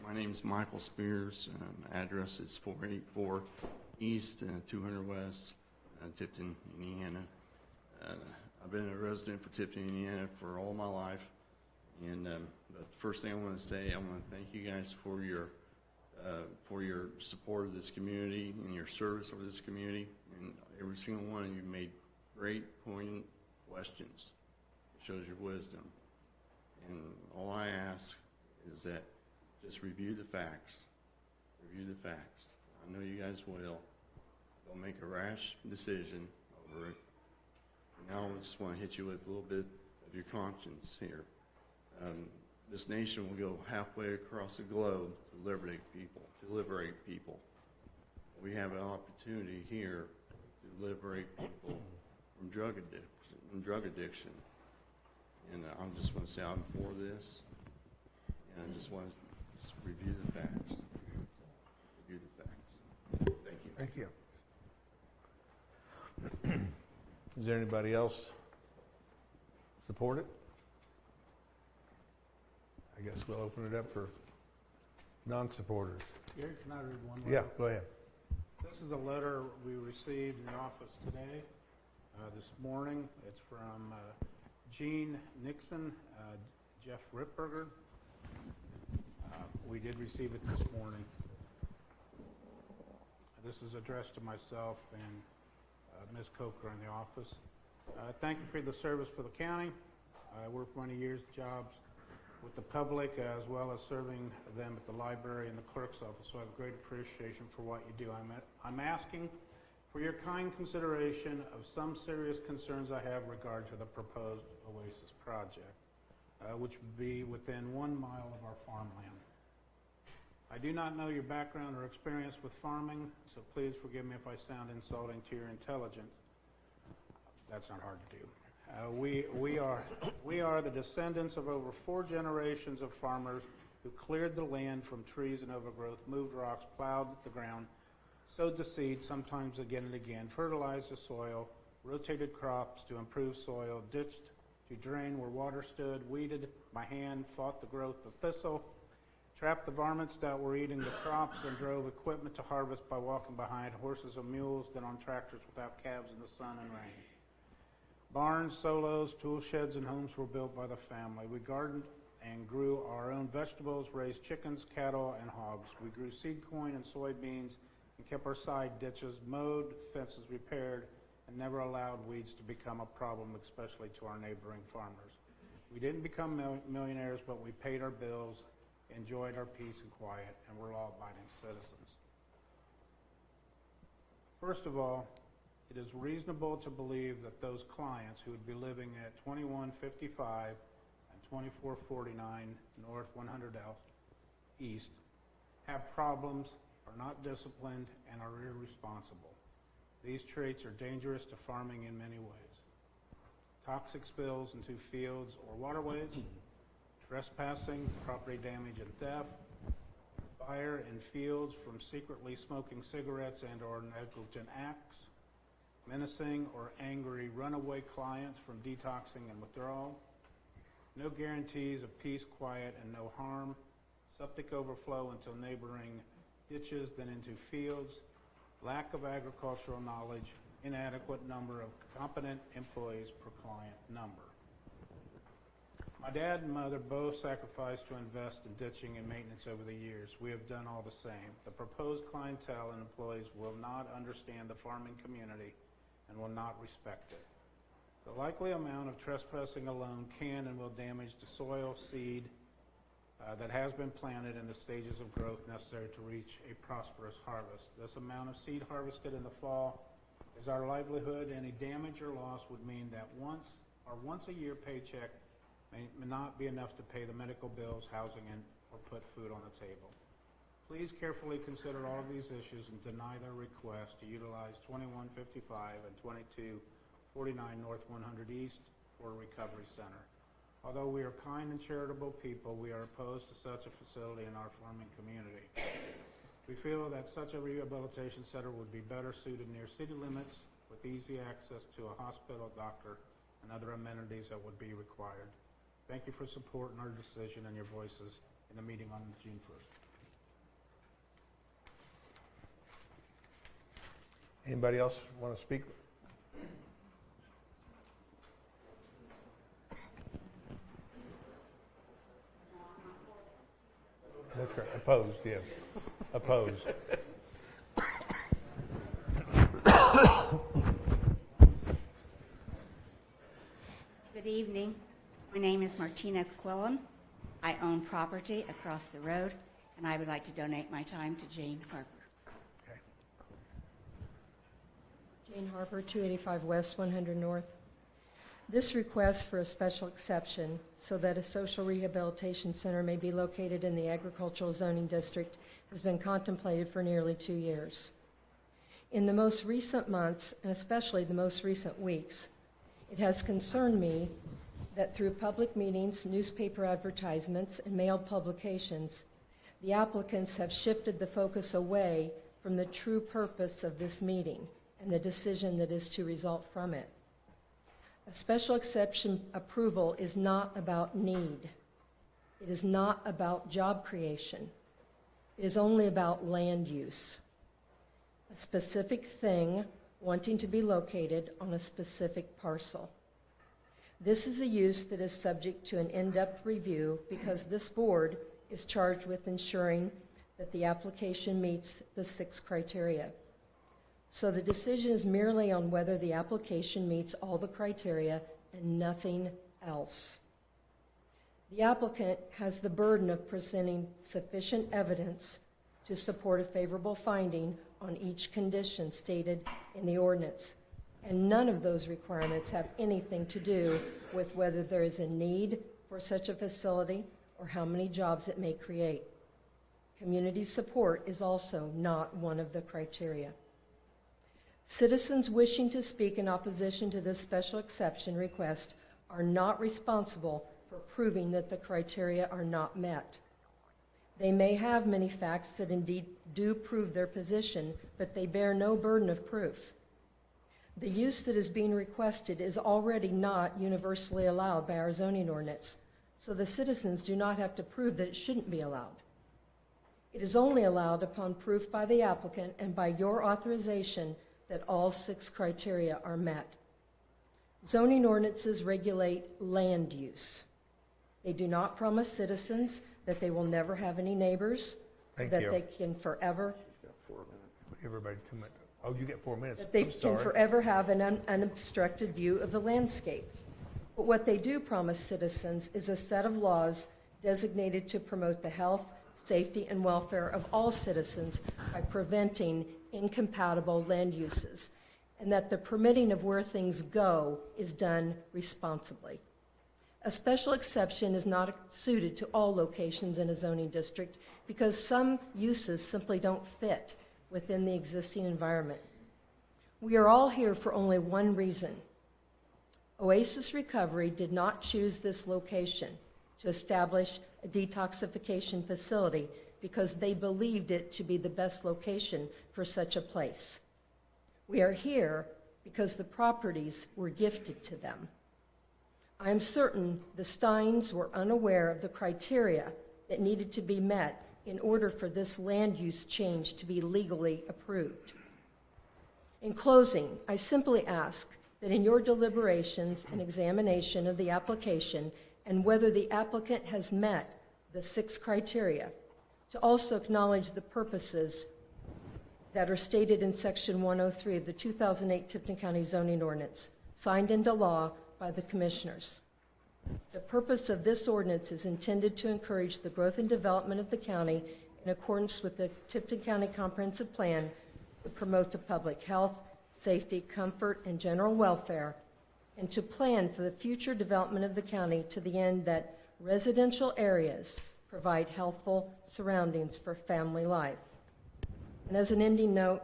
My name's Michael Spears. Address is 484 East, 200 West, Tipton, Indiana. I've been a resident for Tipton, Indiana for all my life. And the first thing I want to say, I want to thank you guys for your support of this community and your service of this community. And every single one of you made great, poignant questions. It shows your wisdom. And all I ask is that just review the facts. Review the facts. I know you guys will. Don't make a rash decision over it. Now I just want to hit you with a little bit of your conscience here. This nation will go halfway across the globe to liberate people. We have an opportunity here to liberate people from drug addiction. And I just want to say I'm for this. And I just want to review the facts. Review the facts. Thank you. Thank you. Is there anybody else support it? I guess we'll open it up for non-supporters. Gary, can I read one Yeah, letter? go ahead. This is a letter we received in the office today, this morning. It's from Gene Nixon, Jeff Ripberger. We did receive it this morning. This is addressed to myself and Ms. Coker in the office. Thank you for the service for the county. I worked many years jobs with the public as well as serving them at the library and the clerk's office, so I have great appreciation for what you do. I'm asking for your kind consideration of some serious concerns I have regard to the proposed Oasis project, which would be within 1 mile of our farmland. I do not know your background or experience with farming, so please forgive me if I sound insulting to your intelligence. That's not hard to do. We are the descendants of over 4 generations of farmers who cleared the land from trees and overgrowth, moved rocks, plowed the ground, sowed the seed, sometimes again and again, fertilized the soil, rotated crops to improve soil, ditched to drain where water stood, weeded by hand, fought the growth of thistle, trapped the varmints that were eating the crops, and drove equipment to harvest by walking behind horses or mules, then on tractors without cabs in the sun and rain. Barns, solos, tool sheds, and homes were built by the family. We gardened and grew our own vegetables, raised chickens, cattle, and hogs. We grew seed corn and soybeans and kept our side ditches mowed, fences repaired, and never allowed weeds to become a problem, especially to our neighboring farmers. We didn't become millionaires, but we paid our bills, enjoyed our peace and quiet, and we're law-abiding citizens. First of all, it is reasonable to believe that those clients who would be living at 2155 and 2449 North 100 East have problems, are not disciplined, and are irresponsible. These traits are dangerous to farming in many ways. Toxic spills into fields or waterways, trespassing, property damage and theft, fire in fields from secretly smoking cigarettes and or negligent acts, menacing or angry runaway clients from detoxing and withdrawal, no guarantees of peace, quiet, and no harm, septic overflow until neighboring ditches, then into fields, lack of agricultural knowledge, inadequate number of competent employees per client number. My dad and mother both sacrificed to invest in ditching and maintenance over the years. We have done all the same. The proposed clientele and employees will not understand the farming community and will not respect it. The likely amount of trespassing alone can and will damage the soil, seed that has been planted in the stages of growth necessary to reach a prosperous harvest. This amount of seed harvested in the fall is our livelihood. Any damage or loss would mean that once a year paycheck may not be enough to pay the medical bills, housing, and or put food on the table. Please carefully consider all of these issues and deny their request to utilize 2155 and 2249 North 100 East for a recovery center. Although we are kind and charitable people, we are opposed to such a facility in our farming community. We feel that such a rehabilitation center would be better suited near city limits with easy access to a hospital, doctor, and other amenities that would be required. Thank you for supporting our decision and your voices in the meeting on June 1st. Anybody else want to speak? That's right. Opposed, yes. Opposed. Good evening. My name is Martina Quillen. I own property across the road, and I would like to donate my time to Jane Harper. Okay. Jane Harper, 285 West, 100 North. This request for a special exception so that a social rehabilitation center may be located in the agricultural zoning district has been contemplated for nearly 2 years. In the most recent months, and especially the most recent weeks, it has concerned me that through public meetings, newspaper advertisements, and mailed publications, the applicants have shifted the focus away from the true purpose of this meeting and the decision that is to result from it. A special exception approval is not about need. It is not about job creation. It is only about land use. A specific thing wanting to be located on a specific parcel. This is a use that is subject to an in-depth review because this board is charged with ensuring that the application meets the 6 criteria. So the decision is merely on whether the application meets all the criteria and nothing else. The applicant has the burden of presenting sufficient evidence to support a favorable finding on each condition stated in the ordinance, and none of those requirements have anything to do with whether there is a need for such a facility or how many jobs it may create. Community support is also not one of the criteria. Citizens wishing to speak in opposition to this special exception request are not responsible for proving that the criteria are not met. They may have many facts that indeed do prove their position, but they bear no burden of proof. The use that is being requested is already not universally allowed by our zoning ordinance, so the citizens do not have to prove that it shouldn't be allowed. It is only allowed upon proof by the applicant and by your authorization that all 6 criteria are met. Zoning ordinances regulate land use. They do not promise citizens that they will never have any neighbors, Thank that you. they can forever. Give everybody 2 minutes. Oh, you get 4 minutes. that they I'm can sorry. forever have an unobstructed view of the landscape. But what they do promise citizens is a set of laws designated to promote the health, safety, and welfare of all citizens by preventing incompatible land uses, and that the permitting of where things go is done responsibly. A special exception is not suited to all locations in a zoning district because some uses simply don't fit within the existing environment. We are all here for only one reason. Oasis Recovery did not choose this location to establish a detoxification facility because they believed it to be the best location for such a place. We are here because the properties were gifted to them. I am certain the Steins were unaware of the criteria that needed to be met in order for this land use change to be legally approved. In closing, I simply ask that in your deliberations and examination of the application and whether the applicant has met the 6 criteria, to also acknowledge the purposes that are stated in Section 103 of the 2008 Tipton County Zoning Ordinance, signed into law by the Commissioners. The purpose of this ordinance is intended to encourage the growth and development of the county in accordance with the Tipton County Comprehensive Plan to promote the public health, safety, comfort, and general welfare, and to plan for the future development of the county to the end that residential areas provide healthful surroundings for family life. And as an ending note,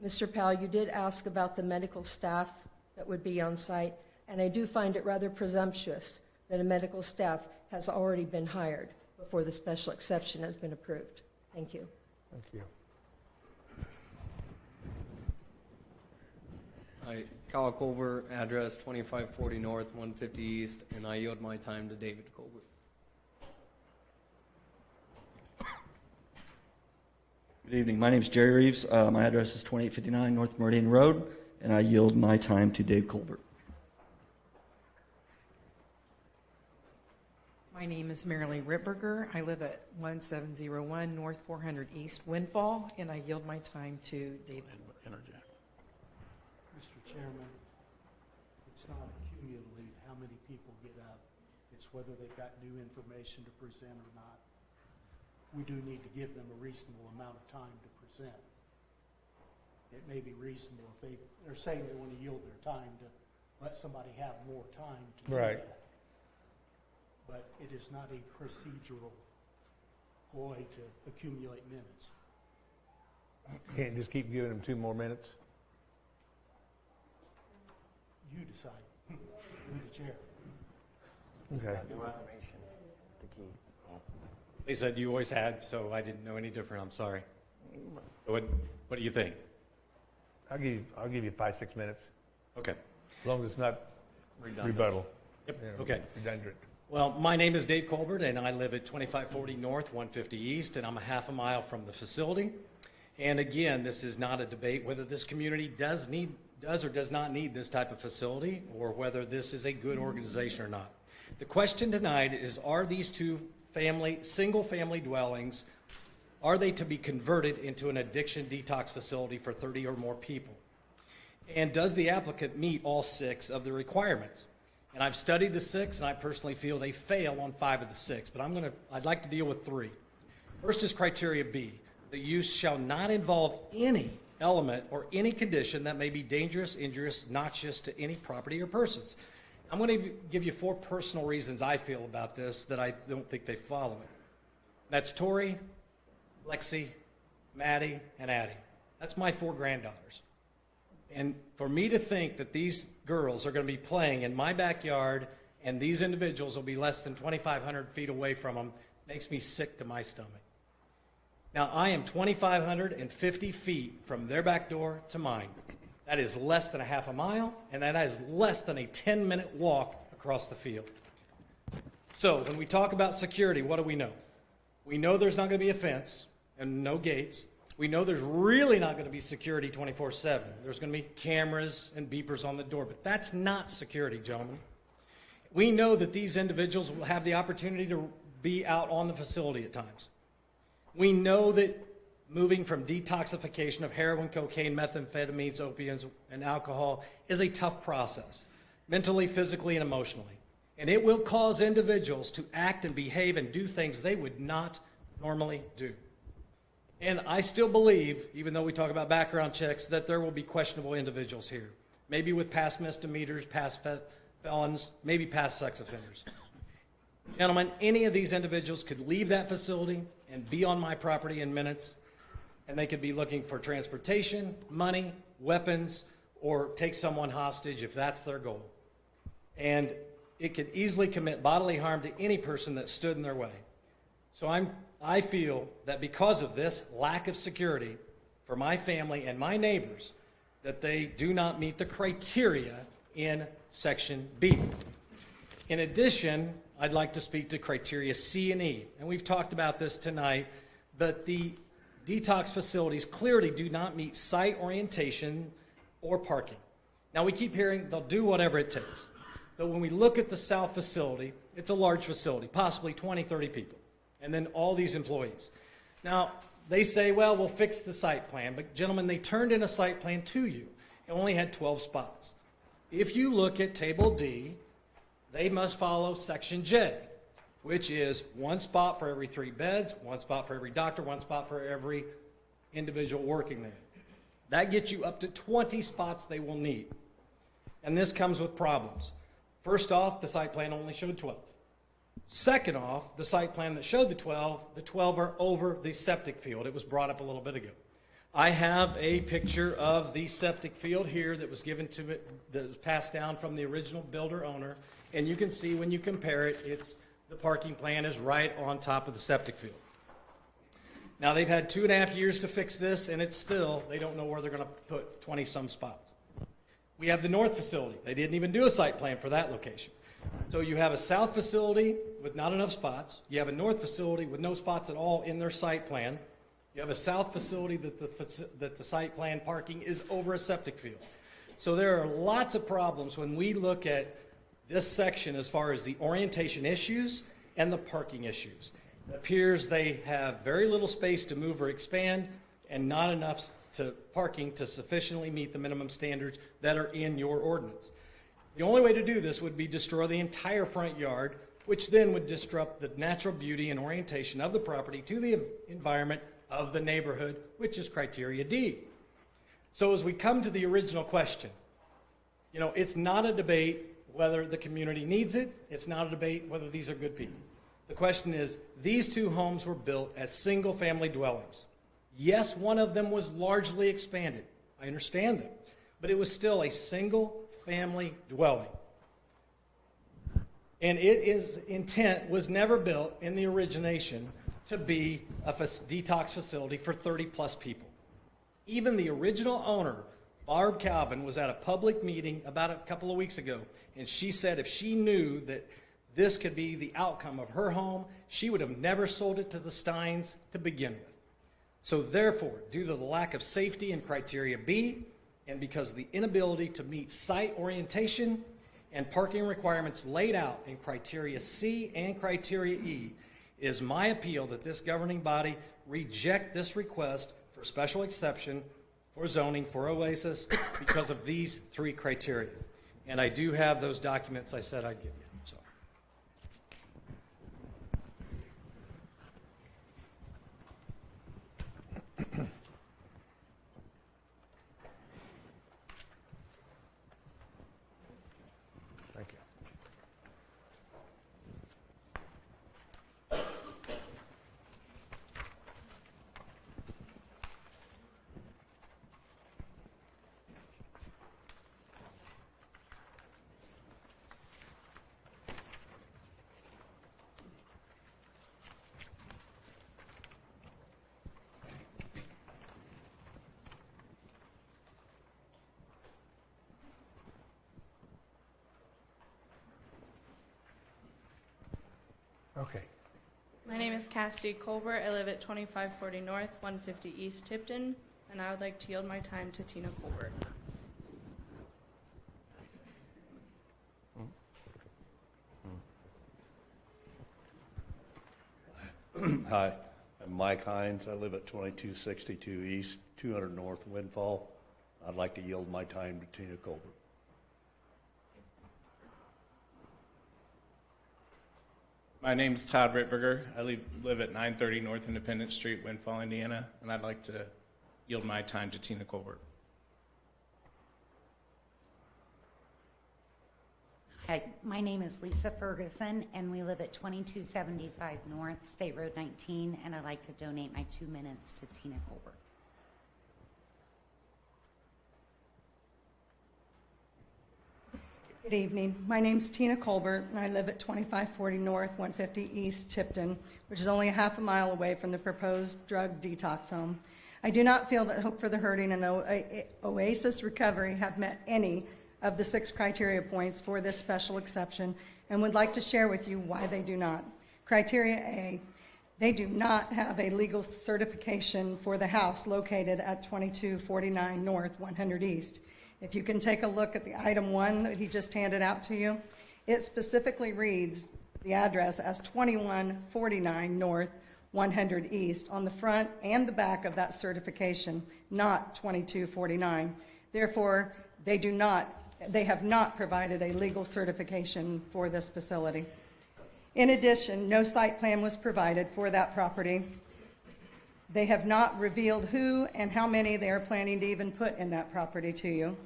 Mr. Powell, you did ask about the medical staff that would be on site, and I do find it rather presumptuous that a medical staff has already been hired before the special exception has been approved. Thank you. Thank you. Hi, Kyle Colbert, address 2540 North, 150 East, and I yield my time to David Colbert. Good evening. My name is Jerry Reeves. My address is 2859 North Meridian Road, and I yield my time to Dave Colbert. My name is Marilee Ripberger. I live at 1701 North 400 East Windfall, and I yield my time to David. Interject. Mr. Chairman, it's not cumulative how many people get up. It's whether they've got new information to present or not. We do need to give them a reasonable amount of time to present. It may be reasonable if they're saying they want to yield their time to let somebody have more time to do Right. that. But it is not a procedural ploy to accumulate minutes. Can't just keep giving them 2 more minutes? You decide. You're the chair. Okay. They said you always had, so I didn't know any different. I'm sorry. So what do you think? I'll give you 5, 6 minutes. Okay. As long as it's not Redundant. rebuttal. Yep, You know, okay. Redundant. Well, my name is Dave Colbert, and I live at 2540 North, 150 East, and I'm a half a mile from the facility. And again, this is not a debate whether this community does or does not need this type of facility, or whether this is a good organization or not. The question tonight is, are these 2 single-family dwellings, are they to be converted into an addiction detox facility for 30 or more people? And does the applicant meet all 6 of the requirements? And I've studied the 6, and I personally feel they fail on 5 of the 6, but I'd like to deal with 3. First is criteria B. The use shall not involve any element or any condition that may be dangerous, injurious, noxious to any property or persons. I'm going to give you 4 personal reasons I feel about this that I don't think they follow it. That's Tori, Lexi, Maddie, and Addie. That's my 4 granddaughters. And for me to think that these girls are going to be playing in my backyard and these individuals will be less than 2,500 feet away from them makes me sick to my stomach. Now, I am 2,550 feet from their back door to mine. That is less than a half a mile, and that is less than a 10-minute walk across the field. So when we talk about security, what do we know? We know there's not going to be a fence and no gates. We know there's really not going to be security 24/7. There's going to be cameras and beepers on the door, but that's not security, gentlemen. We know that these individuals will have the opportunity to be out on the facility at times. We know that moving from detoxification of heroin, cocaine, methamphetamines, opiates, and alcohol is a tough process, mentally, physically, and emotionally. And it will cause individuals to act and behave and do things they would not normally do. And I still believe, even though we talk about background checks, that there will be questionable individuals here, maybe with past misdemeanors, past felons, maybe past sex offenders. Gentlemen, any of these individuals could leave that facility and be on my property in minutes, and they could be looking for transportation, money, weapons, or take someone hostage if that's their goal. And it could easily commit bodily harm to any person that stood in their way. So I feel that because of this lack of security for my family and my neighbors, that they do not meet the criteria in Section B. In addition, I'd like to speak to criteria C and E. And we've talked about this tonight, but the detox facilities clearly do not meet site orientation or parking. Now, we keep hearing they'll do whatever it takes. But when we look at the south facility, it's a large facility, possibly 20, 30 people, and then all these employees. Now, they say, well, we'll fix the site plan. But gentlemen, they turned in a site plan to you and only had 12 spots. If you look at Table D, they must follow Section J, which is 1 spot for every 3 beds, 1 spot for every doctor, 1 spot for every individual working there. That gets you up to 20 spots they will need. And this comes with problems. First off, the site plan only showed 12. Second off, the site plan that showed the 12 are over the septic field. It was brought up a little bit ago. I have a picture of the septic field here that was given to it, that was passed down from the original builder owner. And you can see when you compare it, the parking plan is right on top of the septic field. Now, they've had 2.5 years to fix this, and it's still, they don't know where they're going to put 20-some spots. We have the north facility. They didn't even do a site plan for that location. So you have a south facility with not enough spots. You have a north facility with no spots at all in their site plan. You have a south facility that the site plan parking is over a septic field. So there are lots of problems when we look at this section as far as the orientation issues and the parking issues. It appears they have very little space to move or expand and not enough parking to sufficiently meet the minimum standards that are in your ordinance. The only way to do this would be destroy the entire front yard, which then would disrupt the natural beauty and orientation of the property to the environment of the neighborhood, which is criteria D. So as we come to the original question, it's not a debate whether the community needs it. It's not a debate whether these are good people. The question is, these 2 homes were built as single-family dwellings. Yes, one of them was largely expanded. I understand that. But it was still a single-family dwelling. And its intent was never built in the origination to be a detox facility for 30-plus people. Even the original owner, Barb Calvin, was at a public meeting about a couple of weeks ago, and she said if she knew that this could be the outcome of her home, she would have never sold it to the Steins to begin with. So therefore, due to the lack of safety in criteria B, and because of the inability to meet site orientation and parking requirements laid out in criteria C and criteria E, it is my appeal that this governing body reject this request for special exception for zoning for Oasis because of these 3 criteria. And I do have those documents I said I'd give you. So. Thank you. Okay. My name is Cassidy Colbert. I live at 2540 North, 150 East Tipton, and I would like to yield my time to Tina Colbert. Hi, I'm Mike Hines. I live at 2262 East, 200 North Windfall. I'd like to yield my time to Tina Colbert. My name's Todd Ritberger. I live at 930 North Independence Street, Windfall, Indiana, and I'd like to yield my time to Tina Colbert. Hi, my name is Lisa Ferguson, and we live at 2275 North State Road 19, and I'd like to donate my 2 minutes to Tina Colbert. Good evening. My name's Tina Colbert, and I live at 2540 North, 150 East, Tipton, which is only a half a mile away from the proposed drug detox home. I do not feel that Hope for the Hurting and Oasis Recovery have met any of the 6 criteria points for this special exception, and would like to share with you why they do not. Criteria A, they do not have a legal certification for the house located at 2249 North, 100 East. If you can take a look at the item 1 that he just handed out to you, it specifically reads the address as 2149 North, 100 East on the front and the back of that certification, not 2249. Therefore, they have not provided a legal certification for this facility. In addition, no site plan was provided for that property. They have not revealed who and how many they are planning to even put in that property to you.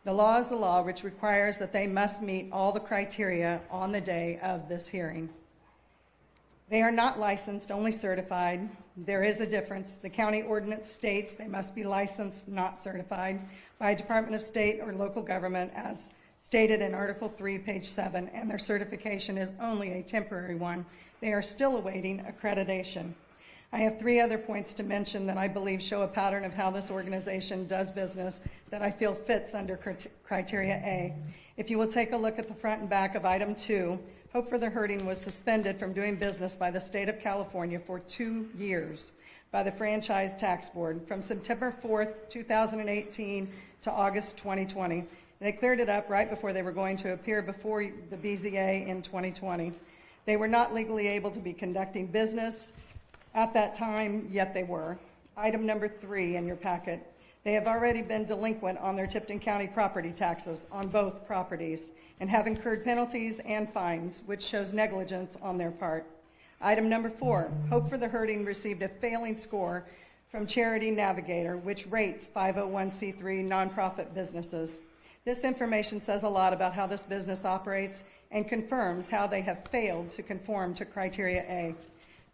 The law is the law, which requires that they must meet all the criteria on the day of this hearing. They are not licensed, only certified. There is a difference. The county ordinance states they must be licensed, not certified, by a Department of State or local government as stated in Article 3, page 7, and their certification is only a temporary one. They are still awaiting accreditation. I have 3 other points to mention that I believe show a pattern of how this organization does business that I feel fits under criteria A. If you will take a look at the front and back of item 2, Hope for the Hurting was suspended from doing business by the state of California for 2 years by the Franchise Tax Board from September 4th, 2018 to August 2020. They cleared it up right before they were going to appear before the BZA in 2020. They were not legally able to be conducting business at that time, yet they were. Item number 3 in your packet. They have already been delinquent on their Tipton County property taxes on both properties and have incurred penalties and fines, which shows negligence on their part. Item number 4, Hope for the Hurting received a failing score from Charity Navigator, which rates 501c3 nonprofit businesses. This information says a lot about how this business operates and confirms how they have failed to conform to criteria A.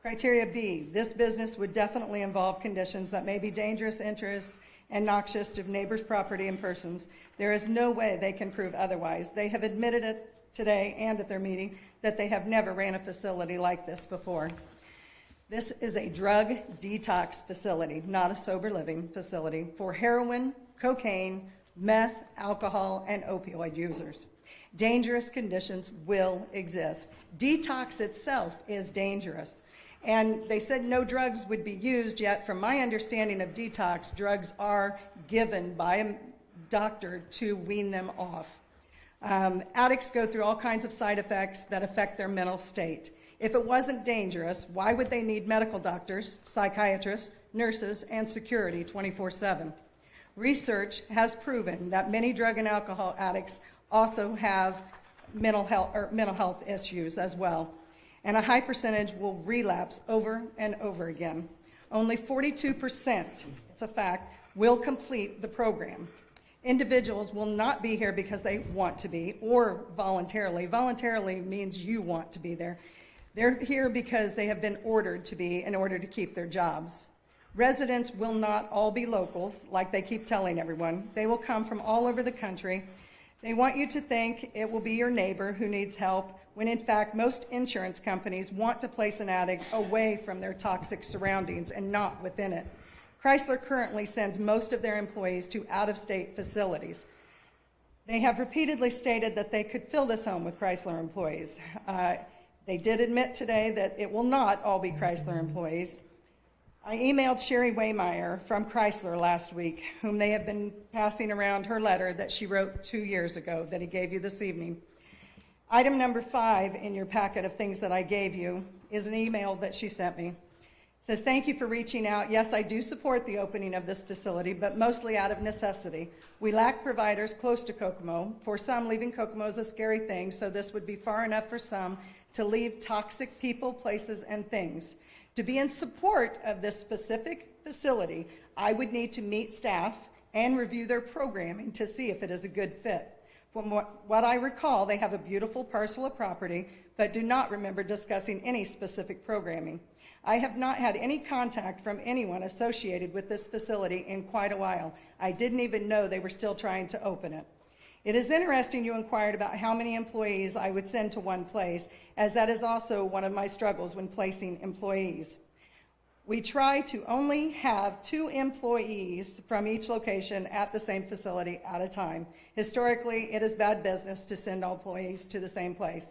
Criteria B, this business would definitely involve conditions that may be dangerous, interests, and noxious to neighbors' property and persons. There is no way they can prove otherwise. They have admitted it today and at their meeting that they have never ran a facility like this before. This is a drug detox facility, not a sober living facility, for heroin, cocaine, meth, alcohol, and opioid users. Dangerous conditions will exist. Detox itself is dangerous. And they said no drugs would be used, yet from my understanding of detox, drugs are given by a doctor to wean them off. Addicts go through all kinds of side effects that affect their mental state. If it wasn't dangerous, why would they need medical doctors, psychiatrists, nurses, and security 24/7? Research has proven that many drug and alcohol addicts also have mental health issues as well, and a high percentage will relapse over and over again. Only 42%, it's a fact, will complete the program. Individuals will not be here because they want to be or voluntarily. Voluntarily means you want to be there. They're here because they have been ordered to be in order to keep their jobs. Residents will not all be locals, like they keep telling everyone. They will come from all over the country. They want you to think it will be your neighbor who needs help, when in fact most insurance companies want to place an addict away from their toxic surroundings and not within it. Chrysler currently sends most of their employees to out-of-state facilities. They have repeatedly stated that they could fill this home with Chrysler employees. They did admit today that it will not all be Chrysler employees. I emailed Sherry Waymeyer from Chrysler last week, whom they have been passing around her letter that she wrote 2 years ago that he gave you this evening. Item number 5 in your packet of things that I gave you is an email that she sent me. Says, thank you for reaching out. Yes, I do support the opening of this facility, but mostly out of necessity. We lack providers close to Kokomo. For some, leaving Kokomo is a scary thing, so this would be far enough for some to leave toxic people, places, and things. To be in support of this specific facility, I would need to meet staff and review their programming to see if it is a good fit. From what I recall, they have a beautiful parcel of property, but do not remember discussing any specific programming. I have not had any contact from anyone associated with this facility in quite a while. I didn't even know they were still trying to open it. It is interesting you inquired about how many employees I would send to one place, as that is also one of my struggles when placing employees. We try to only have 2 employees from each location at the same facility at a time. Historically, it is bad business to send all employees to the same place.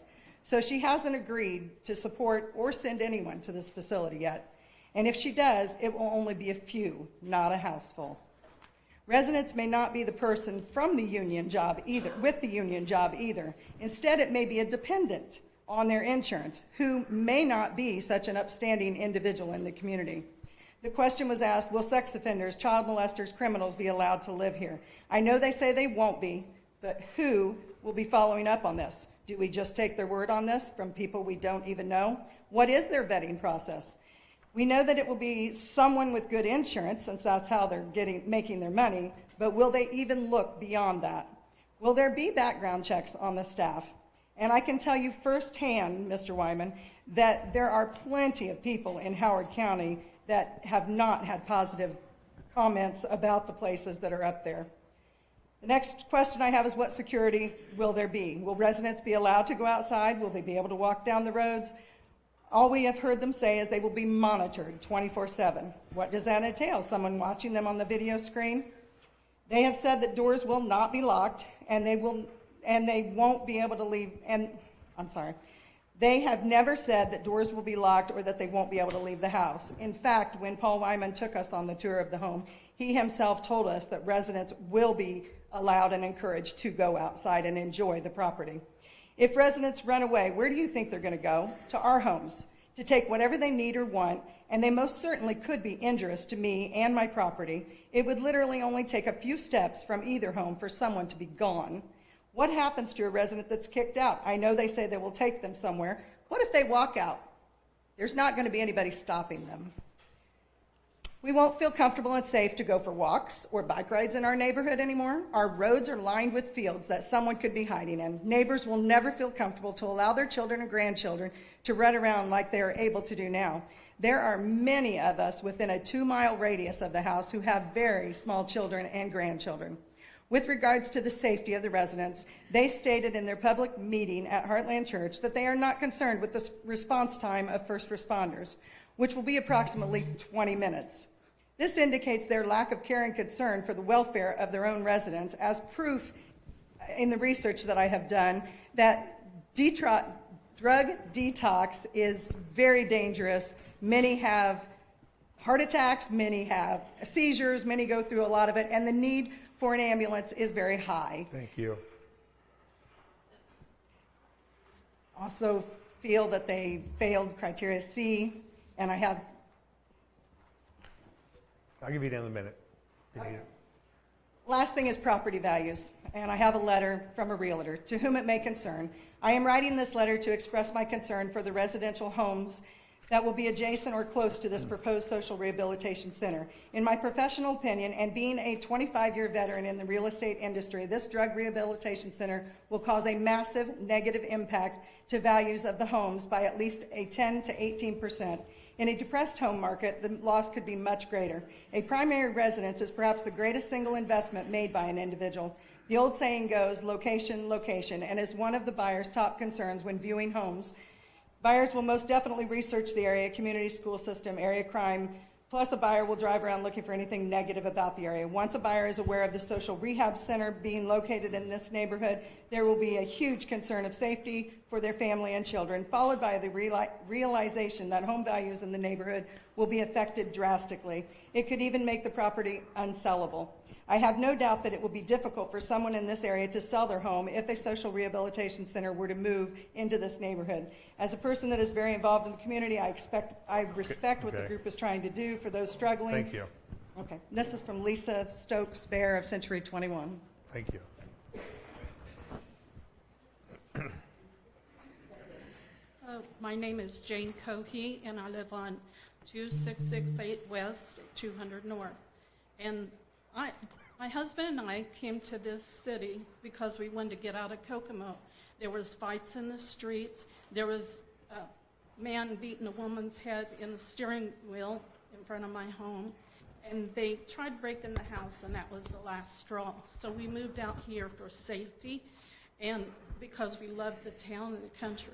So she hasn't agreed to support or send anyone to this facility yet. And if she does, it will only be a few, not a house full. Residents may not be the person from the union job either, with the union job either. Instead, it may be a dependent on their insurance who may not be such an upstanding individual in the community. The question was asked, will sex offenders, child molesters, criminals be allowed to live here? I know they say they won't be, but who will be following up on this? Do we just take their word on this from people we don't even know? What is their vetting process? We know that it will be someone with good insurance, since that's how they're making their money, but will they even look beyond that? Will there be background checks on the staff? And I can tell you firsthand, Mr. Wyman, that there are plenty of people in Howard County that have not had positive comments about the places that are up there. The next question I have is, what security will there be? Will residents be allowed to go outside? Will they be able to walk down the roads? All we have heard them say is they will be monitored 24/7. What does that entail? Someone watching them on the video screen? They have said that doors will not be locked, and they won't be able to leave. They have never said that doors will be locked or that they won't be able to leave the house. In fact, when Paul Wyman took us on the tour of the home, he himself told us that residents will be allowed and encouraged to go outside and enjoy the property. If residents run away, where do you think they're going to go? To our homes, to take whatever they need or want, and they most certainly could be injurious to me and my property. It would literally only take a few steps from either home for someone to be gone. What happens to a resident that's kicked out? I know they say they will take them somewhere. What if they walk out? There's not going to be anybody stopping them. We won't feel comfortable and safe to go for walks or bike rides in our neighborhood anymore. Our roads are lined with fields that someone could be hiding in. Neighbors will never feel comfortable to allow their children and grandchildren to run around like they are able to do now. There are many of us within a 2-mile radius of the house who have very small children and grandchildren. With regards to the safety of the residents, they stated in their public meeting at Heartland Church that they are not concerned with the response time of first responders, which will be approximately 20 minutes. This indicates their lack of care and concern for the welfare of their own residents, as proof in the research that I have done that drug detox is very dangerous. Many have heart attacks, many have seizures, many go through a lot of it, and the need for an ambulance is very high. Thank you. Also feel that they failed criteria C, and I'll give you another minute. If you need it. Last thing is property values, and I have a letter from a realtor to whom it may concern. I am writing this letter to express my concern for the residential homes that will be adjacent or close to this proposed social rehabilitation center. In my professional opinion, and being a 25-year veteran in the real estate industry, this drug rehabilitation center will cause a massive negative impact to values of the homes by at least a 10 to 18%. In a depressed home market, the loss could be much greater. A primary residence is perhaps the greatest single investment made by an individual. The old saying goes, location, location, and is one of the buyer's top concerns when viewing homes. Buyers will most definitely research the area, community school system, area crime, plus a buyer will drive around looking for anything negative about the area. Once a buyer is aware of the social rehab center being located in this neighborhood, there will be a huge concern of safety for their family and children, followed by the realization that home values in the neighborhood will be affected drastically. It could even make the property unsellable. I have no doubt that it will be difficult for someone in this area to sell their home if a social rehabilitation center were to move into this neighborhood. As a person that is very involved in the community, I respect what the Okay. group is trying to do for those struggling. Thank you. Okay. This is from Lisa Stokes Bear of Century 21. Thank you. My name is Jane Cohen, and I live on 2668 West, 200 North. And my husband and I came to this city because we wanted to get out of Kokomo. There was fights in the streets. There was a man beating a woman's head in the steering wheel in front of my home. And they tried breaking the house, and that was the last straw. So we moved out here for safety and because we love the town and the country.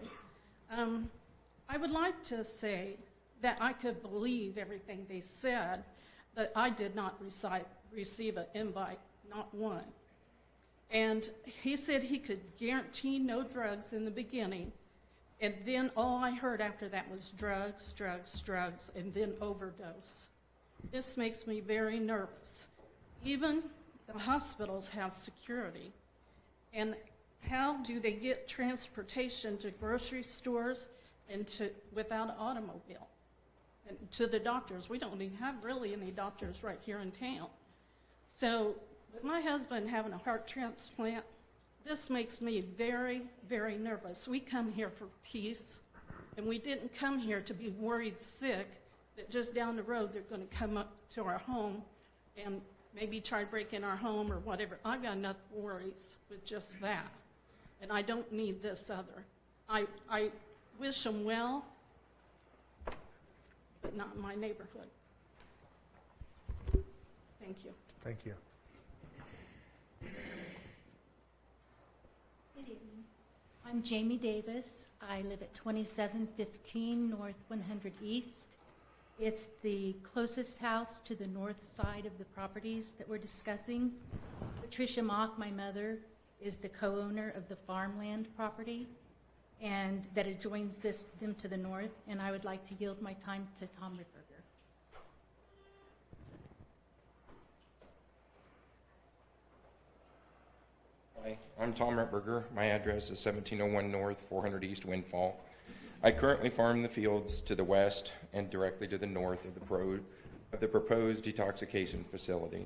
I would like to say that I could believe everything they said, but I did not receive an invite, not one. And he said he could guarantee no drugs in the beginning, and then all I heard after that was drugs, drugs, drugs, and then overdose. This makes me very nervous. Even the hospitals have security, and how do they get transportation to grocery stores and without an automobile? And to the doctors, we don't even have really any doctors right here in town. So with my husband having a heart transplant, this makes me very, very nervous. We come here for peace, and we didn't come here to be worried sick that just down the road they're going to come up to our home and maybe try to break in our home or whatever. I've got enough worries with just that, and I don't need this other. I wish them well, but not in my neighborhood. Thank you. Thank you. Good evening. I'm Jamie Davis. I live at 2715 North 100 East. It's the closest house to the north side of the properties that we're discussing. Patricia Mock, my mother, is the co-owner of the farmland property, and that adjoins them to the north, and I would like to yield my time to Tom Ripperger. Hi, I'm Tom Ripperger. My address is 1701 North, 400 East Windfall. I currently farm the fields to the west and directly to the north of the proposed detoxification facility.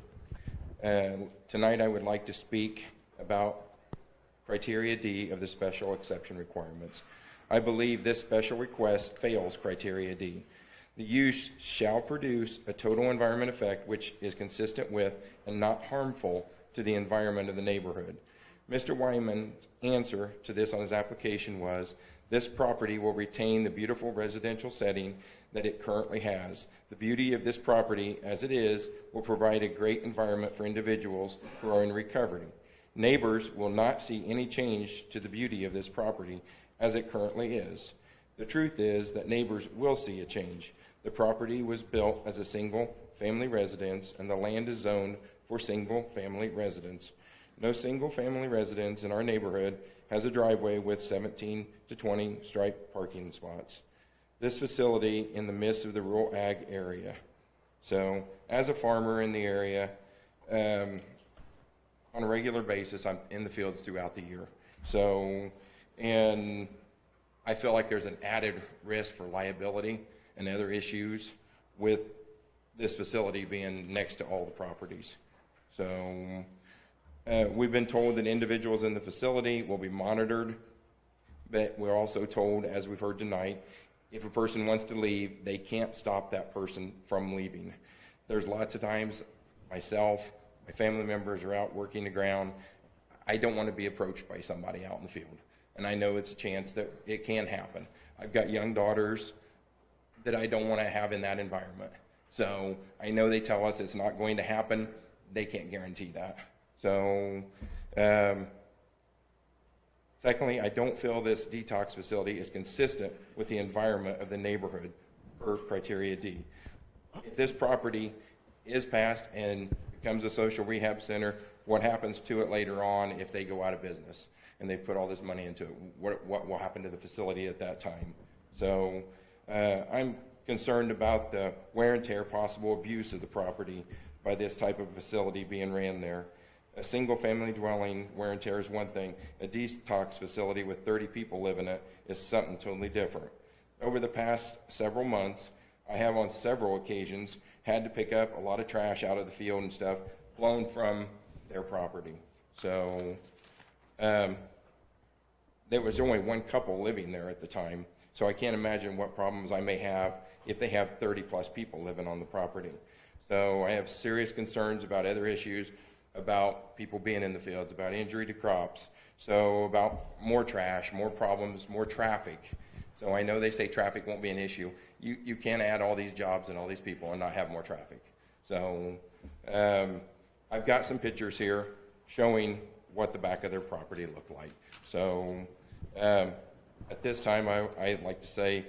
Tonight I would like to speak about Criteria D of the special exception requirements. I believe this special request fails Criteria D. The use shall produce a total environment effect which is consistent with and not harmful to the environment of the neighborhood. Mr. Wyman's answer to this on his application was, this property will retain the beautiful residential setting that it currently has. The beauty of this property as it is will provide a great environment for individuals who are in recovery. Neighbors will not see any change to the beauty of this property as it currently is. The truth is that neighbors will see a change. The property was built as a single-family residence, and the land is zoned for single-family residence. No single-family residence in our neighborhood has a driveway with 17 to 20 striped parking spots. This facility in the midst of the rural ag area. So, as a farmer in the area, on a regular basis, I'm in the fields throughout the year. So, and I feel like there's an added risk for liability and other issues with this facility being next to all the properties. So, we've been told that individuals in the facility will be monitored, but we're also told, as we've heard tonight, if a person wants to leave, they can't stop that person from leaving. There's lots of times myself, my family members are out working the ground. I don't want to be approached by somebody out in the field. And I know it's a chance that it can happen. I've got young daughters that I don't want to have in that environment. So I know they tell us it's not going to happen. They can't guarantee that. So, secondly, I don't feel this detox facility is consistent with the environment of the neighborhood per Criteria D. If this property is passed and becomes a social rehab center, what happens to it later on if they go out of business and they've put all this money into it? What will happen to the facility at that time? So I'm concerned about the wear and tear, possible abuse of the property by this type of facility being ran there. A single-family dwelling, wear and tear is one thing. A detox facility with 30 people live in it is something totally different. Over the past several months, I have on several occasions had to pick up a lot of trash out of the field and stuff blown from their property. So there was only one couple living there at the time, so I can't imagine what problems I may have if they have 30-plus people living on the property. So I have serious concerns about other issues, about people being in the fields, about injury to crops, so about more trash, more problems, more traffic. So I know they say traffic won't be an issue. You can't add all these jobs and all these people and not have more traffic. So I've got some pictures here showing what the back of their property looked like. So at this time, I'd like to say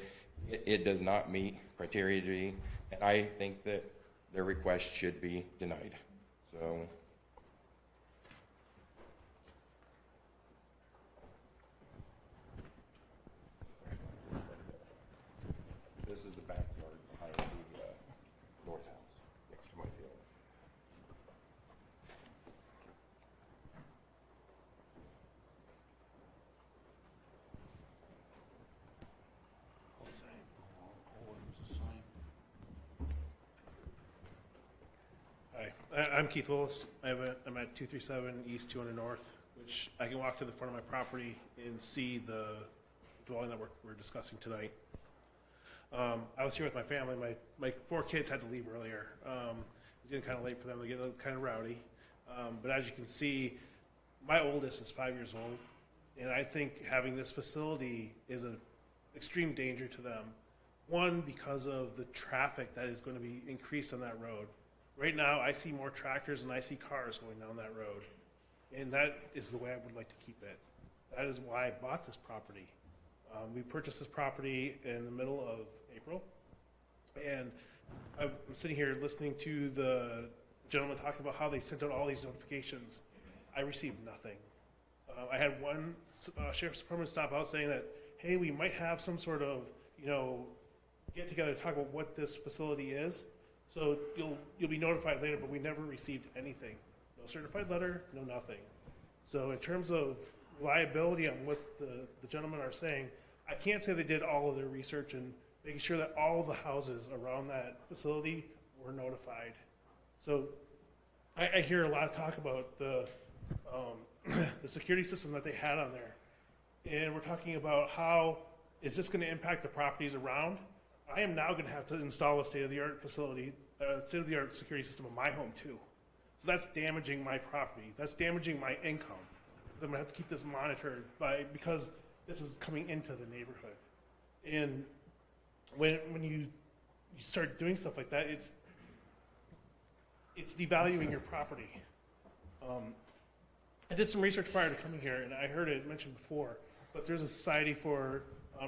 it does not meet criteria G, and I think that their request should be denied. So. This is the backyard behind the north house, next to my field. Hi, I'm Keith Willis. I'm at 237 East 200 North, which I can walk to the front of my property and see the dwelling that we're discussing tonight. I was here with my family. My 4 kids had to leave earlier. It was getting kind of late for them. They get kind of rowdy. But as you can see, my oldest is 5 years old, and I think having this facility is an extreme danger to them. One, because of the traffic that is going to be increased on that road. Right now, I see more tractors than I see cars going down that road, and that is the way I would like to keep it. That is why I bought this property. We purchased this property in the middle of April, and I'm sitting here listening to the gentleman talking about how they sent out all these notifications. I received nothing. I had one sheriff's department stop out saying that, hey, we might have some sort of, get together to talk about what this facility is. So you'll be notified later, but we never received anything. No certified letter, no nothing. So in terms of reliability on what the gentlemen are saying, I can't say they did all of their research and making sure that all the houses around that facility were notified. So I hear a lot of talk about the security system that they had on there. And we're talking about how is this going to impact the properties around? I am now going to have to install a state-of-the-art facility, state-of-the-art security system in my home too. So that's damaging my property. That's damaging my income. I'm going to have to keep this monitored because this is coming into the neighborhood. And when you start doing stuff like that, it's devaluing your property. I did some research prior to coming here, and I heard it mentioned before, but there's a society for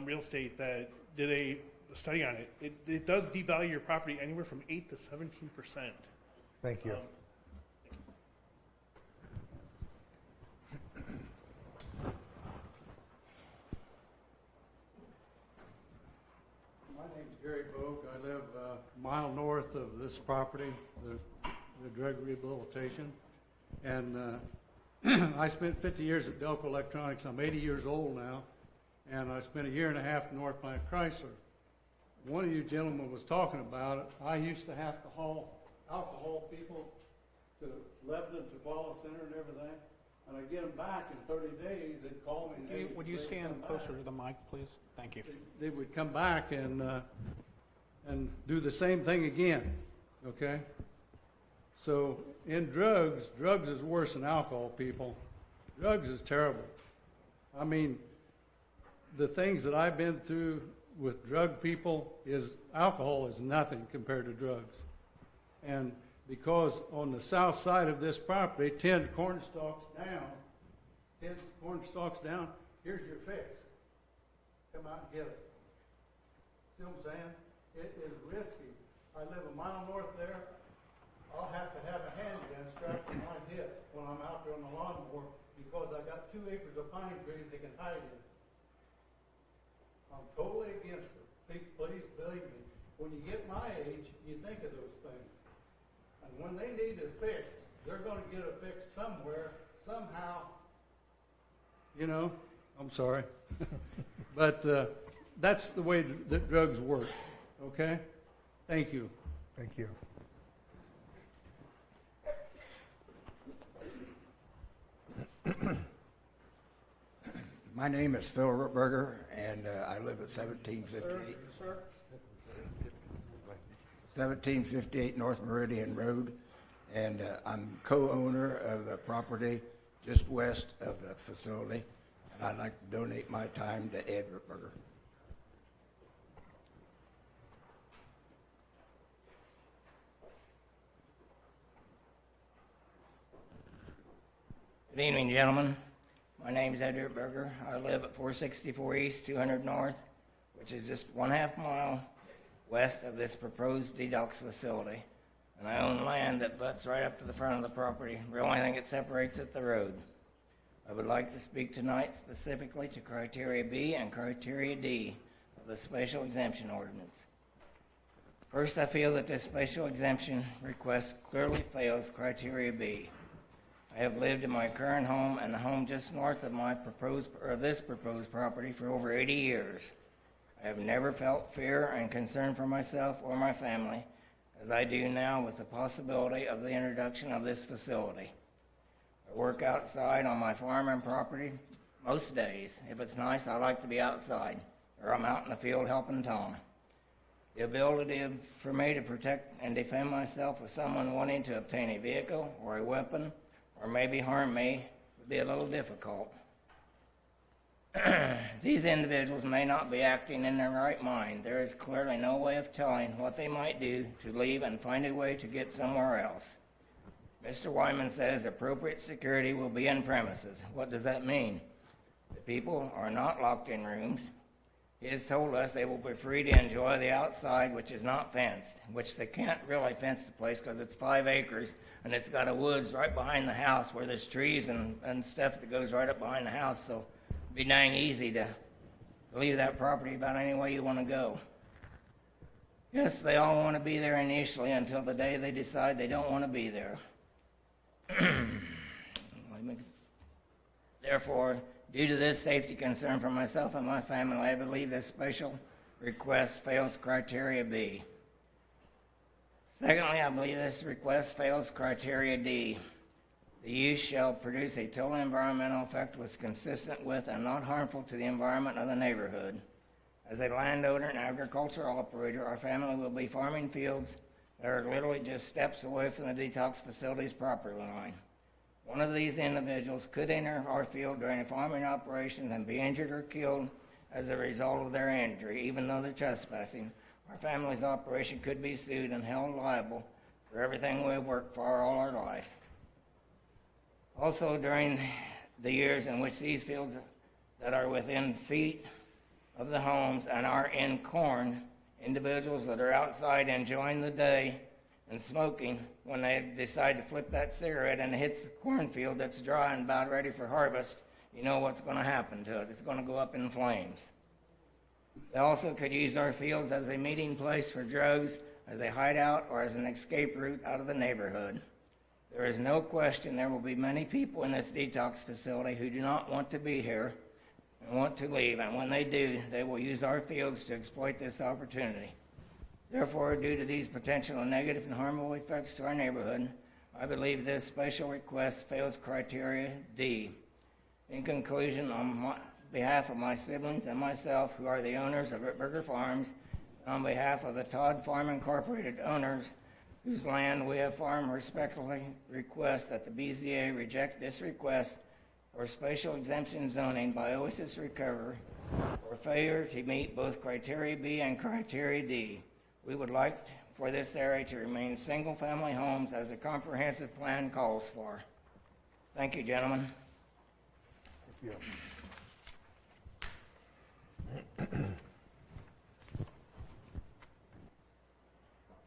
real estate that did a study on it. It does devalue your property anywhere from 8 to 17%. Thank you. My name's Gary Bogue. I live a mile north of this property, the drug rehabilitation. And I spent 50 years at Delco Electronics. I'm 80 years old now. And I spent a year and a half at North Plant Chrysler. One of you gentlemen was talking about it. I used to have to haul alcohol people to Lebanon, to Wallace Center and everything. And I'd get them back in 30 days. They'd call me. And Would you stand closer to the mic, please? Thank you. They would come back and do the same thing again, okay? So in drugs is worse than alcohol, people. Drugs is terrible. I mean, the things that I've been through with drug people alcohol is nothing compared to drugs. And because on the south side of this property, 10 corn stalks down, here's your fix. Come out and get it. See what I'm saying? It is risky. I live a mile north there. I'll have to have a handgun strapped to my hip when I'm out there on the lawnmower because I got 2 acres of pine trees they can hide in. I'm totally against it. Please believe me. When you get my age, you think of those things. And when they need a fix, they're gonna get a fix somewhere, somehow. You know, I'm sorry. But that's the way that drugs work, okay? Thank you. Thank you. My name is Phil Rutberger, and I live at 1758 North Meridian Road, and I'm co-owner of the property just west of the facility, and I'd like to donate my time to Ed Rutberger. Good evening, gentlemen. My name is Ed Rutberger. I live at 464 East, 200 North, which is just 1/2 mile west of this proposed detox facility. And I own land that butts right up to the front of the property. The only thing that separates it, the road. I would like to speak tonight specifically to Criteria B and Criteria D of the Special Exemption Ordinance. First, I feel that this special exemption request clearly fails Criteria B. I have lived in my current home and the home just north of this proposed property for over 80 years. I have never felt fear and concern for myself or my family as I do now with the possibility of the introduction of this facility. I work outside on my farm and property most days. If it's nice, I like to be outside, or I'm out in the field helping Tom. The ability for me to protect and defend myself with someone wanting to obtain a vehicle or a weapon or maybe harm me would be a little difficult. These individuals may not be acting in their right mind. There is clearly no way of telling what they might do to leave and find a way to get somewhere else. Mr. Wyman says appropriate security will be in premises. What does that mean? The people are not locked in rooms. He has told us they will be free to enjoy the outside, which is not fenced, which they can't really fence the place because it's 5 acres and it's got a woods right behind the house where there's trees and stuff that goes right up behind the house. So it'd be dang easy to leave that property about any way you want to go. Yes, they all want to be there initially until the day they decide they don't want to be there. Therefore, due to this safety concern for myself and my family, I believe this special request fails Criteria B. Secondly, I believe this request fails Criteria D. The use shall produce a total environmental effect which is consistent with and not harmful to the environment of the neighborhood. As a landowner and agricultural operator, our family will be farming fields that are literally just steps away from the detox facility's property line. One of these individuals could enter our field during a farming operation and be injured or killed as a result of their injury. Even though they're trespassing, our family's operation could be sued and held liable for everything we've worked for all our life. Also, during the years in which these fields that are within feet of the homes and are in corn, individuals that are outside enjoying the day and smoking, when they decide to flip that cigarette and it hits the cornfield that's dry and about ready for harvest, you know what's going to happen to it. It's going to go up in flames. They also could use our fields as a meeting place for drugs, as a hideout, or as an escape route out of the neighborhood. There is no question there will be many people in this detox facility who do not want to be here and want to leave, and when they do, they will use our fields to exploit this opportunity. Therefore, due to these potential negative and harmful effects to our neighborhood, I believe this special request fails Criteria D. In conclusion, on behalf of my siblings and myself, who are the owners of Rutberger Farms, and on behalf of the Todd Farm Incorporated owners, whose land we have farmed, respectfully request that the BZA reject this request for special exemption zoning by Oasis Recovery for failure to meet both Criteria B and Criteria D. We would like for this area to remain single-family homes as the comprehensive plan calls for. Thank you, gentlemen. Thank you.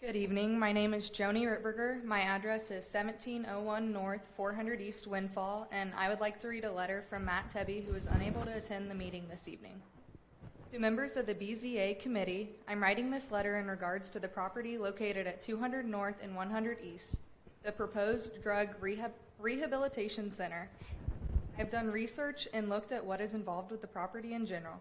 Good evening. My name is Joni Ritberger. My address is 1701 North, 400 East Windfall, and I would like to read a letter from Matt Tebby, who is unable to attend the meeting this evening. To members of the BZA committee, I'm writing this letter in regards to the property located at 200 North and 100 East, the proposed drug rehabilitation center. I've done research and looked at what is involved with the property in general.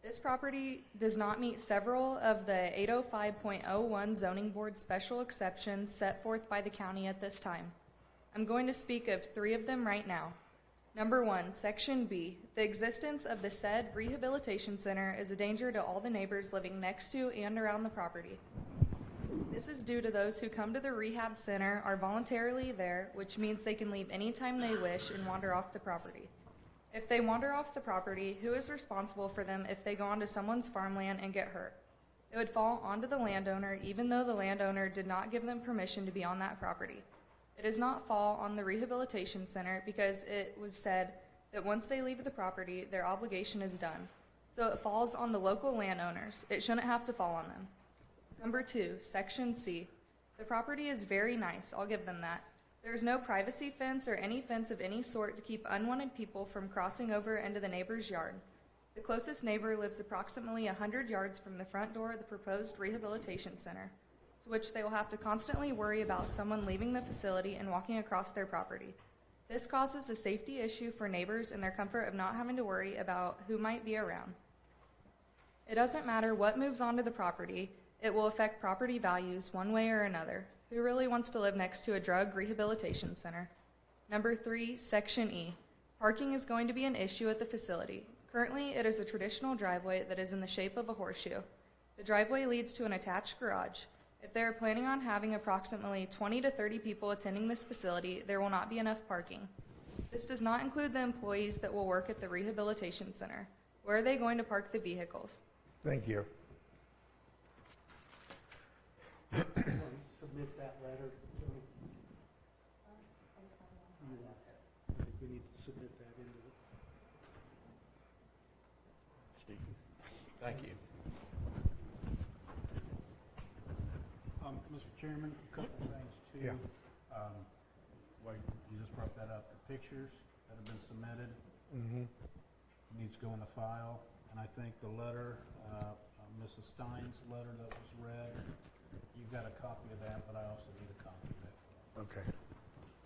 This property does not meet several of the 805.01 zoning board special exceptions set forth by the county at this time. I'm going to speak of 3 of them right now. Number 1, Section B. The existence of the said rehabilitation center is a danger to all the neighbors living next to and around the property. This is due to those who come to the rehab center are voluntarily there, which means they can leave anytime they wish and wander off the property. If they wander off the property, who is responsible for them if they go onto someone's farmland and get hurt? It would fall onto the landowner, even though the landowner did not give them permission to be on that property. It does not fall on the rehabilitation center because it was said that once they leave the property, their obligation is done. So it falls on the local landowners. It shouldn't have to fall on them. Number 2, Section C. The property is very nice, I'll give them that. There is no privacy fence or any fence of any sort to keep unwanted people from crossing over into the neighbor's yard. The closest neighbor lives approximately 100 yards from the front door of the proposed rehabilitation center, to which they will have to constantly worry about someone leaving the facility and walking across their property. This causes a safety issue for neighbors and their comfort of not having to worry about who might be around. It doesn't matter what moves onto the property, it will affect property values one way or another. Who really wants to live next to a drug rehabilitation center? Number 3, Section E. Parking is going to be an issue at the facility. Currently, it is a traditional driveway that is in the shape of a horseshoe. The driveway leads to an attached garage. If they are planning on having approximately 20 to 30 people attending this facility, there will not be enough parking. This does not include the employees that will work at the rehabilitation center. Where are they going to park the vehicles? Thank you. Submit that letter. I think we need to submit that into it. Steve. Thank you. Mr. Chairman, a couple of things too. Yeah. Well, you just brought that up. The pictures that have been submitted needs to go in the file. And I think the letter, Mrs. Stein's letter that was read, you've got a copy of that, but I also need a copy of that. Okay.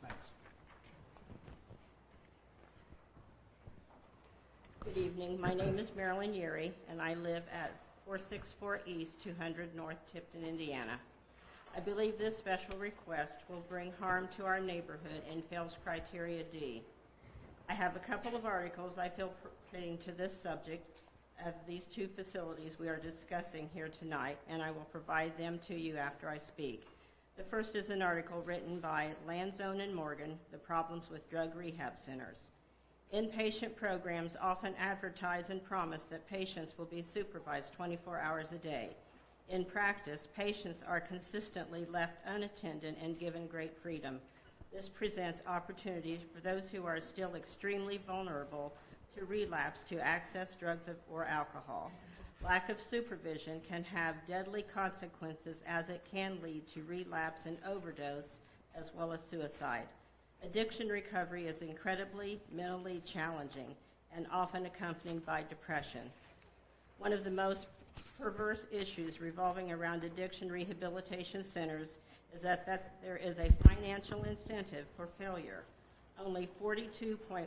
Thanks. Good evening. My name is Marilyn Yeary, and I live at 464 East, 200 North Tipton, Indiana. I believe this special request will bring harm to our neighborhood and fails criteria D. I have a couple of articles I feel pertaining to this subject of these 2 facilities we are discussing here tonight, and I will provide them to you after I speak. The first is an article written by Landzone and Morgan, The Problems with Drug Rehab Centers. Inpatient programs often advertise and promise that patients will be supervised 24 hours a day. In practice, patients are consistently left unattended and given great freedom. This presents opportunities for those who are still extremely vulnerable to relapse to access drugs or alcohol. Lack of supervision can have deadly consequences as it can lead to relapse and overdose as well as suicide. Addiction recovery is incredibly mentally challenging and often accompanied by depression. One of the most perverse issues revolving around addiction rehabilitation centers is that there is a financial incentive for failure. Only 42.1%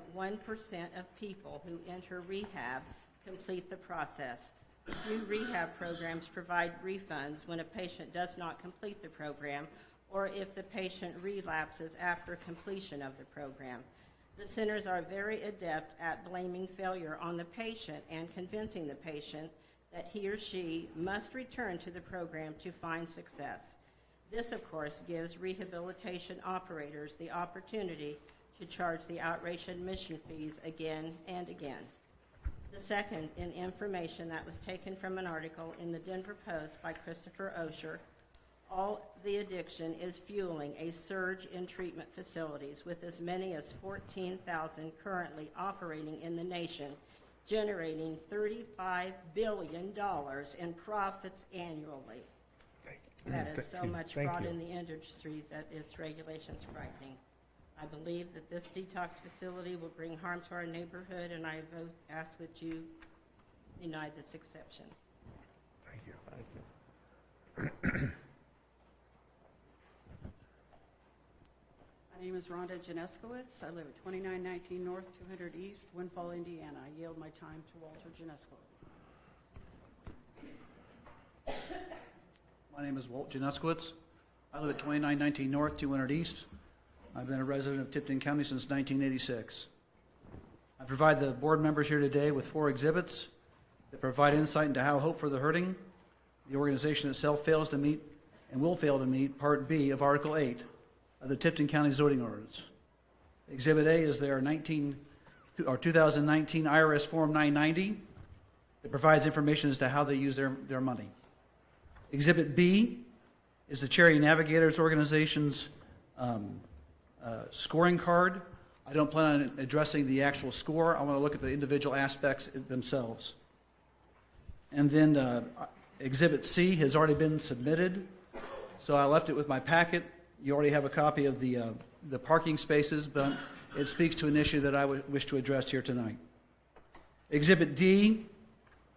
of people who enter rehab complete the process. New rehab programs provide refunds when a patient does not complete the program or if the patient relapses after completion of the program. The centers are very adept at blaming failure on the patient and convincing the patient that he or she must return to the program to find success. This, of course, gives rehabilitation operators the opportunity to charge the outrageous admission fees again and again. The second in information that was taken from an article in the Denver Post by Christopher Osher. All the addiction is fueling a surge in treatment facilities with as many as 14,000 currently operating in the nation, generating $35 billion in profits annually. That is so much fraud in the industry that its regulations frightening. I believe that this detox facility will bring harm to our neighborhood, and I ask that you deny this exception. Thank you. Thank you. My name is Rhonda Janeskowitz. I live at 2919 North, 200 East, Windfall, Indiana. I yield my time to Walter Janeskowitz. My name is Walt Janeskowitz. I live at 2919 North, 200 East. I've been a resident of Tipton County since 1986. I provide the board members here today with 4 exhibits that provide insight into how Hope for the Hurting, the organization itself, fails to meet and will fail to meet Part B of Article 8 of the Tipton County Zoning Ordinance. Exhibit A is their 2019 IRS Form 990. It provides information as to how they use their money. Exhibit B is the Cherry Navigators Organization's scoring card. I don't plan on addressing the actual score. I want to look at the individual aspects themselves. And then Exhibit C has already been submitted, so I left it with my packet. You already have a copy of the parking spaces, but it speaks to an issue that I would wish to address here tonight. Exhibit D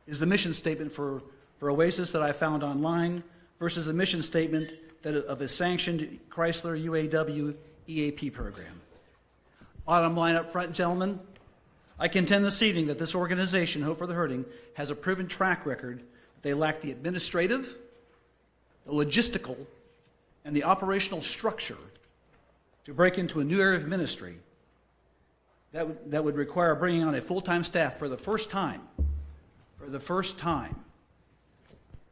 is the mission statement for Oasis that I found online versus a mission statement of a sanctioned Chrysler UAW EAP program. Bottom line up front, gentlemen, I contend this evening that this organization, Hope for the Hurting, has a proven track record that they lack the administrative, the logistical, and the operational structure to break into a new area of ministry that would require bringing on a full-time staff for the first time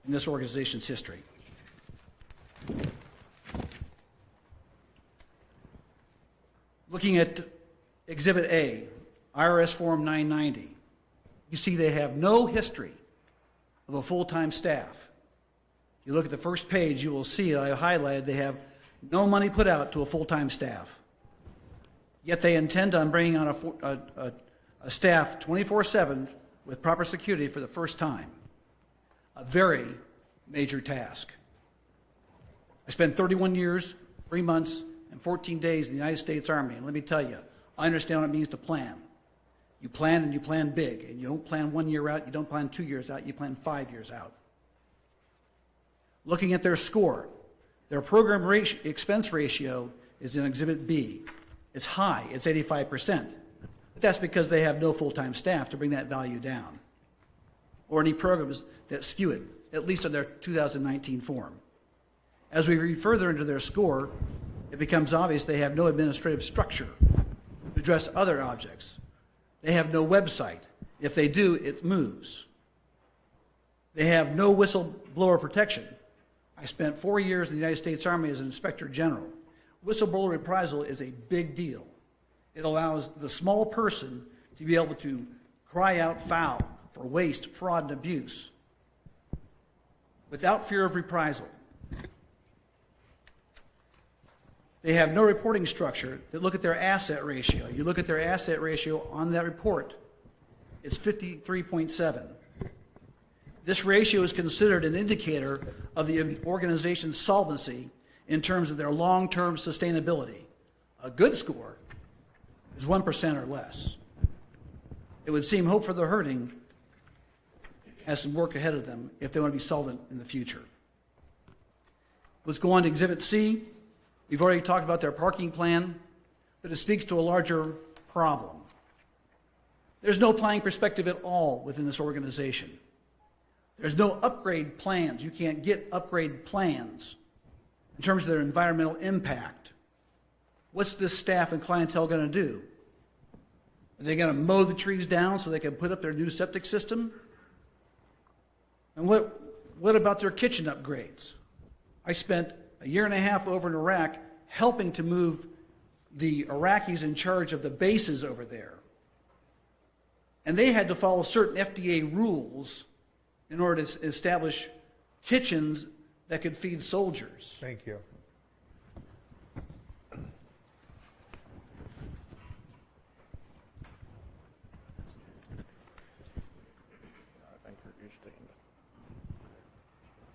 in this organization's history. Looking at Exhibit A, IRS Form 990, you see they have no history of a full-time staff. If you look at the first page, you will see I highlighted they have no money put out to a full-time staff. Yet they intend on bringing on a staff 24/7 with proper security for the first time. A very major task. I spent 31 years, 3 months, and 14 days in the United States Army, and let me tell you, I understand what it means to plan. You plan and you plan big, and you don't plan 1 year out, you don't plan 2 years out, you plan 5 years out. Looking at their score, their program expense ratio is in Exhibit B. It's high, it's 85%. But that's because they have no full-time staff to bring that value down, or any programs that skew it, at least on their 2019 form. As we read further into their score, it becomes obvious they have no administrative structure to address other objects. They have no website. If they do, it moves. They have no whistleblower protection. I spent 4 years in the United States Army as an Inspector General. Whistleblower reprisal is a big deal. It allows the small person to be able to cry out foul for waste, fraud, and abuse without fear of reprisal. They have no reporting structure. They look at their asset ratio. You look at their asset ratio on that report, it's 53.7. This ratio is considered an indicator of the organization's solvency in terms of their long-term sustainability. A good score is 1% or less. It would seem Hope for the Hurting has some work ahead of them if they want to be solvent in the future. Let's go on to Exhibit C. We've already talked about their parking plan, but it speaks to a larger problem. There's no planning perspective at all within this organization. There's no upgrade plans. You can't get upgrade plans in terms of their environmental impact. What's this staff and clientele going to do? Are they going to mow the trees down so they can put up their new septic system? And what about their kitchen upgrades? I spent a year and a half over in Iraq helping to move the Iraqis in charge of the bases over there. And they had to follow certain FDA rules in order to establish kitchens that could feed soldiers. Thank you.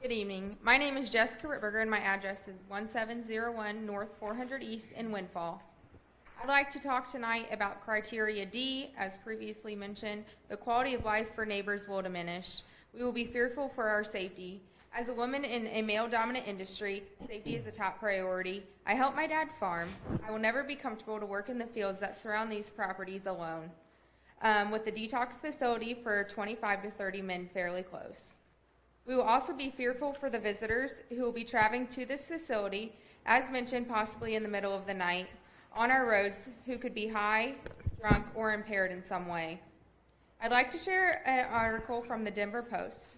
Good evening. My name is Jessica Ritberger, and my address is 1701 North 400 East in Windfall. I'd like to talk tonight about Criteria D. As previously mentioned, the quality of life for neighbors will diminish. We will be fearful for our safety. As a woman in a male-dominant industry, safety is a top priority. I help my dad farm. I will never be comfortable to work in the fields that surround these properties alone, with the detox facility for 25 to 30 men fairly close. We will also be fearful for the visitors who will be traveling to this facility, as mentioned, possibly in the middle of the night, on our roads, who could be high, drunk, or impaired in some way. I'd like to share an article from the Denver Post.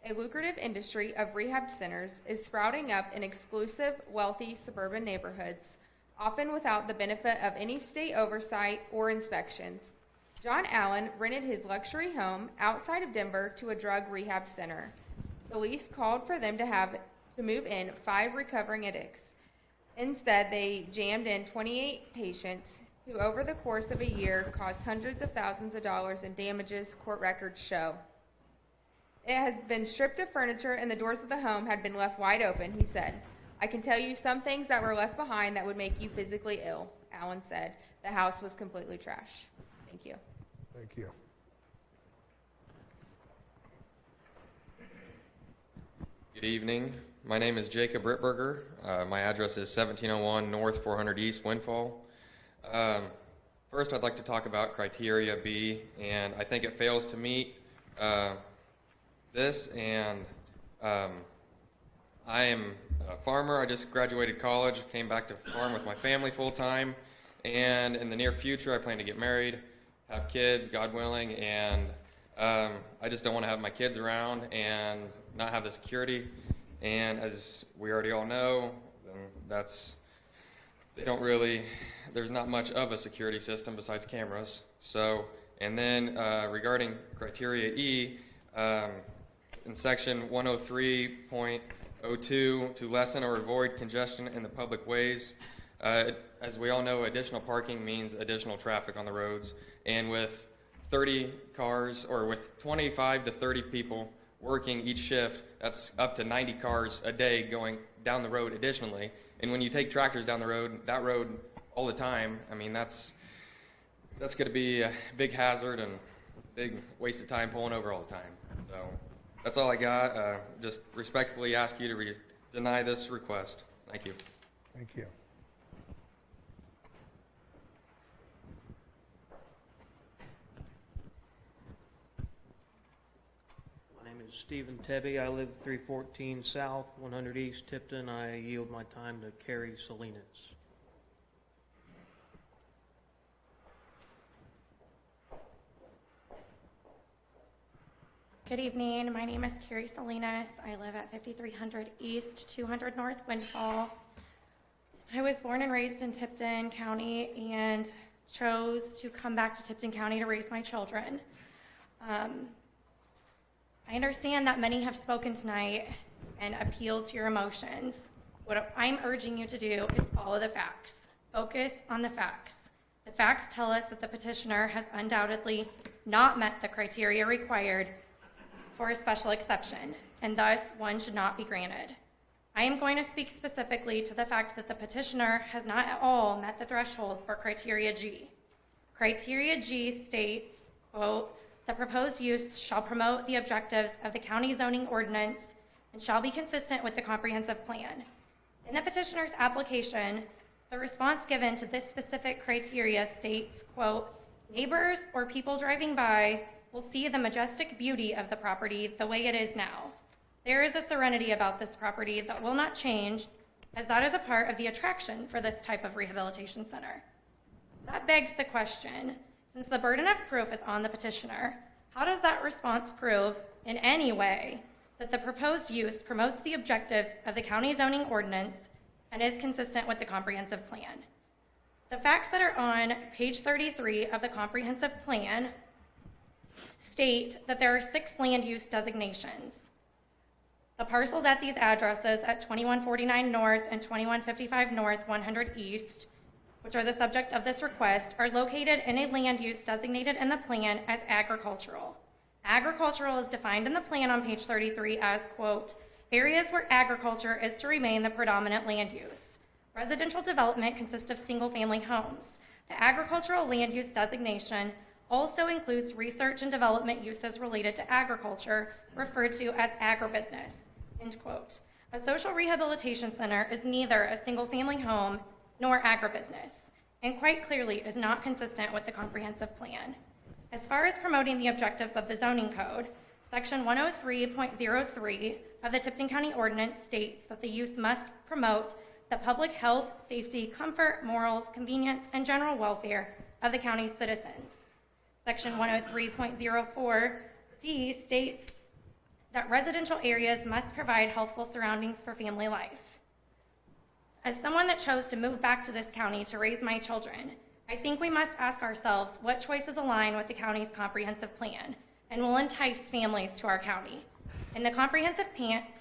A lucrative industry of rehab centers is sprouting up in exclusive, wealthy suburban neighborhoods, often without the benefit of any state oversight or inspections. John Allen rented his luxury home outside of Denver to a drug rehab center. The lease called for them to move in 5 recovering addicts. Instead, they jammed in 28 patients who over the course of a year caused hundreds of thousands of dollars in damages, court records show. It has been stripped of furniture and the doors of the home had been left wide open, he said. I can tell you some things that were left behind that would make you physically ill, Allen said. The house was completely trashed. Thank you. Thank you. Good evening. My name is Jacob Rittberger. My address is 1701 North 400 East Windfall. First, I'd like to talk about criteria B, and I think it fails to meet this, and I am a farmer. I just graduated college, came back to farm with my family full time, and in the near future I plan to get married, have kids, God willing, and I just don't want to have my kids around and not have the security. And as we already all know, there's not much of a security system besides cameras. So, and then regarding criteria E, in section 103.02, to lessen or avoid congestion in the public ways, as we all know, additional parking means additional traffic on the roads. And with 30 cars, or with 25 to 30 people working each shift, that's up to 90 cars a day going down the road additionally. And when you take tractors down the road, that road all the time, I mean, that's going to be a big hazard and big waste of time pulling over all the time. So that's all I got. Just respectfully ask you to deny this request. Thank you. Thank you. My name is Stephen Tebby. I live 314 South, 100 East Tipton. I yield my time to Carrie Salinas. Good evening. My name is Carrie Salinas. I live at 5300 East, 200 North Windfall. I was born and raised in Tipton County and chose to come back to Tipton County to raise my children. I understand that many have spoken tonight and appealed to your emotions. What I'm urging you to do is follow the facts. Focus on the facts. The facts tell us that the petitioner has undoubtedly not met the criteria required for a special exception, and thus one should not be granted. I am going to speak specifically to the fact that the petitioner has not at all met the threshold for criteria G. Criteria G states, quote, the proposed use shall promote the objectives of the county zoning ordinance and shall be consistent with the comprehensive plan. In the petitioner's application, the response given to this specific criteria states, quote, neighbors or people driving by will see the majestic beauty of the property the way it is now. There is a serenity about this property that will not change, as that is a part of the attraction for this type of rehabilitation center. That begs the question, since the burden of proof is on the petitioner, how does that response prove in any way that the proposed use promotes the objectives of the county zoning ordinance and is consistent with the comprehensive plan? The facts that are on page 33 of the comprehensive plan state that there are 6 land use designations. The parcels at these addresses at 2149 North and 2155 North, 100 East, which are the subject of this request, are located in a land use designated in the plan as agricultural. Agricultural is defined in the plan on page 33 as, quote, areas where agriculture is to remain the predominant land use. Residential development consists of single-family homes. The agricultural land use designation also includes research and development uses related to agriculture, referred to as agribusiness. end quote. A social rehabilitation center is neither a single-family home nor agribusiness, and quite clearly is not consistent with the comprehensive plan. As far as promoting the objectives of the zoning code, Section 103.03 of the Tipton County Ordinance states that the use must promote the public health, safety, comfort, morals, convenience, and general welfare of the county's citizens. Section 103.04D states that residential areas must provide healthful surroundings for family life. As someone that chose to move back to this county to raise my children, I think we must ask ourselves what choices align with the county's comprehensive plan and will entice families to our county. In the comprehensive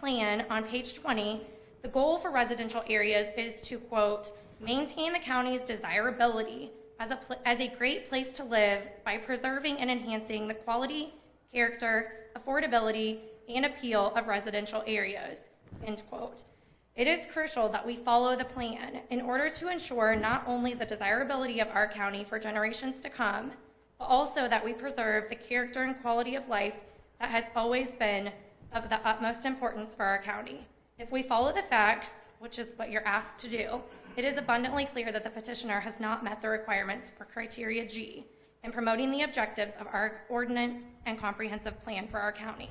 plan on page 20, the goal for residential areas is to, quote, maintain the county's desirability as a great place to live by preserving and enhancing the quality, character, affordability, and appeal of residential areas, end quote. It is crucial that we follow the plan in order to ensure not only the desirability of our county for generations to come, but also that we preserve the character and quality of life that has always been of the utmost importance for our county. If we follow the facts, which is what you're asked to do, it is abundantly clear that the petitioner has not met the requirements for criteria G in promoting the objectives of our ordinance and comprehensive plan for our county.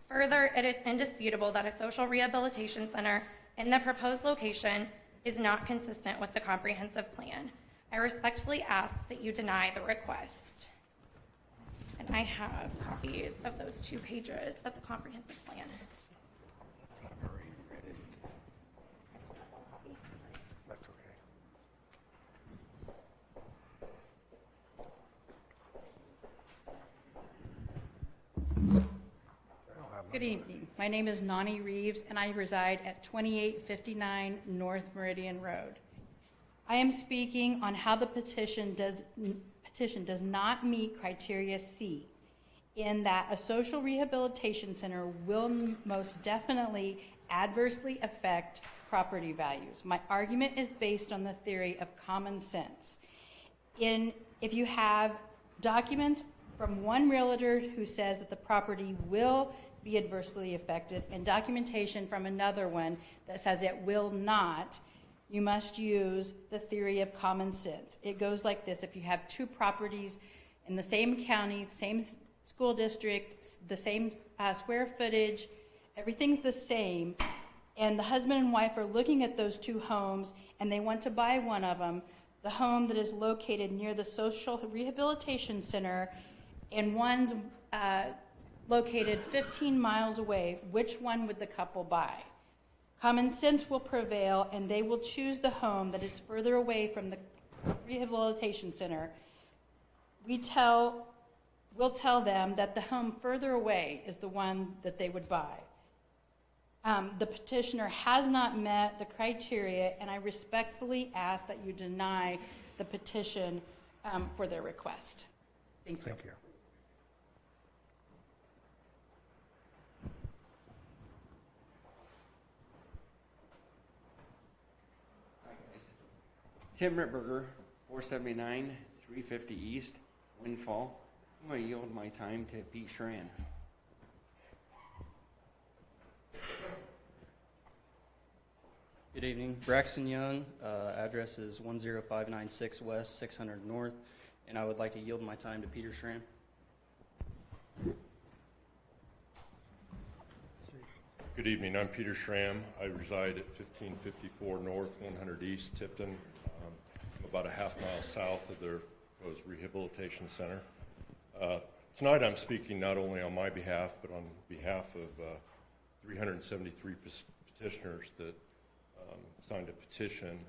Further, it is indisputable that a social rehabilitation center in the proposed location is not consistent with the comprehensive plan. I respectfully ask that you deny the request. And I have copies of those 2 pages of the comprehensive plan. That's okay. Good evening. My name is Nani Reeves, and I reside at 2859 North Meridian Road. I am speaking on how the petition does not meet criteria C, in that a social rehabilitation center will most definitely adversely affect property values. My argument is based on the theory of common sense. If you have documents from one realtor who says that the property will be adversely affected and documentation from another one that says it will not, you must use the theory of common sense. It goes like this: if you have 2 properties in the same county, same school district, the same square footage, everything's the same, and the husband and wife are looking at those 2 homes and they want to buy one of them, the home that is located near the social rehabilitation center and one's located 15 miles away, which one would the couple buy? Common sense will prevail, and they will choose the home that is further away from the rehabilitation center. We'll tell them that the home further away is the one that they would buy. The petitioner has not met the criteria, and I respectfully ask that you deny the petition for their request. Thank you. Thank you. Tim Rittberger, 479, 350 East, Windfall. I'm going to yield my time to Pete Schran. Good evening. Braxton Young, address is 10596 West, 600 North, and I would like to yield my time to Peter Schran. Good evening. I'm Peter Schramm. I reside at 1554 North, 100 East, Tipton. I'm about a half-mile south of their proposed rehabilitation center. Tonight I'm speaking not only on my behalf, but on behalf of 373 petitioners that signed a petition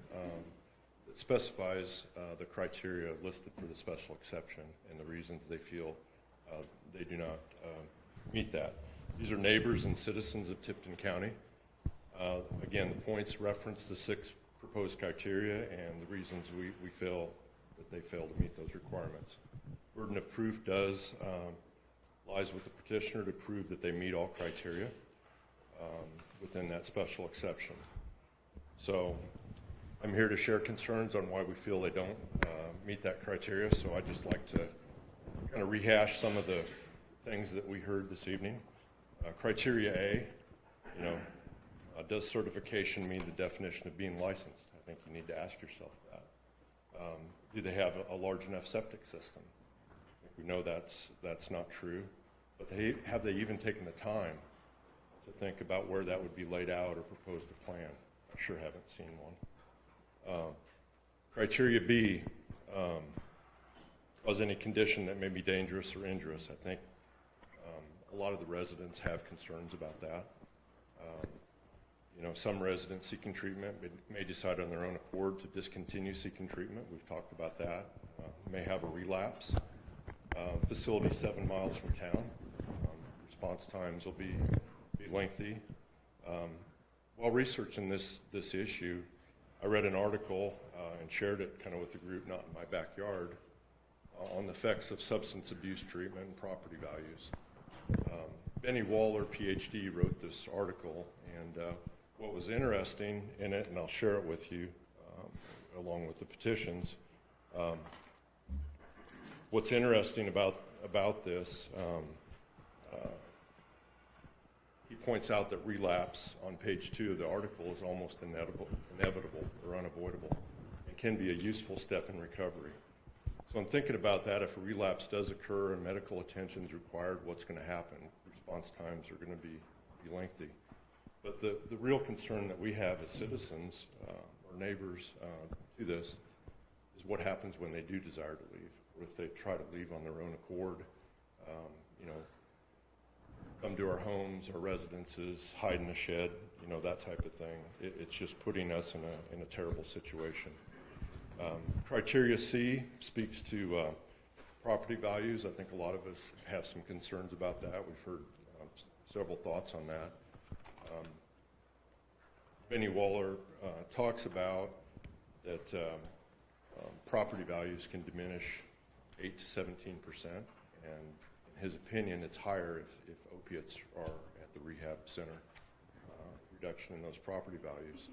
that specifies the criteria listed for the special exception and the reasons they feel they do not meet that. These are neighbors and citizens of Tipton County. Again, the points reference the 6 proposed criteria and the reasons we feel that they fail to meet those requirements. Burden of proof lies with the petitioner to prove that they meet all criteria within that special exception. So I'm here to share concerns on why we feel they don't meet that criteria, so I'd just like to kind of rehash some of the things that we heard this evening. Criteria A, You know, does certification mean the definition of being licensed? I think you need to ask yourself that. Do they have a large enough septic system? I think we know that's not true. But have they even taken the time to think about where that would be laid out or proposed a plan? I sure haven't seen one. Criteria B, cause any condition that may be dangerous or injurious. I think a lot of the residents have concerns about that. You know, some residents seeking treatment may decide on their own accord to discontinue seeking treatment. We've talked about that. May have a relapse. Facility 7 miles from town. Response times will be lengthy. While researching this issue, I read an article and shared it kind of with the group, not in my backyard, on the effects of substance abuse treatment and property values. Benny Waller, PhD, wrote this article, and what was interesting in it, and I'll share it with you along with the petitions, what's interesting about this, he points out that relapse on page 2 of the article is almost inevitable or unavoidable. It can be a useful step in recovery. So I'm thinking about that. If a relapse does occur and medical attention is required, what's going to happen? Response times are going to be lengthy. But the real concern that we have as citizens or neighbors to this is what happens when they do desire to leave, or if they try to leave on their own accord, you know, come to our homes, our residences, hide in a shed, you know, that type of thing. It's just putting us in a terrible situation. Criteria C speaks to property values. I think a lot of us have some concerns about that. We've heard several thoughts on that. Benny Waller talks about that property values can diminish 8 to 17%, and in his opinion, it's higher if opiates are at the rehab center. Reduction in those property values.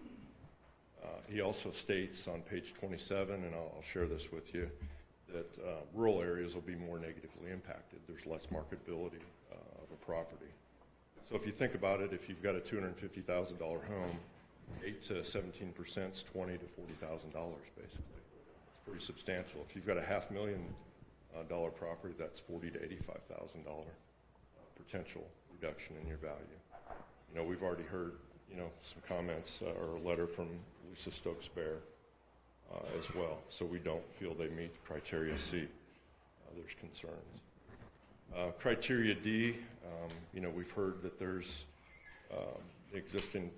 He also states on page 27, and I'll share this with you, that rural areas will be more negatively impacted. There's less marketability of a property. So if you think about it, if you've got a $250,000 home, 8 to 17% is $20,000 to $40,000 basically. It's pretty substantial. If you've got a $500,000 property, that's $40,000 to $85,000 potential reduction in your value. You know, we've already heard, you know, some comments or a letter from Lisa Stokes-Bear as well. So we don't feel they meet criteria C. There's concerns. Criteria D, you know, we've heard that there's the existing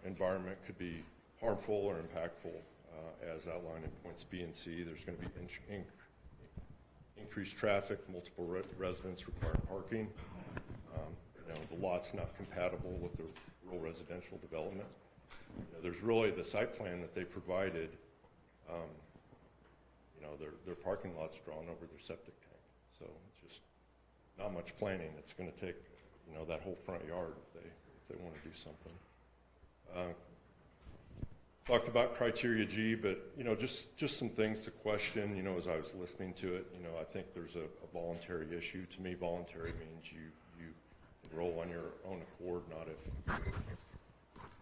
environment could be harmful or impactful as outlined in points B and C. There's going to be increased traffic, multiple residents requiring parking. You know, the lot's not compatible with the rural residential development. You know, there's really the site plan that they provided. You know, their parking lot's drawn over their septic tank, so it's just not much planning. It's going to take, you know, that whole front yard if they want to do something. Talked about criteria G, but you know, just some things to question. You know, as I was listening to it, you know, I think there's a voluntary issue. To me, voluntary means you enroll on your own accord, not if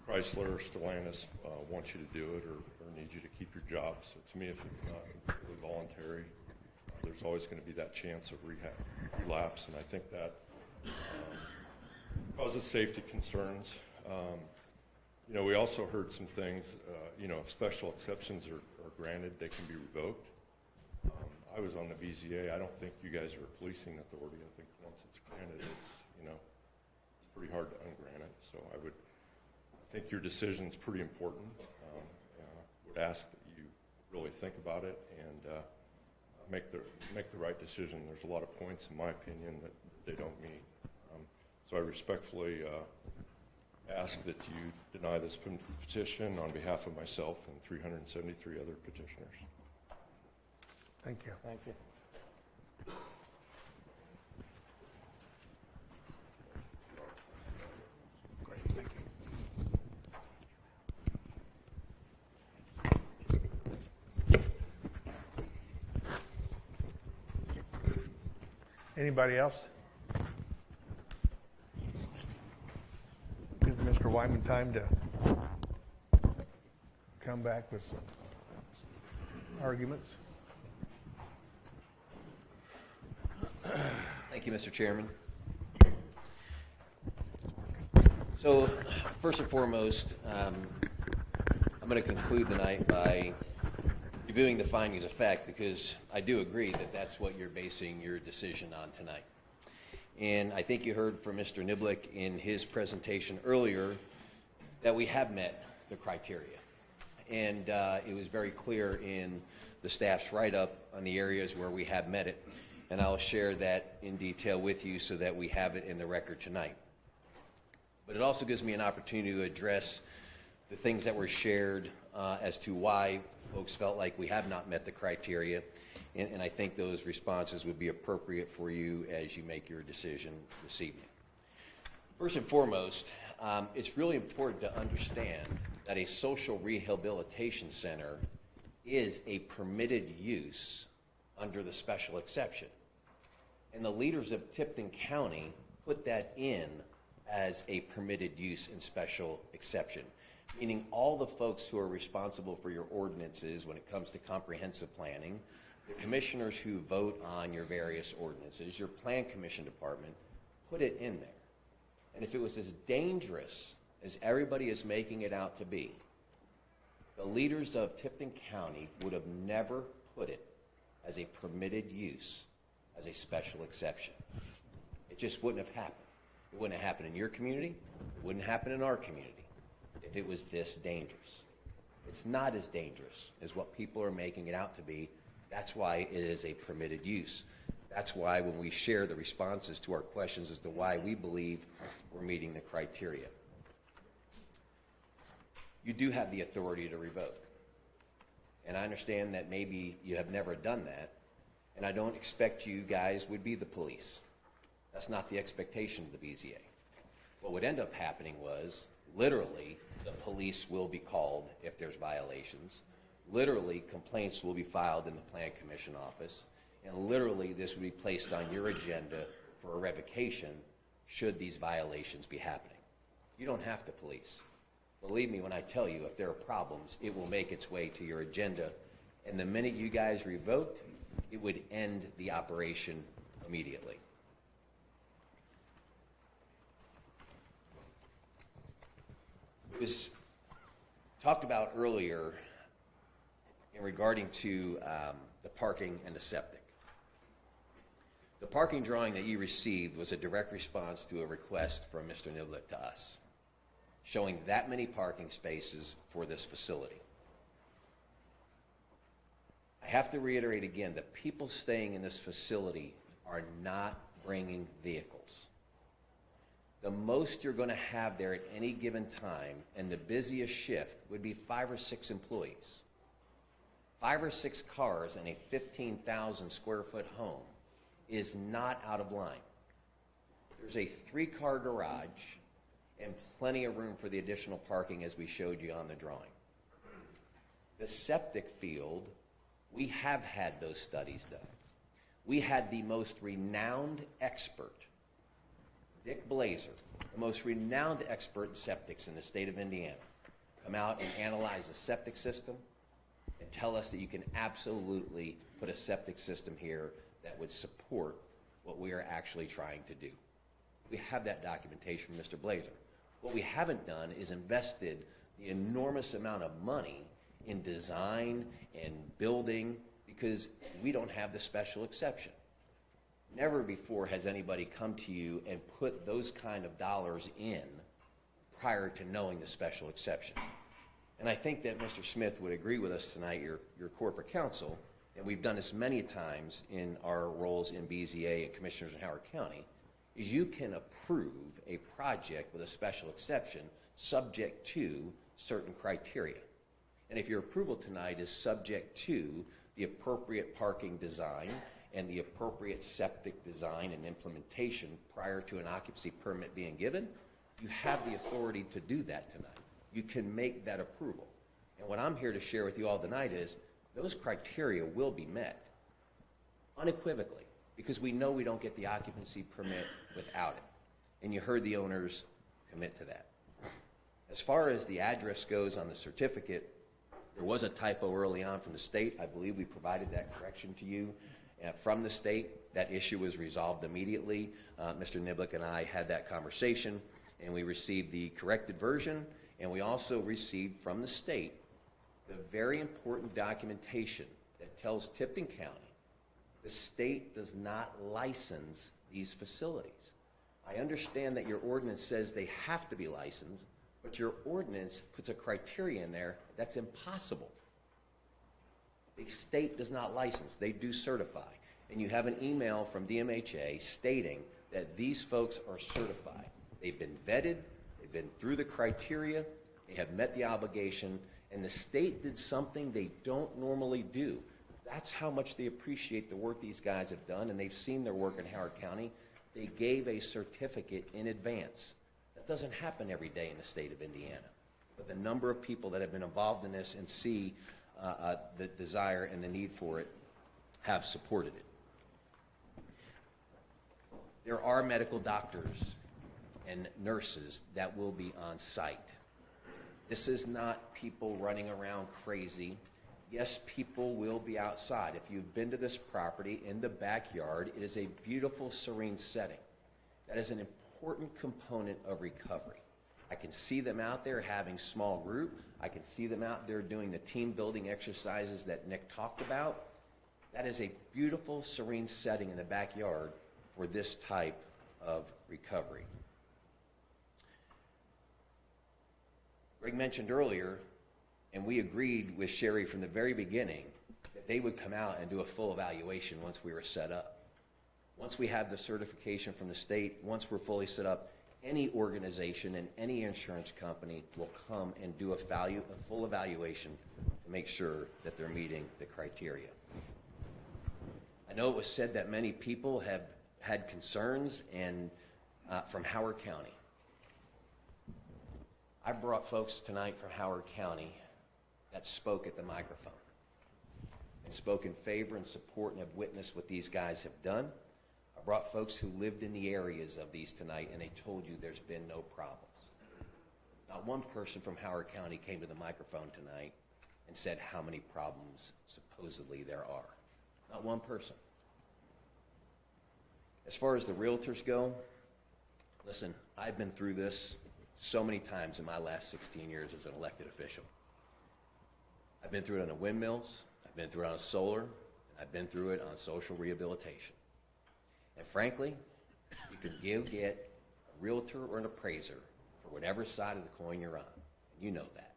Chrysler or Stellantis wants you to do it or need you to keep your job. So to me, if it's not really voluntary, there's always going to be that chance of relapse, and I think that causes safety concerns. You know, we also heard some things, you know, if special exceptions are granted, they can be revoked. I was on the BZA. I don't think you guys are a policing authority. I think once it's granted, it's, you know, it's pretty hard to ungrant it. So I think your decision's pretty important. Would ask that you really think about it and make the right decision. There's a lot of points, in my opinion, that they don't meet. So I respectfully ask that you deny this petition on behalf of myself and 373 other petitioners. Thank you. Thank you. Great, thank you. Anybody else? Give Mr. Wyman time to come back with some arguments. Thank you, Mr. Chairman. So, first and foremost, I'm going to conclude the night by reviewing the findings of fact, because I do agree that that's what you're basing your decision on tonight. And I think you heard from Mr. Niblick in his presentation earlier that we have met the criteria. And it was very clear in the staff's write-up on the areas where we have met it. And I'll share that in detail with you so that we have it in the record tonight. But it also gives me an opportunity to address the things that were shared as to why folks felt like we have not met the criteria. And I think those responses would be appropriate for you as you make your decision this evening. First and foremost, it's really important to understand that a social rehabilitation center is a permitted use under the special exception. And the leaders of Tipton County put that in as a permitted use in special exception, meaning all the folks who are responsible for your ordinances when it comes to comprehensive planning, the commissioners who vote on your various ordinances, your plan commission department, put it in there. And if it was as dangerous as everybody is making it out to be, the leaders of Tipton County would have never put it as a permitted use, as a special exception. It just wouldn't have happened. It wouldn't have happened in your community. It wouldn't happen in our community if it was this dangerous. It's not as dangerous as what people are making it out to be. That's why it is a permitted use. That's why when we share the responses to our questions as to why we believe we're meeting the criteria. You do have the authority to revoke. And I understand that maybe you have never done that, and I don't expect you guys would be the police. That's not the expectation of the BZA. What would end up happening was, literally, the police will be called if there's violations. Literally, complaints will be filed in the Plan Commission office, and literally, this would be placed on your agenda for a revocation should these violations be happening. You don't have to police. Believe me when I tell you, if there are problems, it will make its way to your agenda, and the minute you guys revoked, it would end the operation immediately. It was talked about earlier in regarding to the parking and the septic. The parking drawing that you received was a direct response to a request from Mr. Niblick to us, showing that many parking spaces for this facility. I have to reiterate again that people staying in this facility are not bringing vehicles. The most you're going to have there at any given time, and the busiest shift, would be 5 or 6 employees. 5 or 6 cars in a 15,000 square foot home is not out of line. There's a 3-car garage and plenty of room for the additional parking as we showed you on the drawing. The septic field, we have had those studies done. We had the most renowned expert, Dick Blazer, the most renowned expert in septics in the state of Indiana, come out and analyze the septic system and tell us that you can absolutely put a septic system here that would support what we are actually trying to do. We have that documentation from Mr. Blazer. What we haven't done is invested the enormous amount of money in design and building because we don't have the special exception. Never before has anybody come to you and put those kind of dollars in prior to knowing the special exception. And I think that Mr. Smith would agree with us tonight, your corporate counsel, and we've done this many times in our roles in BZA and commissioners in Howard County, is you can approve a project with a special exception subject to certain criteria. And if your approval tonight is subject to the appropriate parking design and the appropriate septic design and implementation prior to an occupancy permit being given, you have the authority to do that tonight. You can make that approval. And what I'm here to share with you all tonight is those criteria will be met unequivocally because we know we don't get the occupancy permit without it. And you heard the owners commit to that. As far as the address goes on the certificate, there was a typo early on from the state. I believe we provided that correction to you from the state. That issue was resolved immediately. Mr. Niblick and I had that conversation, and we received the corrected version, and we also received from the state the very important documentation that tells Tipton County the state does not license these facilities. I understand that your ordinance says they have to be licensed, but your ordinance puts a criteria in there that's impossible. The state does not license, they do certify. And you have an email from DMHA stating that these folks are certified. They've been vetted, they've been through the criteria, they have met the obligation, and the state did something they don't normally do. That's how much they appreciate the work these guys have done, and they've seen their work in Howard County. They gave a certificate in advance. That doesn't happen every day in the state of Indiana. But the number of people that have been involved in this and see the desire and the need for it have supported it. There are medical doctors and nurses that will be on site. This is not people running around crazy. Yes, people will be outside. If you've been to this property in the backyard, it is a beautiful, serene setting. That is an important component of recovery. I can see them out there having small group. I can see them out there doing the team building exercises that Nick talked about. That is a beautiful, serene setting in the backyard for this type of recovery. Greg mentioned earlier, and we agreed with Sherry from the very beginning, that they would come out and do a full evaluation once we were set up. Once we have the certification from the state, once we're fully set up, any organization and any insurance company will come and do a full evaluation to make sure that they're meeting the criteria. I know it was said that many people have had concerns from Howard County. I brought folks tonight from Howard County that spoke at the microphone and spoke in favor and support and have witnessed what these guys have done. I brought folks who lived in the areas of these tonight, and they told you there's been no problems. Not one person from Howard County came to the microphone tonight and said how many problems supposedly there are. Not one person. As far as the realtors go, listen, I've been through this so many times in my last 16 years as an elected official. I've been through it on the windmills, I've been through it on solar, and I've been through it on social rehabilitation. And frankly, you can get a realtor or an appraiser for whatever side of the coin you're on. And you know that.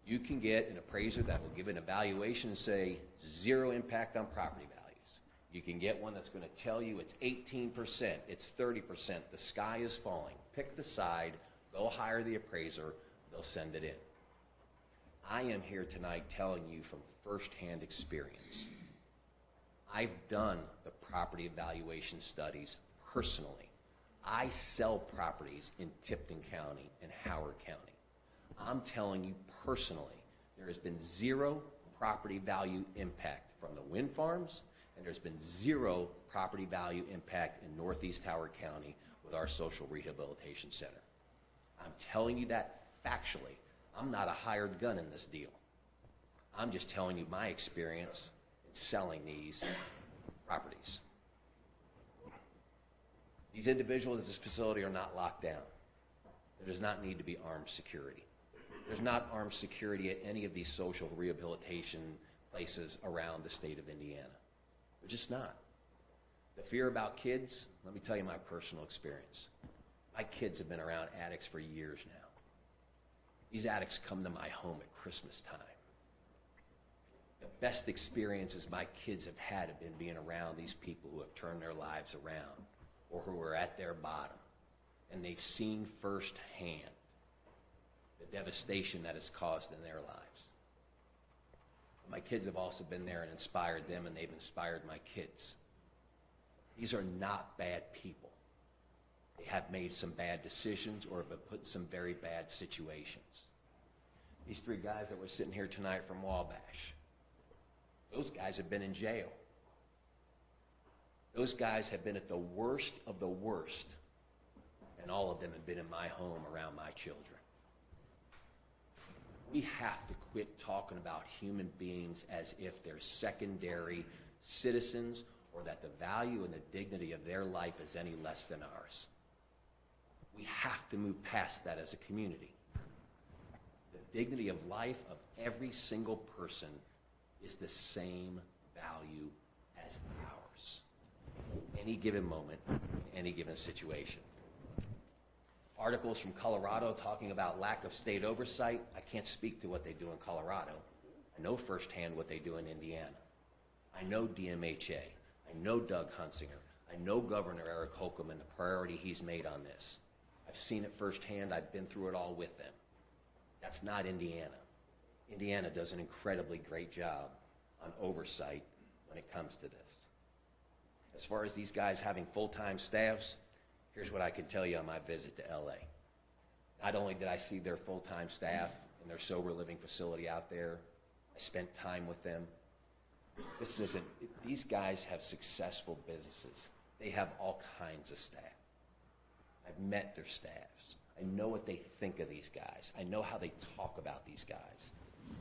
You can get an appraiser that will give an evaluation and say 0 impact on property values. You can get one that's going to tell you it's 18%, it's 30%, the sky is falling. Pick the side, go hire the appraiser, they'll send it in. I am here tonight telling you from firsthand experience. I've done the property evaluation studies personally. I sell properties in Tipton County and Howard County. I'm telling you personally, there has been 0 property value impact from the wind farms, and there's been 0 property value impact in Northeast Howard County with our social rehabilitation center. I'm telling you that factually. I'm not a hired gun in this deal. I'm just telling you my experience in selling these properties. These individuals at this facility are not locked down. There does not need to be armed security. There's not armed security at any of these social rehabilitation places around the state of Indiana. They're just not. The fear about kids, let me tell you my personal experience. My kids have been around addicts for years now. These addicts come to my home at Christmas time. The best experiences my kids have had been being around these people who have turned their lives around or who are at their bottom. And they've seen firsthand the devastation that is caused in their lives. My kids have also been there and inspired them, and they've inspired my kids. These are not bad people. They have made some bad decisions or have been put in some very bad situations. These 3 guys that were sitting here tonight from Wabash, those guys have been in jail. Those guys have been at the worst of the worst, and all of them have been in my home around my children. We have to quit talking about human beings as if they're secondary citizens or that the value and the dignity of their life is any less than ours. We have to move past that as a community. The dignity of life of every single person is the same value as ours. In any given moment, in any given situation. Articles from Colorado talking about lack of state oversight. I can't speak to what they do in Colorado. I know firsthand what they do in Indiana. I know DMHA. I know Doug Hunsinger. I know Governor Eric Holcomb and the priority he's made on this. I've seen it firsthand. I've been through it all with them. That's not Indiana. Indiana does an incredibly great job on oversight when it comes to this. As far as these guys having full-time staffs, here's what I can tell you on my visit to LA. Not only did I see their full-time staff in their sober living facility out there, I spent time with them. These guys have successful businesses. They have all kinds of staff. I've met their staffs. I know what they think of these guys. I know how they talk about these guys.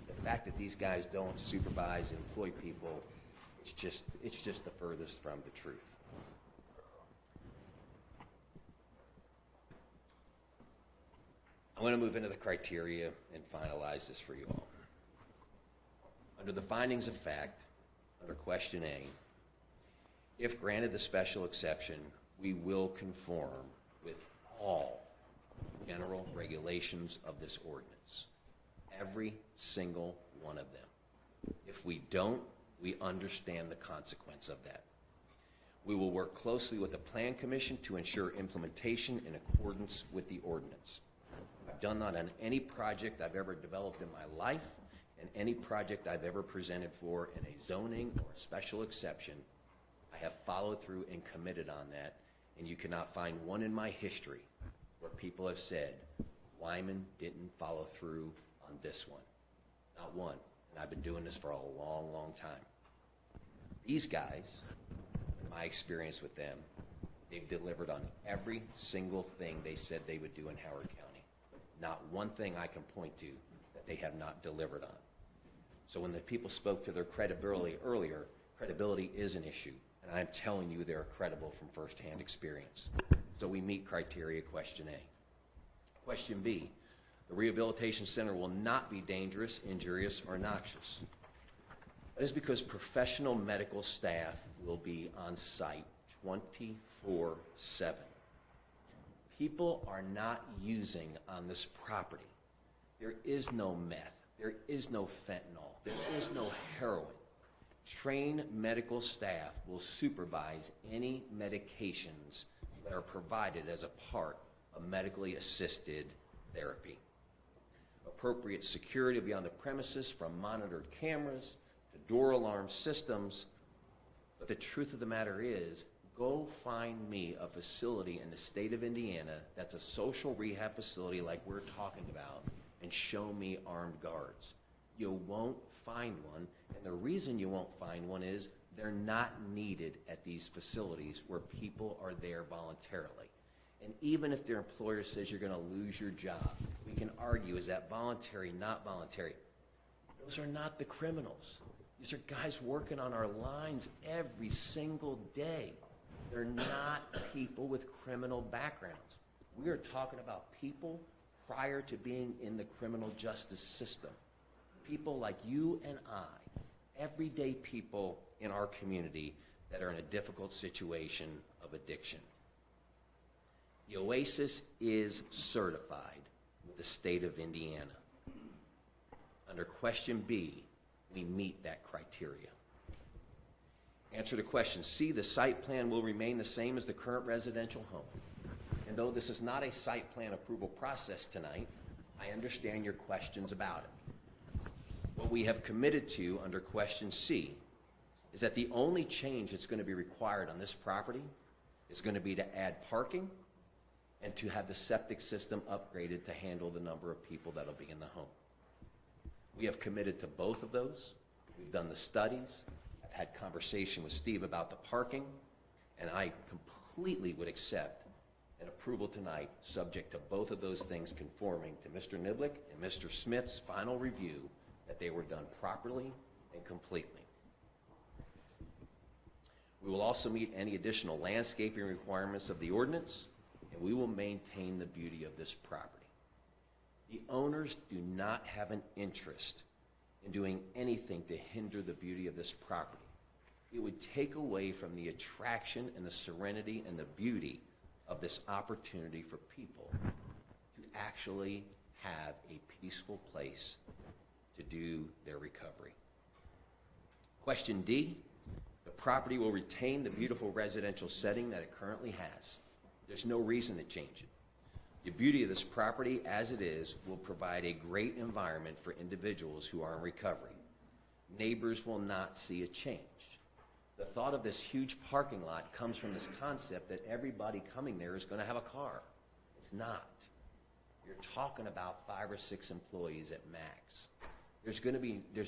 The fact that these guys don't supervise and employ people, it's just the furthest from the truth. I'm going to move into the criteria and finalize this for you all. Under the findings of fact, under question A, if granted the special exception, we will conform with all general regulations of this ordinance. Every single one of them. If we don't, we understand the consequence of that. We will work closely with the Plan Commission to ensure implementation in accordance with the ordinance. I've done that on any project I've ever developed in my life and any project I've ever presented for in a zoning or a special exception. I have followed through and committed on that, and you cannot find one in my history where people have said, Wyman didn't follow through on this one. Not one. And I've been doing this for a long, long time. These guys, in my experience with them, they've delivered on every single thing they said they would do in Howard County. Not one thing I can point to that they have not delivered on. So when the people spoke to their credibility earlier, credibility is an issue. And I'm telling you they're credible from firsthand experience. So we meet criteria question A. Question B, the rehabilitation center will not be dangerous, injurious, or noxious. That is because professional medical staff will be on site 24/7. People are not using on this property. There is no meth. There is no fentanyl. There is no heroin. Trained medical staff will supervise any medications that are provided as a part of medically assisted therapy. Appropriate security will be on the premises, from monitored cameras to door alarm systems. But the truth of the matter is, go find me a facility in the state of Indiana that's a social rehab facility like we're talking about, and show me armed guards. You won't find one, and the reason you won't find one is they're not needed at these facilities where people are there voluntarily. And even if their employer says you're going to lose your job, we can argue, is that voluntary, not voluntary? Those are not the criminals. These are guys working on our lines every single day. They're not people with criminal backgrounds. We are talking about people prior to being in the criminal justice system. People like you and I, everyday people in our community that are in a difficult situation of addiction. The Oasis is certified with the state of Indiana. Under question B, we meet that criteria. Answer to question C, the site plan will remain the same as the current residential home. And though this is not a site plan approval process tonight, I understand your questions about it. What we have committed to under question C is that the only change that's going to be required on this property is going to be to add parking and to have the septic system upgraded to handle the number of people that'll be in the home. We have committed to both of those. We've done the studies. I've had conversation with Steve about the parking, and I completely would accept and approval tonight, subject to both of those things conforming to Mr. Niblick and Mr. Smith's final review that they were done properly and completely. We will also meet any additional landscaping requirements of the ordinance, and we will maintain the beauty of this property. The owners do not have an interest in doing anything to hinder the beauty of this property. It would take away from the attraction and the serenity and the beauty of this opportunity for people to actually have a peaceful place to do their recovery. Question D, the property will retain the beautiful residential setting that it currently has. There's no reason to change it. The beauty of this property as it is will provide a great environment for individuals who are in recovery. Neighbors will not see a change. The thought of this huge parking lot comes from this concept that everybody coming there is going to have a car. It's not. You're talking about 5 or 6 employees at max. There's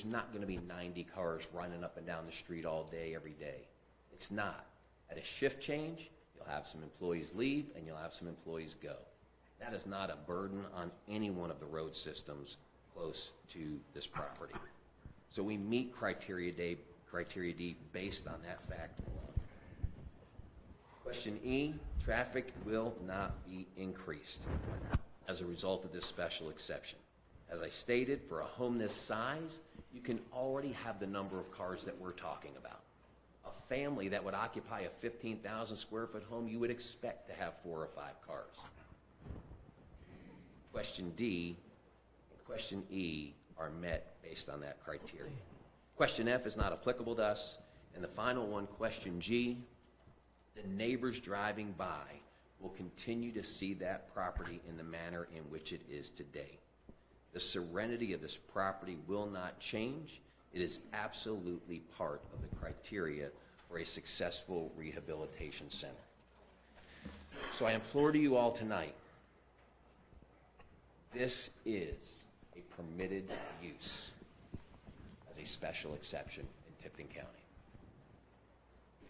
not going to be 90 cars running up and down the street all day, every day. It's not. At a shift change, you'll have some employees leave and you'll have some employees go. That is not a burden on any one of the road systems close to this property. So we meet criteria D based on that fact alone. Question E, traffic will not be increased as a result of this special exception. As I stated, for a home this size, you can already have the number of cars that we're talking about. A family that would occupy a 15,000 square foot home, you would expect to have 4 or 5 cars. Question D and question E are met based on that criteria. Question F is not applicable to us. And the final one, question G, the neighbors driving by will continue to see that property in the manner in which it is today. The serenity of this property will not change. It is absolutely part of the criteria for a successful rehabilitation center. So I implore to you all tonight, this is a permitted use as a special exception in Tipton County.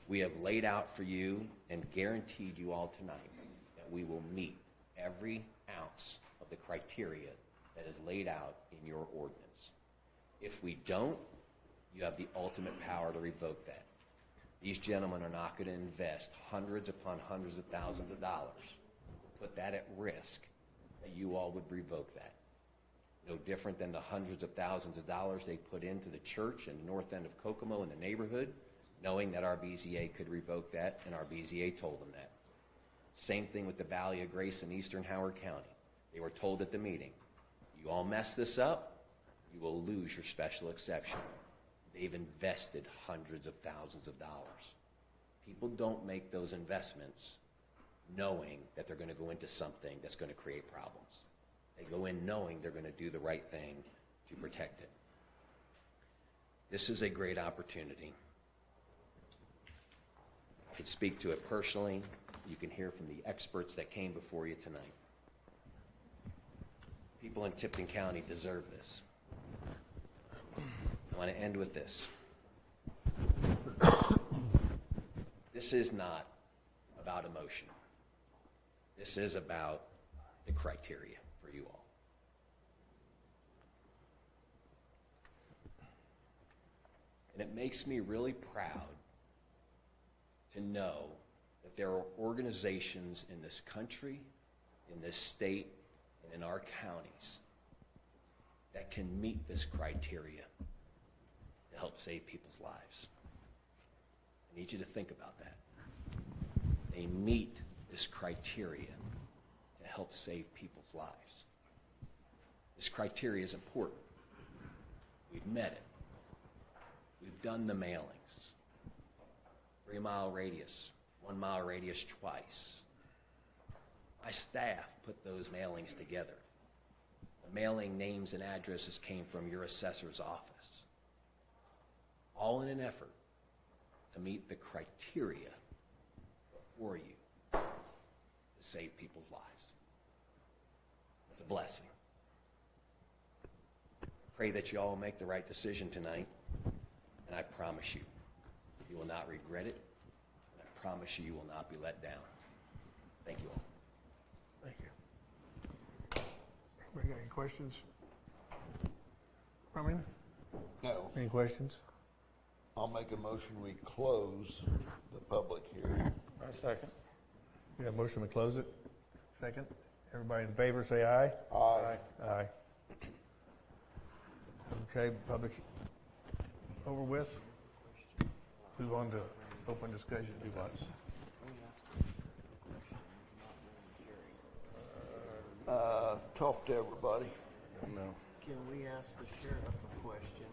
We have laid out for you and guaranteed you all tonight that we will meet every ounce of the criteria that is laid out in your ordinance. If we don't, you have the ultimate power to revoke that. These gentlemen are not going to invest hundreds upon hundreds of thousands of dollars to put that at risk that you all would revoke that. No different than the hundreds of thousands of dollars they put into the church in the north end of Kokomo in the neighborhood, knowing that our BZA could revoke that, and our BZA told them that. Same thing with the Valley of Grace in eastern Howard County. They were told at the meeting, you all mess this up, you will lose your special exception. They've invested hundreds of thousands of dollars. People don't make those investments knowing that they're going to go into something that's going to create problems. They go in knowing they're going to do the right thing to protect it. This is a great opportunity. I could speak to it personally. You can hear from the experts that came before you tonight. People in Tipton County deserve this. I want to end with this. This is not about emotion. This is about the criteria for you all. And it makes me really proud to know that there are organizations in this country, in this state, and in our counties that can meet this criteria to help save people's lives. I need you to think about that. They meet this criteria to help save people's lives. This criteria is important. We've met it. We've done the mailings. 3-mile radius, 1-mile radius twice. My staff put those mailings together. The mailing names and addresses came from your assessor's office. All in an effort to meet the criteria for you to save people's lives. It's a blessing. Pray that you all make the right decision tonight, and I promise you, you will not regret it, and I promise you, you will not be let down. Thank you all. questions? I mean, No. any questions? I'll make a motion, we close the public hearing. I second. We have a motion to close it. Second. Everybody in favor, say aye. Aye. Aye. Okay, public over with. Move on to open discussion if you want. Talk to everybody. No. Can we ask the sheriff a question?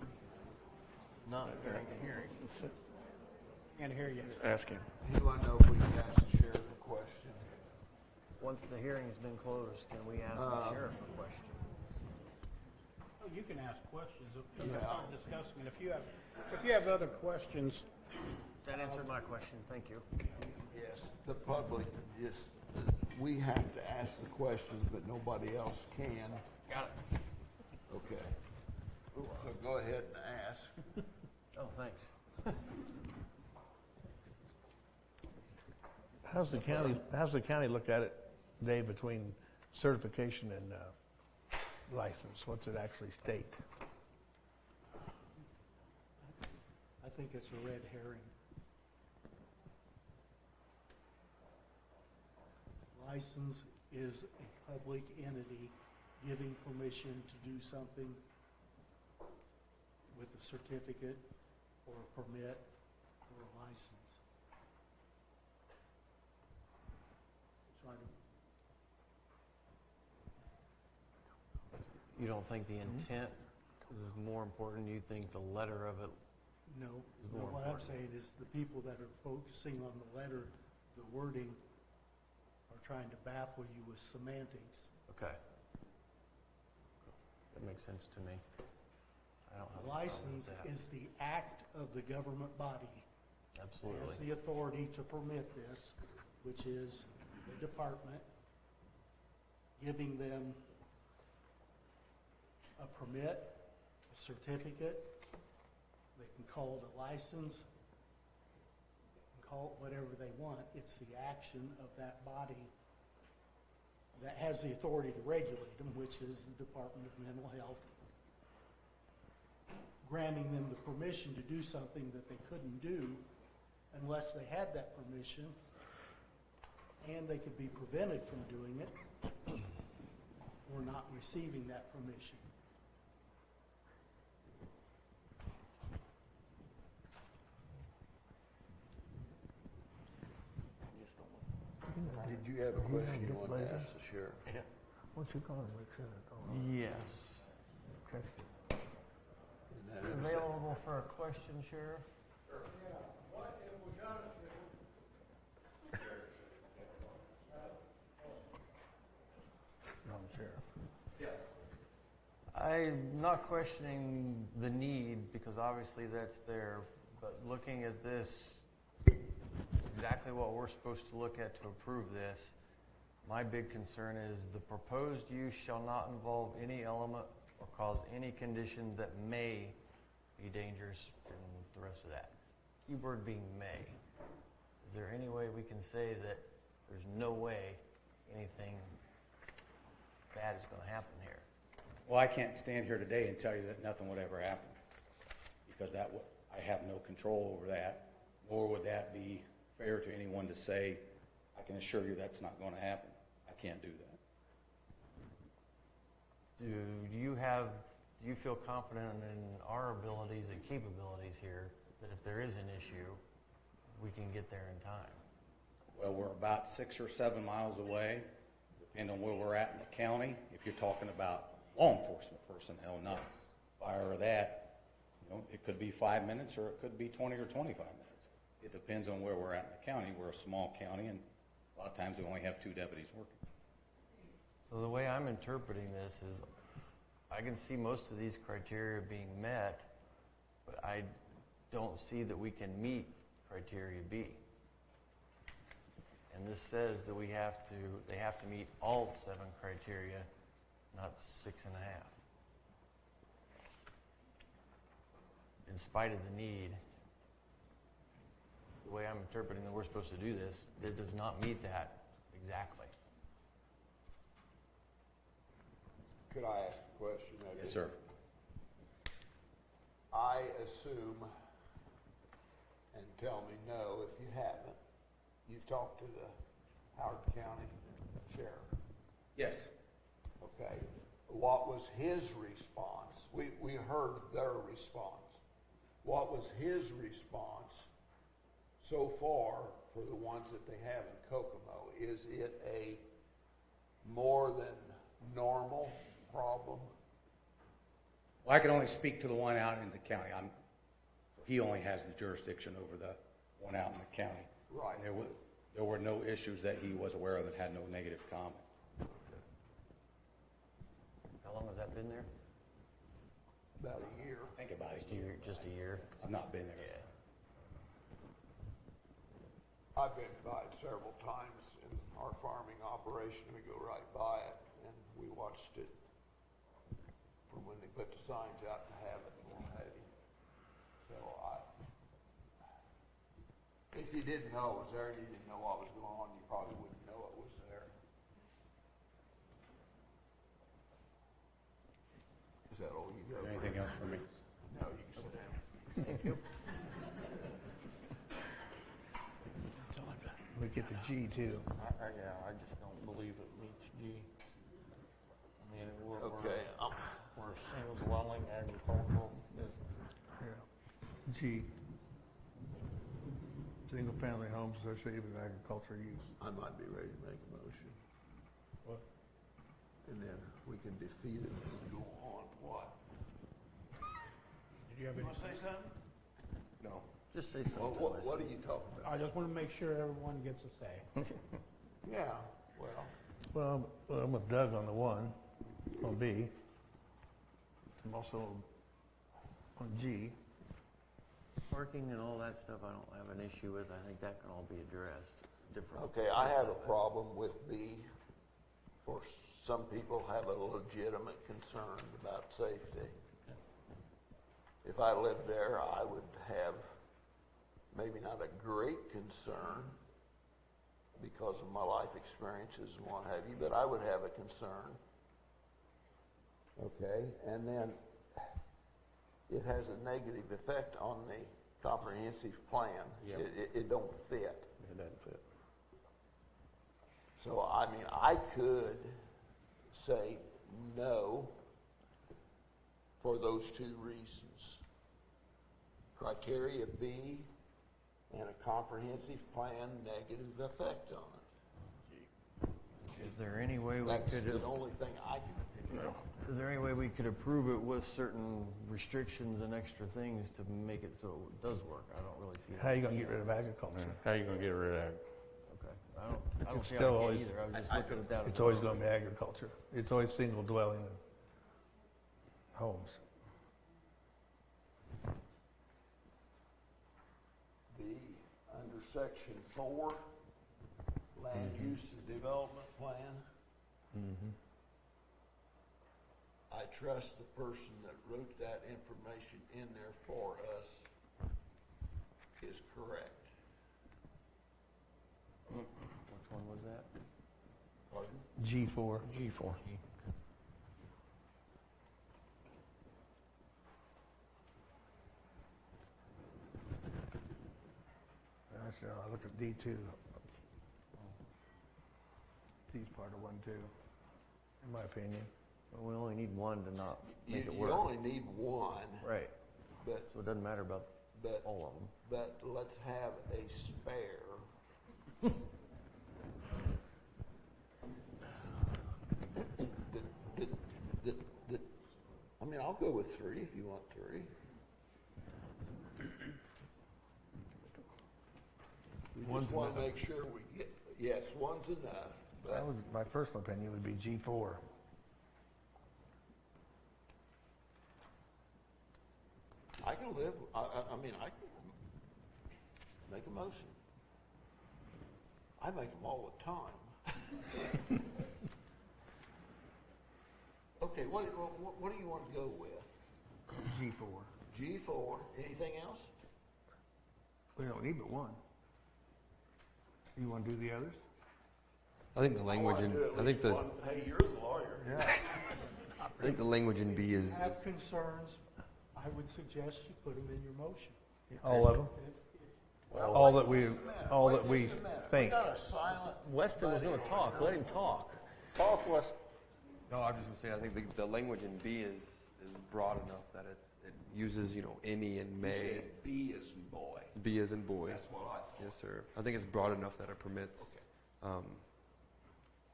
Not during the hearing. Can't hear you. Ask him. He want to know if we can ask the sheriff a question. Once the hearing's been closed, can we ask the sheriff a question? Oh, you can ask questions. If Yeah. start discussing it. If you have other questions. That answered my question. Thank you. Yes, the public, just, we have to ask the questions, but nobody else can. Got it. Okay. So go ahead and ask. Oh, thanks. How's the county look at it, Dave, between certification and license? What's it actually state? I think it's a red herring. License is a public entity giving permission to do something with a certificate or a permit or a license. So You don't think the intent is more important? You think the letter of it no, is no, more what I'm important? saying is the people that are focusing on the letter, the wording, are trying to baffle you with semantics. Okay. That makes sense to me. I don't have a problem with License that. is the act of the government body. Absolutely. Has the authority to permit this, which is the department giving them a permit, a certificate. They can call it a license. They can call it whatever they want. It's the action of that body that has the authority to regulate them, which is the Department of Mental Health, granting them the permission to do something that they couldn't do unless they had that permission, and they could be prevented from doing it or not receiving that permission. Did you have a question you wanted to ask the sheriff? Yeah. What's you calling Lieutenant? Yes. Okay. Available for a question, Sheriff? Sheriff. I'm not questioning the need, because obviously that's there, but looking at this, exactly what we're supposed to look at to approve this, my big concern is the proposed use shall not involve any element or cause any condition that may be dangerous, and the rest of that. Keyword being may. Is there any way we can say that there's no way anything bad is going to happen here? Well, I can't stand here today and tell you that nothing would ever happen, because I have no control over that, nor would that be fair to anyone to say, I can assure you that's not going to happen. I can't do that. Do you feel confident in our abilities and capabilities here that if there is an issue, we can get there in time? Well, we're about 6 or 7 miles away, depending on where we're at in the county. If you're talking about law enforcement personnel, not fire or that, it could be 5 minutes or it could be 20 or 25 minutes. It depends on where we're at in the county. We're a small county, and a lot of times we only have 2 deputies working. So the way I'm interpreting this is I can see most of these criteria being met, but I don't see that we can meet criteria B. And this says that they have to meet all 7 criteria, not 6.5. In spite of the need, the way I'm interpreting that we're supposed to do this, it does not meet that exactly. Could I ask a question? Yes, sir. I assume, and tell me no if you haven't, you've talked to the Howard County Sheriff. Yes. Okay. What was his response? We heard their response. What was his response so far for the ones that they have in Kokomo? Is it a more than normal problem? Well, I can only speak to the one out in the county. He only has the jurisdiction over the one out in the county. Right. And there were no issues that he was aware of and had no negative comments. How long has that been there? About a year. Think about it. Just a year? I've not been there. Yeah. I've been by it several times in our farming operation. We go right by it, and we watched it from when they put the signs out to have it and what have you. So if you didn't know it was there and you didn't know what was going on, you probably wouldn't know it was there. Is that all you got? Anything else for me? No, you can sit down. Thank you. We get to G too. Yeah, I just don't believe it meets G. I mean, we're a single dwelling agricultural business. Yeah. G. Single family homes associated with agricultural use. I might be ready to make a motion. What? And then we can defeat it and go on. What? Did you have any? Want to say something? No. Just say something. Well, what are you talking about? I just want to make sure everyone gets a say. Yeah, well. Well, I'm with Doug on the one, on B. I'm also on G. Parking and all that stuff I don't have an issue with. I think that can all be addressed different. Okay, I have a problem with B. For some people have a legitimate concern about safety. If I lived there, I would have maybe not a great concern because of my life experiences and what have you, but I would have a concern. Okay, and then it has a negative effect on the comprehensive plan. Yep. It don't fit. It doesn't fit. So, I mean, I could say no for those two reasons. Criteria B and a comprehensive plan, negative effect on it. Is there any way we That's could? the only thing I can figure out. Is there any way we could approve it with certain restrictions and extra things to make it so it does work? I don't really see. How are you going to get rid of agriculture? How are you going to get rid of that? Okay, I don't It's see how still I always- can either. I was just looking at that. It's always going to be agriculture. It's always single dwelling homes. B, under section 4, land use and development plan. Mm-hmm. I trust the person that wrote that information in there for us is correct. Which one was that? Pardon? G4. G4. Actually, I look at D2. D's part of 1, too, in my opinion. Well, we only need one to not make it You work. only need one, Right. but, So it doesn't matter about all of them. but let's have a spare. I mean, I'll go with 3 if you want 3. We One's just want to enough. make sure we get, yes, one's enough, but My personal opinion would be G4. I can live, I mean, I can make a motion. I make them all the time. Okay, what do you want to go with? G4. G4, anything else? We don't need but one. You want to do the others? I think the language in, I think the, Hey, you're the lawyer. Yeah. I think the language in B If is, you have concerns, I would suggest you put them in your motion. All of them? All that we think. Weston was gonna talk, let him talk. Talk to us. no, I'm just gonna say, I think the language in B is broad enough that it uses, any and may. B as in boy. B as in boy. That's what I thought. Yes, sir. I think it's broad enough that it permits.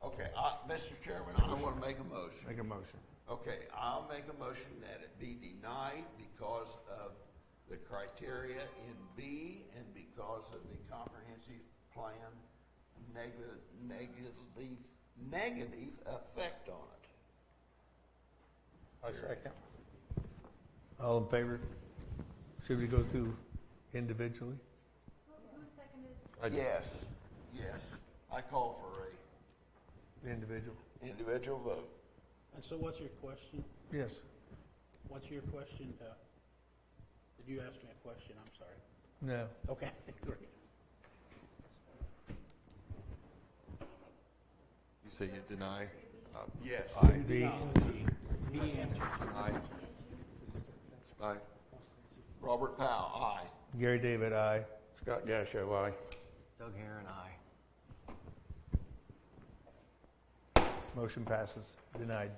Okay, Mr. Chairman, I want to make a motion. Make a motion. Okay, I'll make a motion that it be denied because of the criteria in B and because of the comprehensive plan negative effect on it. I second. All in favor? Should we go through individually? Yes, yes. I call for Individual. individual vote. And so what's your question? Yes. What's your question? Did you ask me a question? I'm sorry. No. Okay, great. You say you deny? Yes. Aye. B. Aye. Aye. Robert Powell, aye. Gary David, aye. Scott Gasho, aye. Doug Heron, aye. Motion passes. Denied.